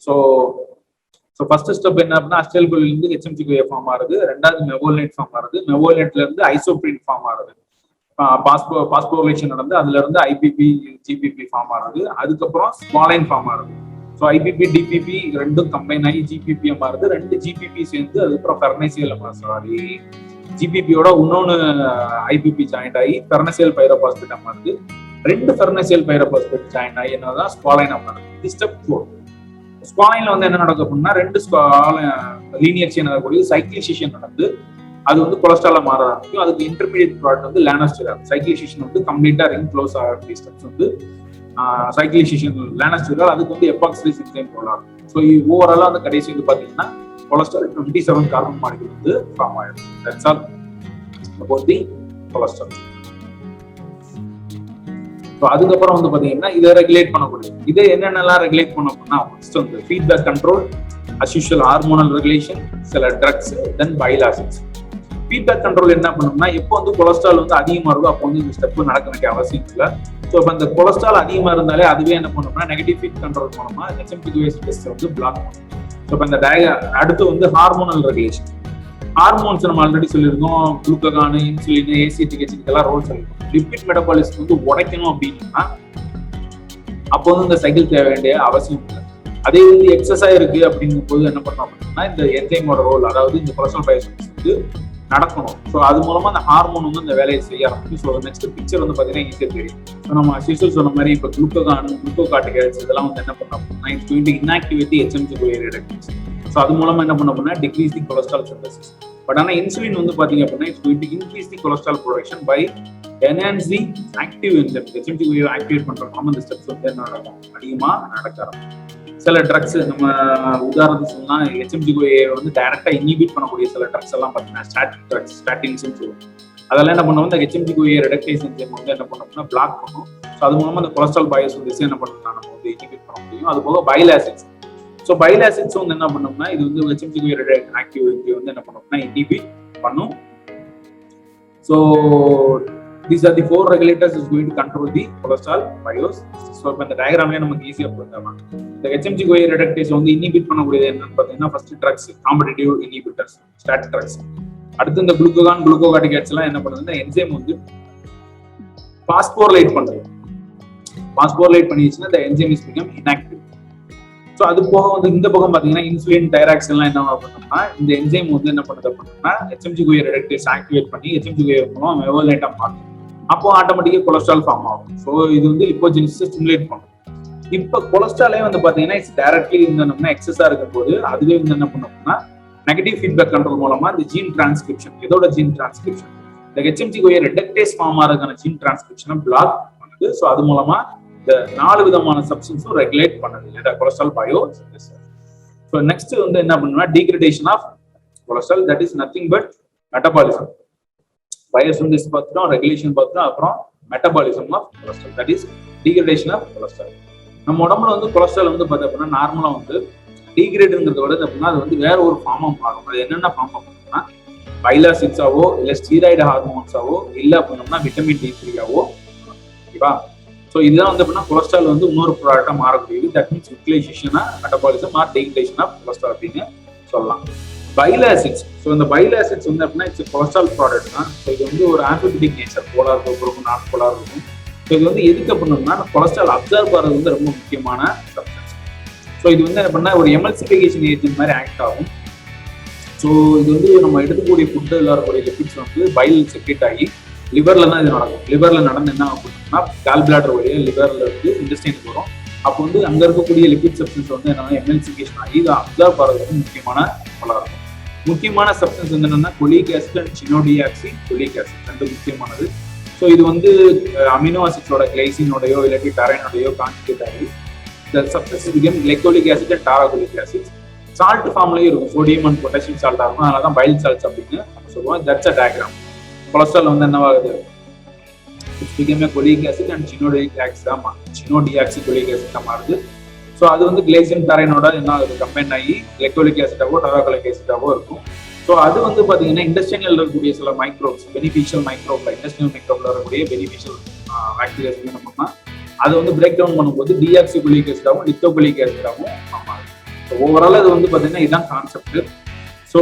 ஸோ ஃபர்ஸ்ட் ஸ்டெப் என்ன அப்படின்னா அஸ்டைல்கோலின் இருந்து HMG-CoA ஃபார்ம் ஆகுது. ரெண்டாவது மெவோலைட் ஃபார்ம் ஆகுது. மெவோலைட்ல இருந்து ஐசோப்ரின் ஃபார்ம் ஆகுது. பாஸ்போரிலேஷன் நடந்து அதுல இருந்து IPP GPP ஃபார்ம் ஆகுது. அதுக்கப்புறம் ஸ்குவாலைன் ஃபார்ம் ஆகுது. ஸோ IPP DPP ரெண்டும் கம்பைன் ஆகி GPP மாறுது. 2 GPP சேர்ந்து அதுக்கப்புறம் பெர்னைசியல் GPP-யோட இன்னொன்னு IPP ஜாயிண்ட் ஆகி பெர்னைசியல் பைரோபாஸ்பேட் மாறுது. 2 பெர்னைசியல் பைரோபாஸ்பேட் ஜாயிண்ட் ஆகி என்னதான் ஸ்குவாலைன் மாறுது. இது ஸ்டெப் 4. ஸ்குவாலைன்ல வந்து என்ன நடக்கும் அப்படின்னா 2 லீனியர் செயின் ஆகக்கூடிய சைக்கிளைசேஷன் நடந்து அது வந்து கொலஸ்ட்ரால மாற ஆரம்பிக்கும். அதுக்கு இன்டர்மீடியட் ப்ராடக்ட் வந்து லானோஸ்டிரால். சைக்கிளைசேஷன் வந்து கம்ப்ளீட்டா ரிங் க்ளோஸ் ஆகக்கூடிய ஸ்டெப்ஸ் வந்து சைக்கிளைசேஷன் லானோஸ்டிரால், அதுக்கு வந்து எபாக்சிலேஸ் என்சைம் போடலாம். ஸோ ஓவராலா வந்து கடைசி வந்து பாத்தீங்கன்னா கொலஸ்ட்ரால் 27 கார்பன் மாலிகுல் வந்து ஃபார்ம் ஆயிடும். That's all about the cholesterol. So அதுக்கப்புறம் வந்து பாத்தீங்கன்னா இதை ரெகுலேட் பண்ணக்கூடிய இதை என்னென்னலாம் ரெகுலேட் பண்ண அப்படின்னா ஃபர்ஸ்ட் வந்து feedback control, as usual hormonal regulation, சில drugs, then bile acids. Feedback control என்ன பண்ணணும்னா எப்போ வந்து கொலஸ்ட்ரால் வந்து அதிகமா இருக்கும் அப்போ வந்து இந்த ஸ்டெப் நடக்க வேண்டிய அவசியம் இல்லை. ஸோ இப்போ இந்த கொலஸ்ட்ரால் அதிகமா இருந்தாலே அதுவே என்ன பண்ணணும்னா நெகட்டிவ் ஃபீட் கண்ட்ரோல் மூலமா HMG-CoA சிஸ்டத்தை வந்து பிளாக் பண்ணும். ஸோ இப்போ இந்த அடுத்து வந்து ஹார்மோனல் ரெகுலேஷன். ஹார்மோன்ஸ் நம்ம ஆல்ரெடி சொல்லியிருக்கோம், குளுக்ககான், இன்சுலின், ACTH இதெல்லாம் ரோல் சொல்லியிருக்கோம். லிபிட் மெட்டபாலிசம் வந்து உடைக்கணும் அப்படின்னா அப்போ வந்து இந்த சைக்கிள் தேவை வேண்டிய அவசியம் இல்லை. அதே வந்து எக்ஸஸா இருக்கு அப்படிங்கும் போது என்ன பண்ணோம் அப்படின்னா இந்த என்சைமோட ரோல், அதாவது இந்த கொலஸ்ட்ரால் பயோசிஸ் வந்து நடக்கணும். ஸோ அது மூலமா அந்த ஹார்மோன் வந்து அந்த வேலையை செய்ய ஆரம்பிக்கும். ஸோ நெக்ஸ்ட் பிக்சர் வந்து பாத்தீங்கன்னா ஈஸியா தெரியும். ஸோ நம்ம சிசல் சொன்ன மாதிரி இப்போ குளுக்கோகான், குளுக்கோகார்டிகாய்ட்ஸ் இதெல்லாம் வந்து என்ன பண்ணோம் அப்படின்னா it's going to inactivate the HMG-CoA reductase. So அது மூலமா என்ன பண்ண அப்படின்னா decrease the cholesterol synthesis. But ஆனால் இன்சுலின் வந்து பாத்தீங்க அப்படின்னா it's going to increase the cholesterol production by enhancing active enzyme. HMG-CoA activate பண்றோம். இந்த ஸ்டெப்ஸ் வந்து என்ன நடக்கும், அதிகமா நடக்க ஆரம்பிக்கும். சில ட்ரக்ஸ் நம்ம உதாரணத்துக்கு சொன்னா HMG-CoA வந்து டைரக்டா இன்ஹிபிட் பண்ணக்கூடிய சில ட்ரக்ஸ் எல்லாம் பார்த்தீங்கன்னா ஸ்டாட்டிக் ட்ரக்ஸ், ஸ்டாட்டின்ஸ் சொல்லுவோம். அதெல்லாம் என்ன பண்ணுவோம், இந்த HMG-CoA ரெடக்டேஸ் என்சைம் வந்து என்ன பண்ணோம்னா பிளாக் பண்ணும். ஸோ அது மூலமா அந்த கொலஸ்ட்ரால் பயோசிந்தசிஸ் என்ன பண்ணலாம் நம்ம வந்து இன்ஹிபிட் பண்ண முடியும். அது போக file acids. So file acids வந்து என்ன பண்ணோம்னா இது வந்து HMG-CoA ஆக்டிவிட்டி வந்து என்ன பண்ணோம்னா இன்ஹிபிட் பண்ணும். So these are the 4 regulators is going to control the cholesterol bios. So இப்ப இந்த டயகிராம்லயே நமக்கு ஈஸியா புரிஞ்சுக்கலாம். இந்த HMG-CoA ரெடக்டேஸ் வந்து இன்ஹிபிட் பண்ணக்கூடியது என்னன்னு பாத்தீங்கன்னா first drugs, competitive inhibitors, statin drugs. அடுத்து இந்த குளுக்கோகான், குளுக்கோகார்டிகாய்ட்ஸ் எல்லாம் என்ன பண்ணுதுன்னா என்சைம் வந்து பாஸ்போரிலேட் பண்றது. பாஸ்போரிலேட் பண்ணிடுச்சுன்னா இந்த enzyme is become inactive. So அது போக வந்து இந்த பக்கம் பாத்தீங்கன்னா இன்சுலின், டைராக்ஸ் எல்லாம் என்ன பண்ணோம்னா இந்த என்சைம் வந்து என்ன பண்ணுது அப்படின்னா HMG-CoA ரெடக்டேஸ் ஆக்டிவேட் பண்ணி HMG-CoA மூலம் மெவோலைட்டா மாற்றும். அப்போ ஆட்டோமேட்டிக்கா கொலஸ்ட்ரால் ஃபார்ம் ஆகும். ஸோ இது வந்து லிப்போஜெனிசிஸ் ஸ்டிமுலேட் பண்ணும். இப்போ கொலஸ்ட்ராலே வந்து பாத்தீங்கன்னா இட்ஸ் டைரக்ட்லி இருந்தோம்னா எக்ஸஸா இருக்கும் போது அதுவே வந்து என்ன பண்ணோம்னா நெகட்டிவ் ஃபீட்பேக் கண்ட்ரோல் மூலமா இந்த ஜீன் டிரான்ஸ்கிரிப்ஷன், இதோட ஜீன் டிரான்ஸ்கிரிப்ஷன் இந்த HMG-CoA ரெடக்டேஸ் ஃபார்ம் ஆகிறதுக்கான ஜீன் டிரான்ஸ்கிரிப்ஷனை பிளாக் பண்ணுது. ஸோ அது மூலமா இந்த 4 விதமான சப்ஸ்டன்ஸும் ரெகுலேட் பண்ணுது இந்த கொலஸ்ட்ரால் பயோசிந்தசிஸ். ஸோ நெக்ஸ்ட் வந்து என்ன பண்ணுன்னா degradation of cholesterol, that is nothing but metabolism. Biosynthesis பார்த்துட்டோம், ரெகுலேஷன் பார்த்துட்டோம், அப்புறம் metabolism of cholesterol, that is degradation of cholesterol. நம்ம உடம்புல வந்து கொலஸ்ட்ரால் வந்து பார்த்தா அப்படின்னா நார்மலா வந்து டீக்ரேடுங்கிறத விட அப்படின்னா அது வந்து வேற ஒரு ஃபார்மா மாறும். அது என்னென்ன ஃபார்ம் ஆகும்னா பைல் ஆசிட்ஸாவோ இல்லை ஸ்டீராய்டு ஹார்மோன்ஸாவோ இல்லை அப்படின்னோம்னா விட்டமின் D3ஆவோ. ஓகேவா? ஸோ இதுதான் வந்து அப்படின்னா கொலஸ்ட்ரால் வந்து இன்னொரு ப்ராடக்டா மாறக்கூடியது. தட் மீன்ஸ் யூட்டிலைசேஷனா metabolism or degradation of cholesterol அப்படின்னு சொல்லலாம். Bile acids. ஸோ இந்த பைல் ஆசிட்ஸ் வந்து அப்படின்னா இட்ஸ் கொலஸ்ட்ரால் ப்ராடக்ட் தான். ஸோ இது வந்து ஒரு ஆம்பிபிடிக் நேச்சர், போலார் இருக்கும், நான் போலார் இருக்கும். ஸோ இது வந்து எதுக்கு பண்ணணும்னா கொலஸ்ட்ரால் அப்சர்வ் ஆகிறது வந்து ரொம்ப முக்கியமான சப்ஸ்டன்ஸ். ஸோ இது வந்து என்ன பண்ணா ஒரு எமல்சிஃபிகேஷன் ஏஜென்ட் மாதிரி ஆக்ட் ஆகும். ஸோ இது வந்து நம்ம எடுக்கக்கூடிய ஃபுட்டு இருக்கக்கூடிய லிபிட்ஸ் வந்து பைல் செக்ரேட் ஆகி லிவர்ல தான் இது நடக்கும். லிவர்ல நடந்து என்ன ஆகும்னா கால் பிளாடர் வழியா லிவர்ல இருந்து இன்டெஸ்டைனுக்கு வரும். அப்போ வந்து அங்க இருக்கக்கூடிய லிபிட் சப்ஸ்டன்ஸ் வந்து என்னன்னா எமல்சிஃபிகேஷன் ஆகி இதை அப்சர்வ் ஆகிறது முக்கியமான பலா இருக்கும். முக்கியமான சப்ஸ்டன்ஸ் வந்து என்னன்னா cholic acid and chenodeoxycholic acid ரெண்டு முக்கியமானது. ஸோ இது வந்து அமினோ ஆசிட்ஸோட கிளைசினோடையோ இல்லாட்டி டரைனோடையோ கான்ஜுகேட் ஆகி இந்த substance become glycolic acid and taurocholic acid salt ஃபார்ம்லயும் இருக்கும். சோடியம் அண்ட் பொட்டாசியம் சால்ட்டா இருக்கும். அதனால தான் பைல் சால்ட்ஸ் அப்படின்னு நம்ம சொல்லுவோம். That's a diagram. கொலஸ்ட்ரால் வந்து என்னவாகுது, it's become cholic acid and chenodeoxycholic acid தான் மாறுது. ஸோ அது வந்து கிளைசின் டரைனோட என்ன ஆகுது கம்பைன் ஆகி கிளைகோலிக் ஆசிட்டாவோ டாராகோலிக் ஆசிட்டாவோ இருக்கும். ஸோ அது வந்து பார்த்தீங்கன்னா இண்டஸ்ட்ரியல் இருக்கக்கூடிய சில மைக்ரோப்ஸ், பெனிஃபிஷியல் மைக்ரோப்ல இண்டஸ்ட்ரியல் மைக்ரோப்ல இருக்கக்கூடிய பெனிஃபிஷியல் பாக்டீரியாஸ் என்ன பண்ணா அதை வந்து பிரேக் டவுன் பண்ணும்போது டிஆக்சி கொலிக் ஆசிட்டாவும் லித்தோகோலிக் ஆசிட்டாவும் மாறுது. ஸோ ஓவரால் அது வந்து பார்த்தீங்கன்னா இதுதான் கான்செப்ட். ஸோ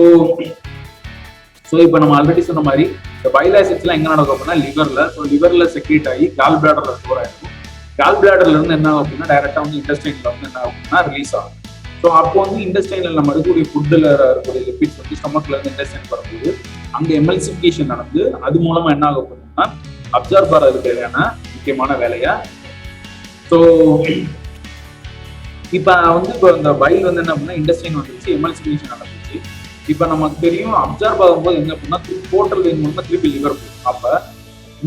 இப்போ நம்ம ஆல்ரெடி சொன்ன மாதிரி இந்த பைல் ஆசிட்ஸ்லாம் எங்க நடக்கும் அப்படின்னா லிவர்ல. ஸோ லிவர்ல செக்ரேட் ஆகி கால் பிளாடர்ல ஸ்டோர் ஆயிருக்கும். கால் பிளாடர்ல இருந்து என்ன ஆகும் அப்படின்னா டைரக்டா வந்து இன்டெஸ்டைன்ல வந்து என்ன ஆகும் அப்படின்னா ரிலீஸ் ஆகும். ஸோ அப்போ வந்து இன்டெஸ்டைன்ல நம்ம இருக்கக்கூடிய ஃபுட்ல இருக்கக்கூடிய லிபிட்ஸ் வந்து ஸ்டொமக்ல இருந்து இன்டெஸ்டைன் வரும்போது அங்க எமல்சிஃபிகேஷன் நடந்து அது மூலமா என்ன ஆகும் அப்படின்னா அப்சர்வ் ஆகிறதுக்கு தேவையான முக்கியமான வேலையா. ஸோ இப்போ வந்து இப்போ இந்த பைல் வந்து என்ன அப்படின்னா இன்டெஸ்டைன் வந்துருச்சு, எமல்சிஃபிகேஷன் நடந்துச்சு. இப்போ நமக்கு தெரியும் அப்சர்வ் ஆகும்போது என்ன அப்படின்னா போர்ட்டல் வெயின் மூலமா திருப்பி லிவர் போகும். அப்ப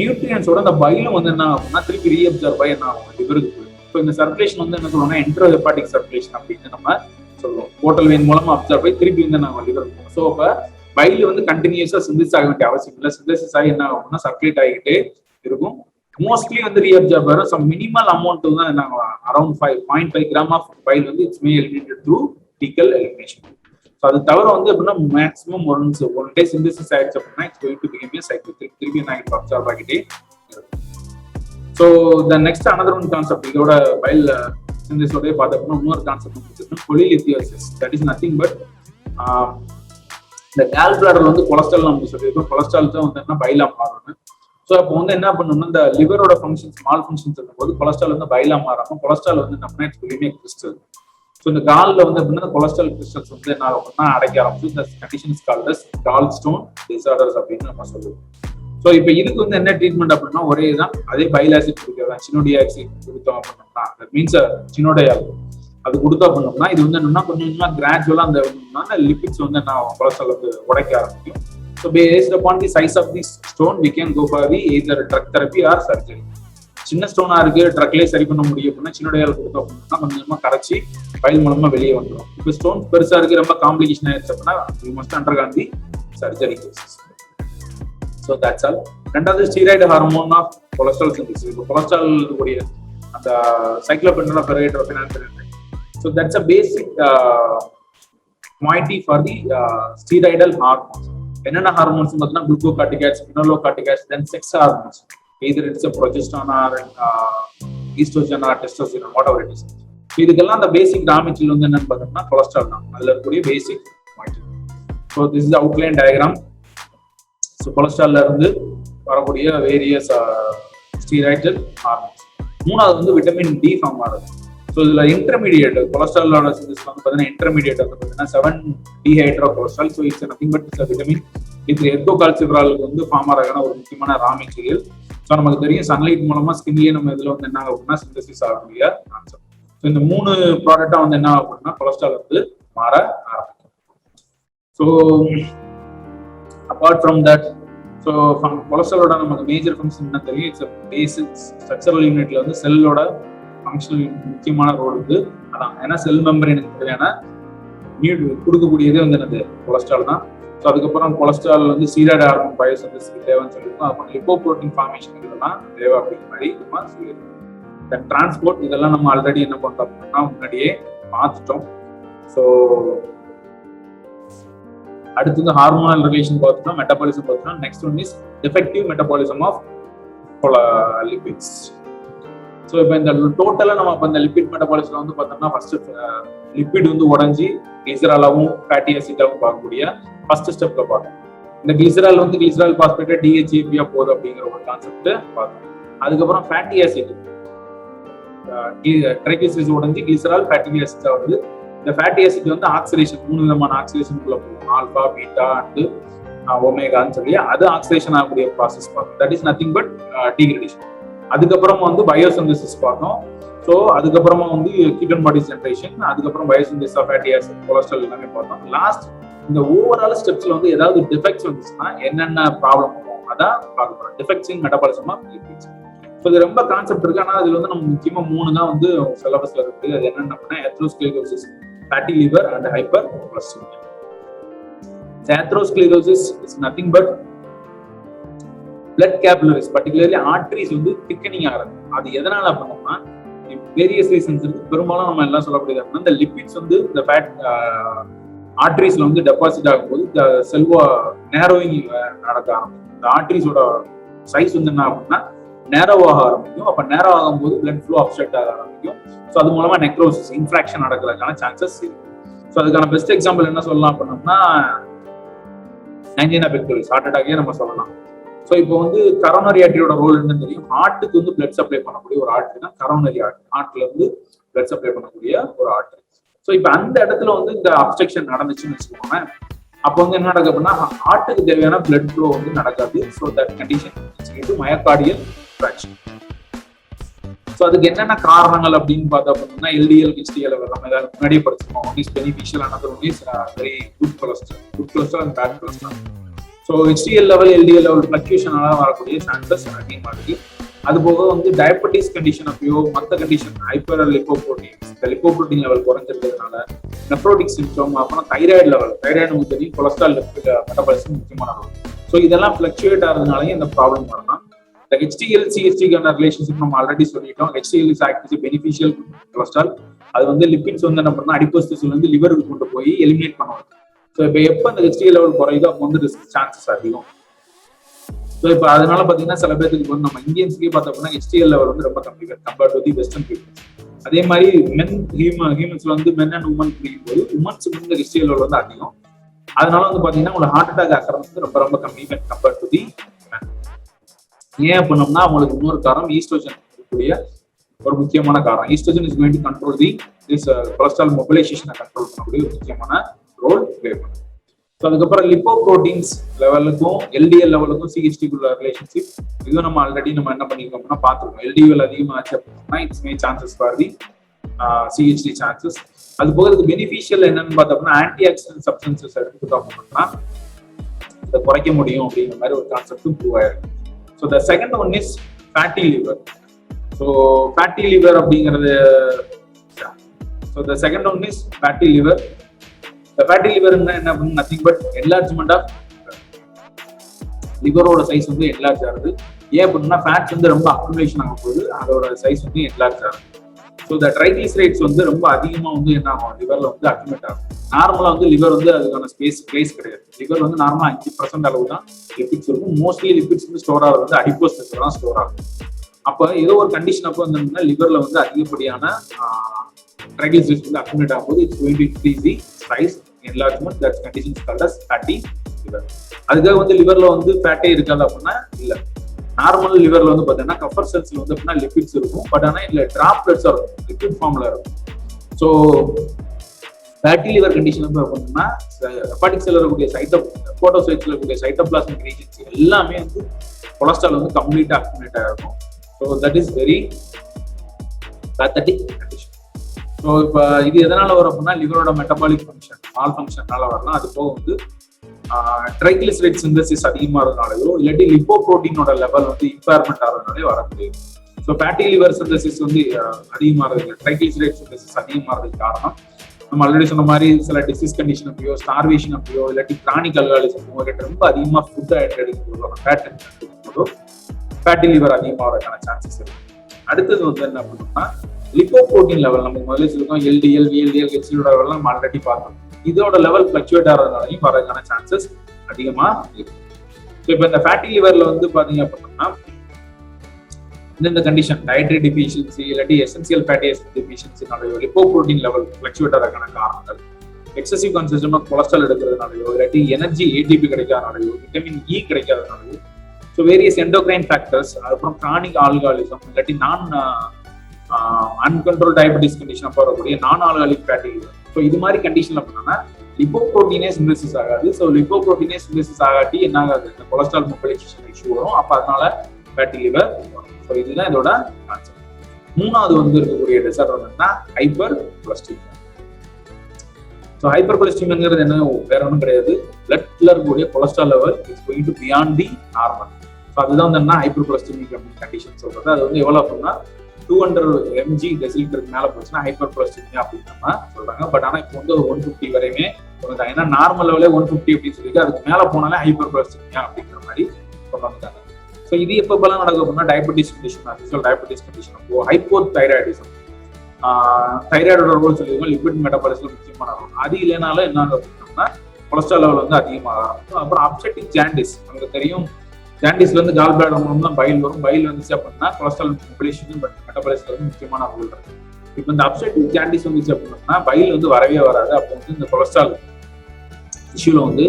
நியூட்ரியன்ஸோட அந்த பைலும் வந்து என்ன ஆகும்னா திருப்பி ரீஅப்சர்வ் ஆகி என்ன ஆகும் லிவருக்கு போயிடும். இப்போ இந்த சர்க்குலேஷன் வந்து என்ன சொல்லுவாங்கன்னா என்ட்ரோ ஹெப்பாட்டிக் சர்க்குலேஷன் அப்படின்னு நம்ம சொல்லுவோம். போர்ட்டல் வெயின் மூலமா அப்சர்வ் ஆகி திருப்பி வந்து நம்ம லிவருக்கு போகும். ஸோ அப்ப பைல் வந்து கண்டினியூஸா சிந்தசிஸ் ஆக வேண்டிய அவசியம் இல்லை. சிந்தசிஸ் ஆகி என்ன ஆகும்னா சர்க்குலேட் ஆகிட்டே இருக்கும். மோஸ்ட்லி வந்து ரீஅப்சர்வ் ஆகும். ஸோ மினிமல் அமௌண்ட் தான் என்ன அரௌண்ட் 5.5 கிராம் ஆஃப் பைல் வந்து it's May eliminated through faecal elimination. அது தவிர வந்து அப்படின்னா மேக்ஸிமம் ஒன் டே சிந்தசிஸ் ஆயிடுச்சு அப்படின்னா it's going to become a cycle. திருப்பி நான் அப்சர்வ் ஆகிட்டே இருக்கும். So the next another one concept இதோட பைல் சிந்தசிஸோடய பார்த்தோம்னா இன்னொரு கான்செப்ட் வந்து கொலிலித்தியோசிஸ். தட் இஸ் நத்திங் பட் இந்த கால் பிளாடர் வந்து கொலஸ்ட்ரால் நம்ம சொல்லியிருக்கோம். கொலஸ்ட்ரால் தான் வந்து என்ன பைலா மாறணும். ஸோ அப்போ வந்து என்ன பண்ணணும்னா இந்த லிவரோட ஃபங்க்ஷன்ஸ் மால் ஃபங்க்ஷன்ஸ் இருக்கும்போது கொலஸ்ட்ரால் வந்து பைலா மாறாம கொலஸ்ட்ரால் வந்து என்ன it's becoming a crystal. So இந்த காலில் வந்து அப்படின்னா கொலஸ்ட்ரால் கிறிஸ்டல்ஸ் வந்து என்ன ஆகும்னா அடைக்க ஆரம்பிச்சு இந்த கண்டிஷன்ஸ் கால்ட் கால் ஸ்டோன் டிசார்டர்ஸ் அப்படின்னு நம்ம சொல்லுவோம். ஸோ இப்போ இதுக்கு வந்து என்ன ட்ரீட்மெண்ட் அப்படின்னா ஒரே தான், அதே பைல் ஆசிட் கொடுக்கிறதா சினோடியாக்சி கொடுத்தோம் அப்படின்னா தட் மீன்ஸ் சினோடையால் அது கொடுத்தா பண்ணோம்னா இது வந்து என்னன்னா கொஞ்சம் கொஞ்சமா கிராஜுவலா அந்த லிபிட்ஸ் வந்து என்ன கொலஸ்ட்ரால் வந்து உடைக்க ஆரம்பிக்கும். So based upon the size of the stone we can go for the either drug therapy or surgery. சின்ன ஸ்டோனா இருக்கு ட்ரக்லேயே சரி பண்ண முடியும் அப்படின்னா சின்னோடையால் கொடுத்தோம் அப்படின்னா கொஞ்சம் கொஞ்சமா கரைச்சி பைல் மூலமா வெளியே வந்துடும். இப்போ ஸ்டோன் பெருசா இருக்கு ரொம்ப காம்ப்ளிகேஷன் ஆயிடுச்சு அப்படின்னா we must undergone the surgery cases. So that's all. ரெண்டாவது steroid hormone of cholesterol synthesis. இப்போ கொலஸ்ட்ரால் கூடிய அந்த cyclopentanoperhydrophenanthrene. So that's a basic moiety for the steroidal hormones. என்னென்ன ஹார்மோன்ஸ் பார்த்தீங்கன்னா glucocorticoids, mineralocorticoids, then sex hormones. Either it's a progesterone or estrogen or testosterone, whatever it is. இதுக்கெல்லாம் அந்த பேசிக் ரா மெட்டீரியல் வந்து என்னன்னு பார்த்தோம்னா கொலஸ்ட்ரால் தான். அதுல இருக்கக்கூடிய basic moiety. So this is outline diagram. So கொலஸ்ட்ரால்ல இருந்து வரக்கூடிய வேரியஸ் ஸ்டீராய்டல் ஹார்மோன்ஸ். மூணாவது வந்து விட்டமின் டி ஃபார்ம் ஆகுது. ஸோ இதுல இன்டர்மீடியேட் கொலஸ்ட்ராலோட சிந்தசிஸ் வந்து பார்த்தீங்கன்னா இன்டர்மீடியேட் வந்து பார்த்தீங்கன்னா 7-டீஹைட்ரோ cholesterol. So it's nothing but it's vitamin. இது எர்கோகால்சிஃபராலுக்கு வந்து ஃபார்ம் ஆகிறான ஒரு முக்கியமான ரா மெட்டீரியல். ஸோ நமக்கு தெரியும் சன்லைட் மூலமா ஸ்கின்லயே நம்ம இதுல வந்து என்ன ஆகும்னா சிந்தசிஸ் ஆகக்கூடிய கான்செப்ட். ஸோ இந்த 3 ப்ராடக்டா வந்து என்ன ஆகும் அப்படின்னா கொலஸ்ட்ரால் வந்து மாற ஆரம்பிக்கும். So apart from that so கொலஸ்ட்ராலோட நமக்கு மேஜர் ஃபங்க்ஷன் என்ன தெரியும், இட்ஸ் பேசிக் ஸ்ட்ரக்சரல் யூனிட்ல வந்து செல்லோட ஃபங்க்ஷனல் முக்கியமான ரோல் வந்து அதான். ஏன்னா செல் மெம்பரேனுக்கு தேவையான கொடுக்கக்கூடியதே வந்து என்னது கொலஸ்ட்ரால் தான். ஸோ அதுக்கப்புறம் கொலஸ்ட்ரால் வந்து ஸ்டீராய்டு ஹார்மோன் பயோசிந்தசிஸ்க்கு தேவைன்னு சொல்லியிருக்கோம். அப்புறம் லிப்போப்ரோட்டீன் ஃபார்மேஷன் இதெல்லாம் தேவை அப்படிங்கிற மாதிரி நம்ம சொல்லியிருக்கோம். தென் டிரான்ஸ்போர்ட் இதெல்லாம் நம்ம ஆல்ரெடி என்ன பண்றோம் அப்படின்னா முன்னாடியே பார்த்துட்டோம். ஸோ அடுத்தது ஹார்மோனல் ரிலேஷன் பார்த்துட்டோம், மெட்டபாலிசம் பார்த்துட்டோம். Next one is effective metabolism of lipids. So இப்போ இந்த டோட்டலாக நம்ம இப்போ இந்த லிப்பிட் மெட்டபாலிசம்ல வந்து பார்த்தோம்னா ஃபர்ஸ்ட் லிப்பிட் வந்து உடஞ்சி கிளிசராலாவும் ஃபேட்டி ஆசிட்டாவும் பார்க்கக்கூடிய ஃபர்ஸ்ட் ஸ்டெப்ல பார்த்தோம். இந்த கிளிசரால் வந்து கிளிசரால் பாஸ்பேட்டை டிஹெச்ஏபியா போகுது அப்படிங்கிற ஒரு கான்செப்ட் பார்த்தோம். அதுக்கப்புறம் ஃபேட்டி ஆசிட் ட்ரைகிளிசரைட்ஸ் உடஞ்சி கிளிசரால் ஃபேட்டி ஆசிட் ஆகுது. இந்த ஃபேட்டி ஆசிட் வந்து ஆக்சிடேஷன் 3 விதமான ஆக்சிடேஷனுக்குள்ள போகும். ஆல்பா, பீட்டா அண்ட் ஒமேகான்னு சொல்லி அது ஆக்சிடேஷன் ஆகக்கூடிய ப்ராசஸ் பார்த்தோம். That is nothing but degradation. அதுக்கப்புறமா வந்து பயோசிந்தசிஸ் பார்த்தோம். ஸோ அதுக்கப்புறமா வந்து கீட்டோன் பாடி ஜெனரேஷன், அதுக்கப்புறம் biosynthesis of fatty acid, cholesterol எல்லாமே பார்த்தோம். லாஸ்ட் இந்த ஓவரால் ஸ்டெப்ஸ்ல வந்து ஏதாவது டிஃபெக்ட்ஸ் வந்துச்சுன்னா என்னென்ன ப்ராப்ளம் வரும் அதான் பார்க்க போறோம். Defects in metabolism of lipids. So இது ரொம்ப கான்செப்ட் இருக்கு. ஆனால் அதுல வந்து நம்ம முக்கியமா 3 தான் வந்து சிலபஸ்ல இருக்கு. அது என்னென்ன அப்படின்னா atherosclerosis, fatty liver and hyper cholesterol. Atherosclerosis is nothing but blood capillaries, particularly arteries வந்து திக்கனிங் ஆகுது. அது எதனால பண்ணோம்னா வேரியஸ் ரீசன்ஸ் இருக்கு. பெரும்பாலும் நம்ம எல்லாம் சொல்லக்கூடியது அப்படின்னா இந்த லிப்பிட்ஸ் வந்து இந்த ஃபேட் ஆர்டரிஸ்ல வந்து டெபாசிட் ஆகும்போது இந்த செல்வா நேரோவிங் நடக்க ஆரம்பிக்கும். இந்த ஆர்டரிஸோட சைஸ் வந்து என்ன அப்படின்னா நேரோவாக ஆரம்பிக்கும். அப்ப நேரோ ஆகும்போது பிளட் ஃப்ளோ அப்செட் ஆக ஆரம்பிக்கும். ஸோ அது மூலமா நெக்ரோசிஸ், இன்ஃப்ராக்ஷன் நடக்கிறதுக்கான சான்சஸ் இருக்கு. ஸோ அதுக்கான பெஸ்ட் எக்ஸாம்பிள் என்ன சொல்லலாம் அப்படின்னோம்னா ஆன்ஜினா பெக்டோரிஸ், ஹார்ட் அட்டாக்கே நம்ம சொல்லலாம். ஸோ இப்போ வந்து கரோனரி ஆர்டரியோட ரோல் என்னன்னு தெரியும். ஹார்ட்டுக்கு வந்து பிளட் சப்ளை பண்ணக்கூடிய ஒரு ஆர்டரி தான் கரோனரி ஆர்டரி. ஹார்ட்ல இருந்து பிளட் சப்ளை பண்ணக்கூடிய ஒரு ஆர்டரி. ஸோ இப்போ அந்த இடத்துல வந்து இந்த அப்ஸ்ட்ரக்ஷன் நடந்துச்சுன்னு வச்சுக்கோங்க. அப்போ வந்து என்ன நடக்கும் அப்படின்னா ஹார்ட்டுக்கு தேவையான பிளட் ஃப்ளோ வந்து நடக்காது. ஸோ தட் கண்டிஷன் இது மயோகார்டியல் ஃப்ராக்சர். ஸோ அதுக்கு என்னென்ன காரணங்கள் அப்படின்னு பார்த்தா அப்படின்னா எல்டிஎல், ஹெச்டிஎல் நம்ம ஏதாவது முன்னாடியே படிச்சிருக்கோம். One is beneficial, another one is very good cholesterol and bad cholesterol. So HDL level, LDL level ஃபிளக்சுவேஷனால வரக்கூடிய சான்சஸ் அதிகமாக இருக்கு. அது போக வந்து டயபெட்டிஸ் கண்டிஷன் அப்பயோ மற்ற கண்டிஷன் ஹைப்பர் லிப்போப்ரோட்டீன்ஸ், இந்த லிப்போப்ரோட்டீன் லெவல் குறைஞ்சிருக்கிறதுனால நெப்ரோட்டிக் சிம்டம், அப்புறம் தைராய்டு லெவல், தைராய்டு நமக்கு தெரியும் கொலஸ்ட்ரால் மெட்டபாலிசம் முக்கியமான ரோல். ஸோ இதெல்லாம் ஃபிளக்சுவேட் ஆகிறதுனாலயே இந்த ப்ராப்ளம் வரலாம். The HDL CHD கான ரிலேஷன்ஷிப் நம்ம ஆல்ரெடி சொல்லிட்டோம். HDL is actually beneficial cholesterol. அது வந்து லிப்பிட்ஸ் வந்து என்ன பண்ணா அடிப்போஸ் டிஷ்யூல இருந்து லிவருக்கு கொண்டு போய் எலிமினேட் பண்ணுவாங்க. ஸோ இப்போ எப்போ அந்த HDL லெவல் குறையுதோ அப்போ வந்து ரிஸ்க் சான்சஸ் அதிகம். ஸோ இப்போ அதனால பார்த்தீங்கன்னா சில பேருக்கு வந்து நம்ம இந்தியன்ஸ்க்கே பார்த்தோம்னா HDL லெவல் வந்து ரொம்ப கம்மி compared to the western peoples. அதே மாதிரி ஹியூமன்ஸ்ல வந்து மென் அண்ட் உமன் பிடிக்கும் போது உமன்ஸுக்கு வந்து HDL லெவல் வந்து அதிகம். அதனால வந்து பார்த்தீங்கன்னா உங்களுக்கு ஹார்ட் அட்டாக் ஆகிறது வந்து ரொம்ப ரொம்ப கம்மி கம்பேர்ட் டு தி மேன். ஏன் அப்படின்னோம்னா அவங்களுக்கு இன்னொரு காரணம் ஈஸ்ட்ரோஜன் இருக்கக்கூடிய ஒரு முக்கியமான காரணம். Oestrogen is going to control the this cholesterol மொபிலைசேஷனை கண்ட்ரோல் பண்ணக்கூடிய ஒரு முக்கியமான ரோல் பிளே பண்ணுது. ஸோ அதுக்கப்புறம் லிப்போப்ரோட்டீன்ஸ் லெவலுக்கும் எல்டிஎல் லெவலுக்கும் சிஹெச்டிக்குள்ள ரிலேஷன்ஷிப் இதுவும் நம்ம ஆல்ரெடி நம்ம என்ன பண்ணிருக்கோம்னா பார்த்துருக்கோம். எல்டிஎல் அதிகமாச்சு அப்படின்னா it's May chances for the CHD chances. அது போக இதுக்கு பெனிஃபிஷியல் என்னன்னு பார்த்தோம்னா ஆன்டி ஆக்சிடென்ட் சப்ஸ்டன்சஸ் எடுத்துக்கிட்டோம் அப்படின்னா இதை குறைக்க முடியும் அப்படிங்கிற மாதிரி ஒரு கான்செப்டும் ப்ரூவ் ஆயிருக்கு. So the second one is fatty liver. So fatty liver அப்படிங்கிறது so the second one is fatty liver. The fatty liver என்ன அப்படின்னா nothing but enlargement of லிவரோட சைஸ் வந்து என்லார்ஜ் ஆகுது. ஏன் அப்படின்னா ஃபேட்ஸ் வந்து ரொம்ப அக்குமுலேஷன் ஆகும் போது அதோட சைஸ் வந்து என்லார்ஜ் ஆகுது. ஸோ இந்த ட்ரைகிளிசரைட்ஸ் வந்து ரொம்ப அதிகமாக வந்து என்ன ஆகும் லிவர்ல வந்து அக்குமுலேட் ஆகும். நார்மலா வந்து லிவர் வந்து அதுக்கான ஸ்பேஸ் கிடையாது. லிவர் வந்து நார்மலா 5% அளவு தான் லிபிட்ஸ் இருக்கும். மோஸ்ட்லி லிபிட்ஸ் வந்து ஸ்டோர் ஆகிறது வந்து அடிப்போஸ் டிஷ்யூல தான் ஸ்டோர் ஆகும். அப்போ ஏதோ ஒரு கண்டிஷன் அப்போ வந்து லிவர்ல வந்து அதிகப்படியான ட்ரைகிளிசரைட்ஸ் வந்து அக்குமுலேட் ஆகும்போது it's going to increase the size enlargement. That condition is called as fatty liver. அதுக்காக வந்து லிவர்ல வந்து ஃபேட்டே இருக்காது அப்படின்னா இல்ல. நார்மல் லிவர்ல வந்து பாத்தீங்கன்னா கஃபர் செல்ஸ்ல வந்து அப்படின்னா லிபிட்ஸ் இருக்கும். பட் ஆனா இதுல டிராப்லெட்ஸா இருக்கும், லிபிட் ஃபார்ம்ல இருக்கும். ஸோ ஃபேட்டி லிவர் கண்டிஷன் வந்து பார்த்தோம்னா ஹெப்பாட்டிக் செல்ல இருக்கக்கூடிய போட்டோசைட்ஸ்ல இருக்கக்கூடிய சைட்டோபிளாஸ்மிக் ரீஜன்ஸ் எல்லாமே வந்து கொலஸ்ட்ரால் வந்து கம்ப்ளீட்டா அக்குமுலேட் ஆகிருக்கும். So that is very pathetic condition. So இப்போ இது எதனால வரும் அப்படின்னா லிவரோட மெட்டபாலிக் ஃபங்க்ஷன் மால் ஃபங்க்ஷனால வரலாம். அது போக வந்து ட்ரைகிளிசரைட் சிந்தசிஸ் அதிகமாக இருந்தனாலையோ இல்லாட்டி லிப்போப்ரோட்டீனோட லெவல் வந்து இம்பேர்மெண்ட் ஆகிறதுனாலே வரக்கூடியது. ஸோ ஃபேட்டி லிவர் சிந்தசிஸ் வந்து அதிகமாகிறதுக்கு ட்ரைகிளிசரைட் சிந்தசிஸ் அதிகமாகிறதுக்கு காரணம் நம்ம ஆல்ரெடி சொன்ன மாதிரி சில டிசீஸ் கண்டிஷன் அப்பயோ ஸ்டார்வேஷன் அப்பயோ இல்லாட்டி கிரானிக் அல்காலிசம் உங்ககிட்ட ரொம்ப அதிகமாக ஃபுட் எடுக்கும் ஃபேட் எடுக்கும்போதோ ஃபேட்டி லிவர் அதிகமாகிறதுக்கான சான்சஸ் இருக்கு. அடுத்தது வந்து என்ன பண்ணணும்னா லிப்போப்ரோட்டீன் லெவல் நம்ம முதல்ல சொல்லிருக்கோம். எல்டிஎல், விஎல்டிஎல், ஹெச்டிஎல் லெவல் நம்ம ஆல்ரெடி பார்த்தோம். இதோட லெவல் ஃபிளக்சுவேட் ஆகிறதுனாலையும் வரதுக்கான சான்சஸ் அதிகமா இருக்கு. ஸோ இப்போ இந்த ஃபேட்டி லிவர்ல வந்து பாத்தீங்க அப்படின்னா இந்த கண்டிஷன் டயட்ரி டிஃபிஷியன்சி இல்லாட்டி எசென்சியல் ஃபேட்டி ஆசிட் டிஃபிஷியன்சினாலயோ லிப்போப்ரோட்டீன் லெவல் ஃபிளக்சுவேட் ஆகிறதுக்கான காரணங்கள், எக்ஸசிவ் கன்சம்ஷன் ஆஃப் கொலஸ்ட்ரால் எடுக்கிறதுனாலயோ இல்லாட்டி எனர்ஜி ஏடிபி கிடைக்காதனாலயோ விட்டமின் இ கிடைக்காதனாலயோ, ஸோ வேரியஸ் எண்டோக்ரைன் ஃபேக்டர்ஸ், அதுக்கப்புறம் கிரானிக் ஆல்கஹாலிசம் இல்லாட்டி அன்கண்ட்ரோல் டயபெட்டிஸ் கண்டிஷன் அப்போ வரக்கூடிய நான் ஆல்கஹாலிக் ஃபேட்டி லிவர். ஸோ இது மாதிரி கண்டிஷன்ல பண்ணோம்னா லிப்போப்ரோட்டீனே சிந்தசிஸ் ஆகாது. ஸோ லிப்போப்ரோட்டீனே சிந்தசிஸ் ஆகாட்டி என்ன ஆகாது, இந்த கொலஸ்ட்ரால் மொபிலைசேஷன் இஷ்யூ வரும். அப்போ அதனால ஃபேட்டி லிவர் வரும். ஸோ இதுதான் இதோட கான்செப்ட். மூணாவது வந்து இருக்கக்கூடிய டிசார்டர்னா ஹைப்பர் கொலஸ்ட்ரீமியா. ஸோ ஹைப்பர் கொலஸ்ட்ரீமியாங்கிறது என்ன, வேற ஒன்றும் கிடையாது, பிளட்ல இருக்கக்கூடிய cholesterol level is going to beyond the normal. So அதுதான் வந்து என்ன ஹைப்பர் கொலஸ்ட்ரீமிக் கண்டிஷன் சொல்றது. அது வந்து எவ்வளோ அப்படின்னா 200 mg டெசிலிட்டருக்கு மேல போச்சுன்னா ஹைப்பர் கொலஸ்ட்ரீமியா அப்படின்னு நம்ம சொல்றாங்க. பட் ஆனா இப்போ வந்து 150 வரையுமே சொல்றாங்க. ஏன்னா நார்மல் லெவலே 150 அப்படின்னு சொல்லிட்டு அதுக்கு மேல போனாலே ஹைப்பர் கொலஸ்ட்ரீமியா அப்படிங்கிற மாதிரி கொண்டு வந்துட்டாங்க. ஸோ இது எப்பெல்லாம் நடக்கும் அப்படின்னா diabetes condition, official diabetes condition, அப்போ ஹைப்போ தைராய்டிசம், தைராய்டோட ரோல் சொல்லியிருக்கோம், லிபிட் மெட்டபாலிசம்ல முக்கியமான ரோல். அது இல்லைனாலும் என்ன அப்படின்னா கொலஸ்ட்ரால் லெவல் வந்து அதிகமாக ஆகும். அப்புறம் அப்செட்டிங் ஜாண்டிஸ், நமக்கு தெரியும் ஜாண்டிஸ்ல இருந்து கால் பிளாடர் மூலம் தான் பைல் வரும். பைல் வந்துச்சு அப்படின்னா கொலஸ்ட்ரால் மொபிலைசேஷன் மெட்டபாலிசம்ல வந்து முக்கியமான ரோல் இருக்கு. இப்போ இந்த அப்செட்டிங் ஜாண்டிஸ் வந்துச்சு அப்படின்னா பைல் வந்து வரவே வராது. அப்போ வந்து இந்த கொலஸ்ட்ரால் இஷ்யூல வந்து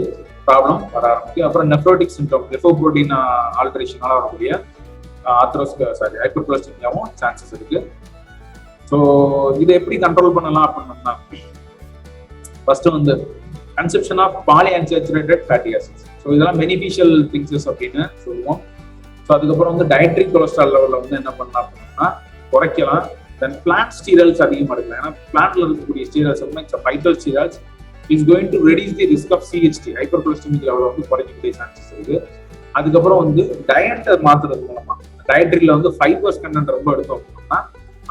ப்ராப்ளம் வர ஆரம்பிக்கும். அப்புறம் நெஃப்ரோட்டிக் சிம்டம், லிப்போப்ரோட்டீன் ஆல்டரேஷனால வரக்கூடிய ஹைப்பர் கொலஸ்ட்ரீமியாவும் சான்சஸ் இருக்கு. ஸோ இதை எப்படி கண்ட்ரோல் பண்ணலாம் அப்படின்னா, ஃபர்ஸ்ட் வந்து consumption of polyunsaturated fatty acids. So இதெல்லாம் பெனிஃபிஷியல் திங்ஸஸ் அப்படின்னு சொல்லுவோம். ஸோ அதுக்கப்புறம் வந்து டயட்ரி கொலஸ்ட்ரால் லெவலில் வந்து என்ன பண்ணலாம் அப்படின்னா குறைக்கலாம். தென் பிளான்ட் ஸ்டீராய்ட்ஸ் அதிகமாக இருக்கலாம். ஏன்னா பிளான்ட்ல இருக்கக்கூடிய ஸ்டீராய்ட்ஸ் அப்படின்னா phytal steroids is going to reduce the risk of CHD, hyper cholesterolemic லெவலில் வந்து குறைக்கக்கூடிய சான்சஸ் இருக்கு. அதுக்கப்புறம் வந்து டயட்டை மாத்துறது மூலமா, டயட்ரியில் வந்து ஃபைபர்ஸ் கண்டென்ட் ரொம்ப எடுத்தோம் அப்படின்னா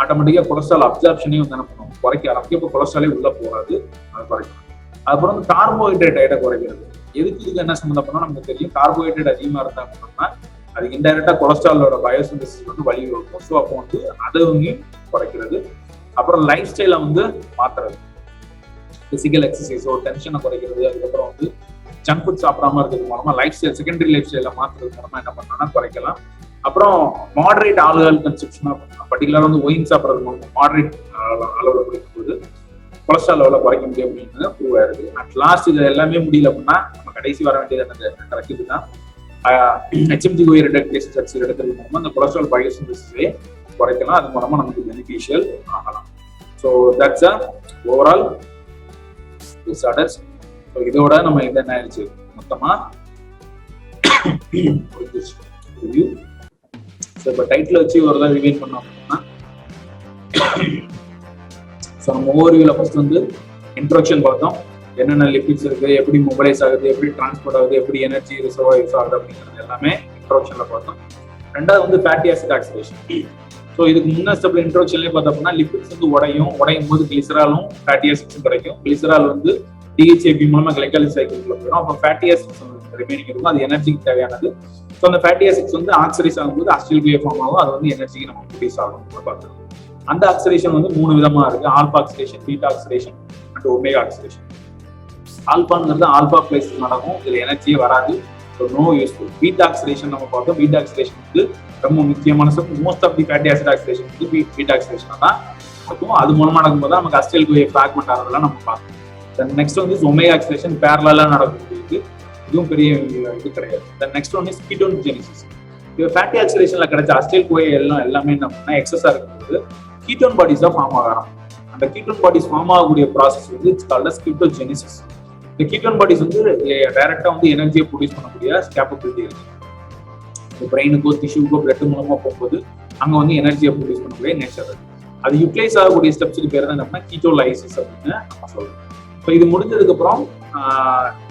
ஆட்டோமேட்டிக்காக கொலஸ்ட்ரால் அப்சார்ப்ஷனையும் வந்து என்ன பண்ணுவோம், குறைக்க ஆரம்பிக்கும். இப்போ கொலஸ்ட்ராலே உள்ள போகாது, அதை குறைக்கணும். அதுக்கப்புறம் வந்து கார்போஹைட்ரேட் டயட்டை குறைக்கிறது. இதுக்கு என்ன சம்மந்தம் பண்ணா நமக்கு தெரியும், கார்போஹைட்ரேட் அதிகமாக இருந்தா அப்படின்னா அது இன்டைரக்டா கொலஸ்ட்ராலோட பயோசிந்தசிஸ் வந்து வழிவகுக்கும். ஸோ அப்போ வந்து அதையும் குறைக்கிறது. அப்புறம் லைஃப் ஸ்டைலை வந்து மாத்துறது, பிசிக்கல் எக்ஸசைஸோ டென்ஷனை குறைக்கிறது. அதுக்கப்புறம் வந்து ஜங்க் ஃபுட் சாப்பிடாம இருக்கிறது மூலமா லைஃப் ஸ்டைல், செகண்டரி லைஃப் ஸ்டைல மாத்துறது மூலமா என்ன பண்ணோம்னா குறைக்கலாம். அப்புறம் மாடரேட் ஆல்கஹால் கன்சப்ஷனா பர்டிகுலரா வந்து ஒயின் சாப்பிட்றது மூலமா மாடரேட் அளவில் குறைக்கும்போது கொலஸ்ட்ரால் லெவலில் குறைக்க முடியும் அப்படின்னு ப்ரூவ் ஆயிருக்கு. அட் லாஸ்ட் இது எல்லாமே முடியல அப்படின்னா நம்ம கடைசி வர வேண்டியது என்ன கரெக்டு தான், HMG-CoA reductase drugs எடுக்கிறது மூலமா அந்த கொலஸ்ட்ரால் பயோசிந்தசிஸை குறைக்கலாம். அது மூலமா நமக்கு பெனிஃபிஷியல் ஆகலாம். So that's overall disorders. So இதோட நம்ம இது என்ன ஆயிடுச்சு, மொத்தமா ரிவ்யூ. ஸோ இப்போ டைட்டில் வச்சு ஒரு தான் ரிவ்யூ பண்ணோம் அப்படின்னா, ஸோ நம்ம ஓவர்வியூவில் ஃபர்ஸ்ட் வந்து இன்ட்ரோடக்ஷன் பார்த்தோம், என்னென்ன லிபிட்ஸ் இருக்கு, எப்படி மொபைலைஸ் ஆகுது, எப்படி டிரான்ஸ்போர்ட் ஆகுது, எப்படி எனர்ஜி ரிசர்வா யூஸ் ஆகுது அப்படிங்கிறது எல்லாமே இன்ட்ரோடக்ஷன்ல பார்த்தோம். ரெண்டாவது வந்து ஃபேட்டி ஆசிட் ஆக்சிடேஷன். ஸோ இதுக்கு முன்ன ஸ்டெப்ல இன்ட்ரோடக்ஷன்லேயே பார்த்தோம்னா லிபிட்ஸ் வந்து உடையும் போது கிளிசராலும் ஃபேட்டி ஆசிட்ஸும் கிடைக்கும். கிளிசரால் வந்து டிஹெச்ஏபி மூலமா கிளைகாலிஸ் சைக்கிள்குள்ள போயிடும். அப்போ ஃபேட்டி ஆசிட்ஸ் ரிமைனிங் இருக்கும், அது எனர்ஜிக்கு தேவையானது. ஸோ அந்த ஃபேட்டி ஆசிட்ஸ் வந்து ஆக்சிடைஸ் ஆகும்போது அசிடைல் ஃபார்ம் ஆகும், அது வந்து எனர்ஜிக்கு நம்ம ப்ரொடியூஸ் ஆகும் பார்த்துருக்கோம். அந்த ஆக்சிடேஷன் வந்து 3 விதமா இருக்கு, alpha oxidation, beta oxidation and omega oxidation. ஆல்பாங்கிறது ஆல்பா பிளேஸ் நடக்கும், இதுல எனர்ஜியே வராது, so no useful. Beta oxidation நம்ம பார்த்தோம், பீட்டா ஆக்சிடேஷன் வந்து ரொம்ப முக்கியமான step. Most of the fatty acid oxidation வந்து பீட்டா ஆக்சிடேஷன் தான் நடக்கும். அது மூலமா நடக்கும்போது நமக்கு அசிடைல் CoA ஃபிராக்மெண்ட் ஆகிறதெல்லாம் நம்ம பார்க்கணும். தென் நெக்ஸ்ட் வந்து ஒமேகா ஆக்சிடேஷன் பேரலா நடக்கக்கூடியது, இதுவும் பெரிய இது கிடையாது. Then next one is ketone Genesis. இப்போ ஃபேட்டி ஆக்சிடேஷன்ல கிடைச்ச அசிடைல் CoA எல்லாமே என்ன பண்ணா எக்ஸஸா இருக்கும்போது கீட்டோன் பாடிஸா ஃபார்ம் ஆகலாம். அந்த கீட்டோன் பாடிஸ் ஃபார்ம் ஆகக்கூடிய ப்ராசஸ் வந்து இட்ஸ் கால்ட் அஸ் கீட்டோஜெனிசிஸ். இந்த கீட்டோன் பாடிஸ் வந்து டைரக்டா வந்து எனர்ஜியை ப்ரொடியூஸ் பண்ணக்கூடிய கேப்பபிலிட்டி இருக்கு. பிரெயினுக்கோ டிஷ்யூக்கோ பிளட் மூலமா போகும்போது அங்க வந்து எனர்ஜியை ப்ரொடியூஸ் பண்ணக்கூடிய நேச்சர் இருக்கு. அது யூட்டிலைஸ் ஆகக்கூடிய ஸ்டெப்ஸுக்கு பேர் தான் என்ன கீட்டோலைசிஸ் அப்படின்னு நம்ம சொல்றோம். ஸோ இது முடிஞ்சதுக்கு அப்புறம்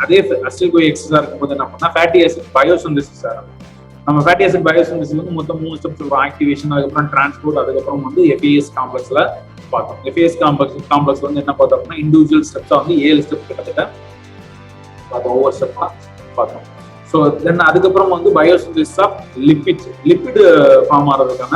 அதே அசிடைல் CoA எக்ஸஸா இருக்கும்போது என்ன பண்ணா ஃபேட்டி ஆசிட் பயோசிந்தசிஸ் ஆகும். நம்ம ஃபேட்டி ஆசிட் பயோசிந்தசிஸ் வந்து மொத்தம் 3 ஸ்டெப்ஸ் இருக்கும், ஆக்டிவேஷன், அதுக்கப்புறம் டிரான்ஸ்போர்ட், அதுக்கப்புறம் வந்து FAS காம்ப்ளெக்ஸ்ல பார்த்தோம். FAS காம்ப்ளெக்ஸ் வந்து என்ன பார்த்தோம்னா இண்டிவிஜுவல் ஸ்டெப்ஸா வந்து 7 ஸ்டெப் கிட்டத்தட்ட பார்த்தோம், ஒவ்வொரு ஸ்டெப்பா பார்த்தோம். ஸோ தென் அதுக்கப்புறம் வந்து பயோசிந்தசிஸ் ஆஃப் லிப்பிட் ஃபார்ம் ஆகிறதுக்கான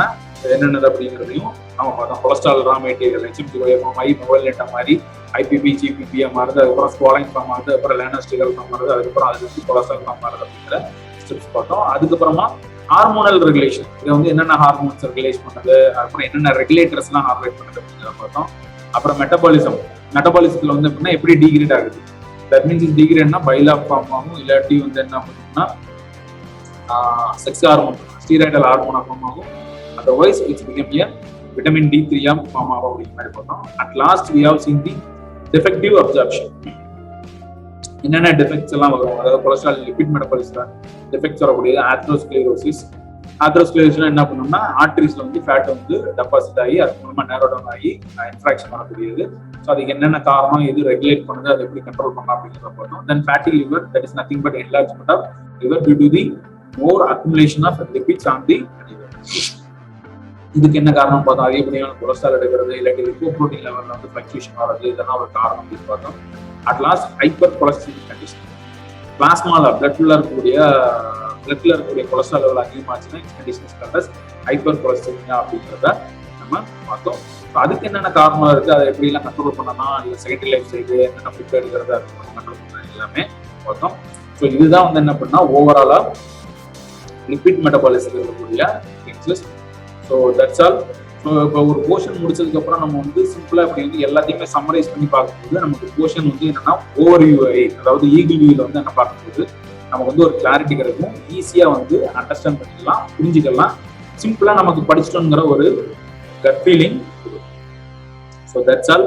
என்னென்னது அப்படிங்கிறதையும் நம்ம பார்த்தோம். Cholesterol raw material HMG-CoA form ஆகி மொபைல் டேட்டா மாதிரி IPP GPPA மாறுது, அதுக்கப்புறம் ஸ்குவாலின் ஃபார்ம் ஆகுது, அப்புறம் லேனஸ்டிகல் ஃபார்ம் ஆகுது, அதுக்கப்புறம் அது வந்து கொலஸ்ட்ரால் ஃபார்ம் ஆகுது அப்படிங்கிற ஸ்டெப்ஸ் பார்த்தோம். அதுக்கப்புறமா ஹார்மோனல் ரெகுலேஷன், இதை வந்து என்னென்ன ஹார்மோன்ஸ் ரெகுலேட் பண்ணுது, அப்புறம் என்னென்ன ரெகுலேட்டர்ஸ் எல்லாம் ஆப்ரேட் பண்ணுது அப்படிங்கிறத பார்த்தோம். அப்புறம் மெட்டபாலிசத்துல வந்து எப்படின்னா எப்படி டிகிரேட் ஆகுது, தட் மீன்ஸ் டிகிரேட்னா பைலாப் ஃபார்ம் ஆகும், இல்லாட்டி வந்து என்ன பண்ணுன்னா செக்ஸ் ஹார்மோன் ஸ்டீராய்டல் ஹார்மோனா ஃபார்ம் ஆகும், otherwise it's become a vitamin D3 form ஆகும் அப்படிங்கிற மாதிரி பார்த்தோம். At last we have seen the defective absorption. என்னென்ன டிஃபெக்ட்ஸ் எல்லாம் வரும், அதாவது கொலஸ்ட்ரால் லிபிட் மெட்டபாலிஸ்ல டிஃபெக்ட்ஸ் வரக்கூடியது ஆத்ரோஸ்க்ளீரோசிஸ். ஆத்ரோஸ்க்ளீரோசிஸ்னா என்ன பண்ணணும்னா ஆர்டரிஸ்ல வந்து ஃபேட் வந்து டெபாசிட் ஆகி அது மூலமா நேரோ டவுன் ஆகி இன்ஃப்ராக்ஷன் வரக்கூடியது. ஸோ அதுக்கு என்னென்ன காரணம், எது ரெகுலேட் பண்ணுது, அதை எப்படி கண்ட்ரோல் பண்ணலாம் அப்படிங்கிறத பார்த்தோம். Then fatty liver, that is nothing but enlargement of liver due to the more accumulation of lipids on the liver. இதுக்கு என்ன காரணம் பார்த்தோம், அதிகப்படியான கொலஸ்ட்ரால் எடுக்கிறது, இல்லாட்டி லிப்போப்ரோட்டீன் லெவல்ல வந்து ஃபிளக்சுவேஷன் வர்றது, இதெல்லாம் ஒரு காரணம் அப்படின்னு பார்த்தோம். At last hyper cholesterol condition, பிளாஸ்மால பிளட்ல இருக்கக்கூடிய கொலஸ்ட்ரால் லெவல் அதிகமாச்சுன்னா கண்டிஷன்ஸ் கால்ட் ஹைப்பர் கொலஸ்ட்ரால் அப்படிங்கிறத நம்ம பார்த்தோம். அதுக்கு என்னென்ன காரணம் இருக்கு, அதை எப்படி எல்லாம் கண்ட்ரோல் பண்ணலாம், இல்லை செகண்டரி லைஃப் ஸ்டைல் என்னென்ன ஃபுட் எடுக்கிறது அது கண்ட்ரோல் பண்ணலாம் எல்லாமே பார்த்தோம். ஸோ இதுதான் வந்து என்ன பண்ணா ஓவராலா லிபிட் மெட்டபாலிசம் இருக்கக்கூடிய things. So that's all. So இப்போ ஒரு போர்ஷன் முடிச்சதுக்கு அப்புறம் நம்ம வந்து சிம்பிளா இப்படி வந்து எல்லாத்தையுமே சம்மரைஸ் பண்ணி பார்க்கும்போது நமக்கு போர்ஷன் வந்து என்னன்னா ஓவர் வியூஐ, அதாவது ஈகிள் வியூல வந்து என்ன பார்க்கும்போது நமக்கு வந்து ஒரு கிளாரிட்டி கிடைக்கும், ஈஸியா வந்து அண்டர்ஸ்டாண்ட் பண்ணிக்கலாம், புரிஞ்சுக்கலாம், சிம்பிளா நமக்கு படிச்சிட்டோங்கிற ஒரு cut feeling. So that's all.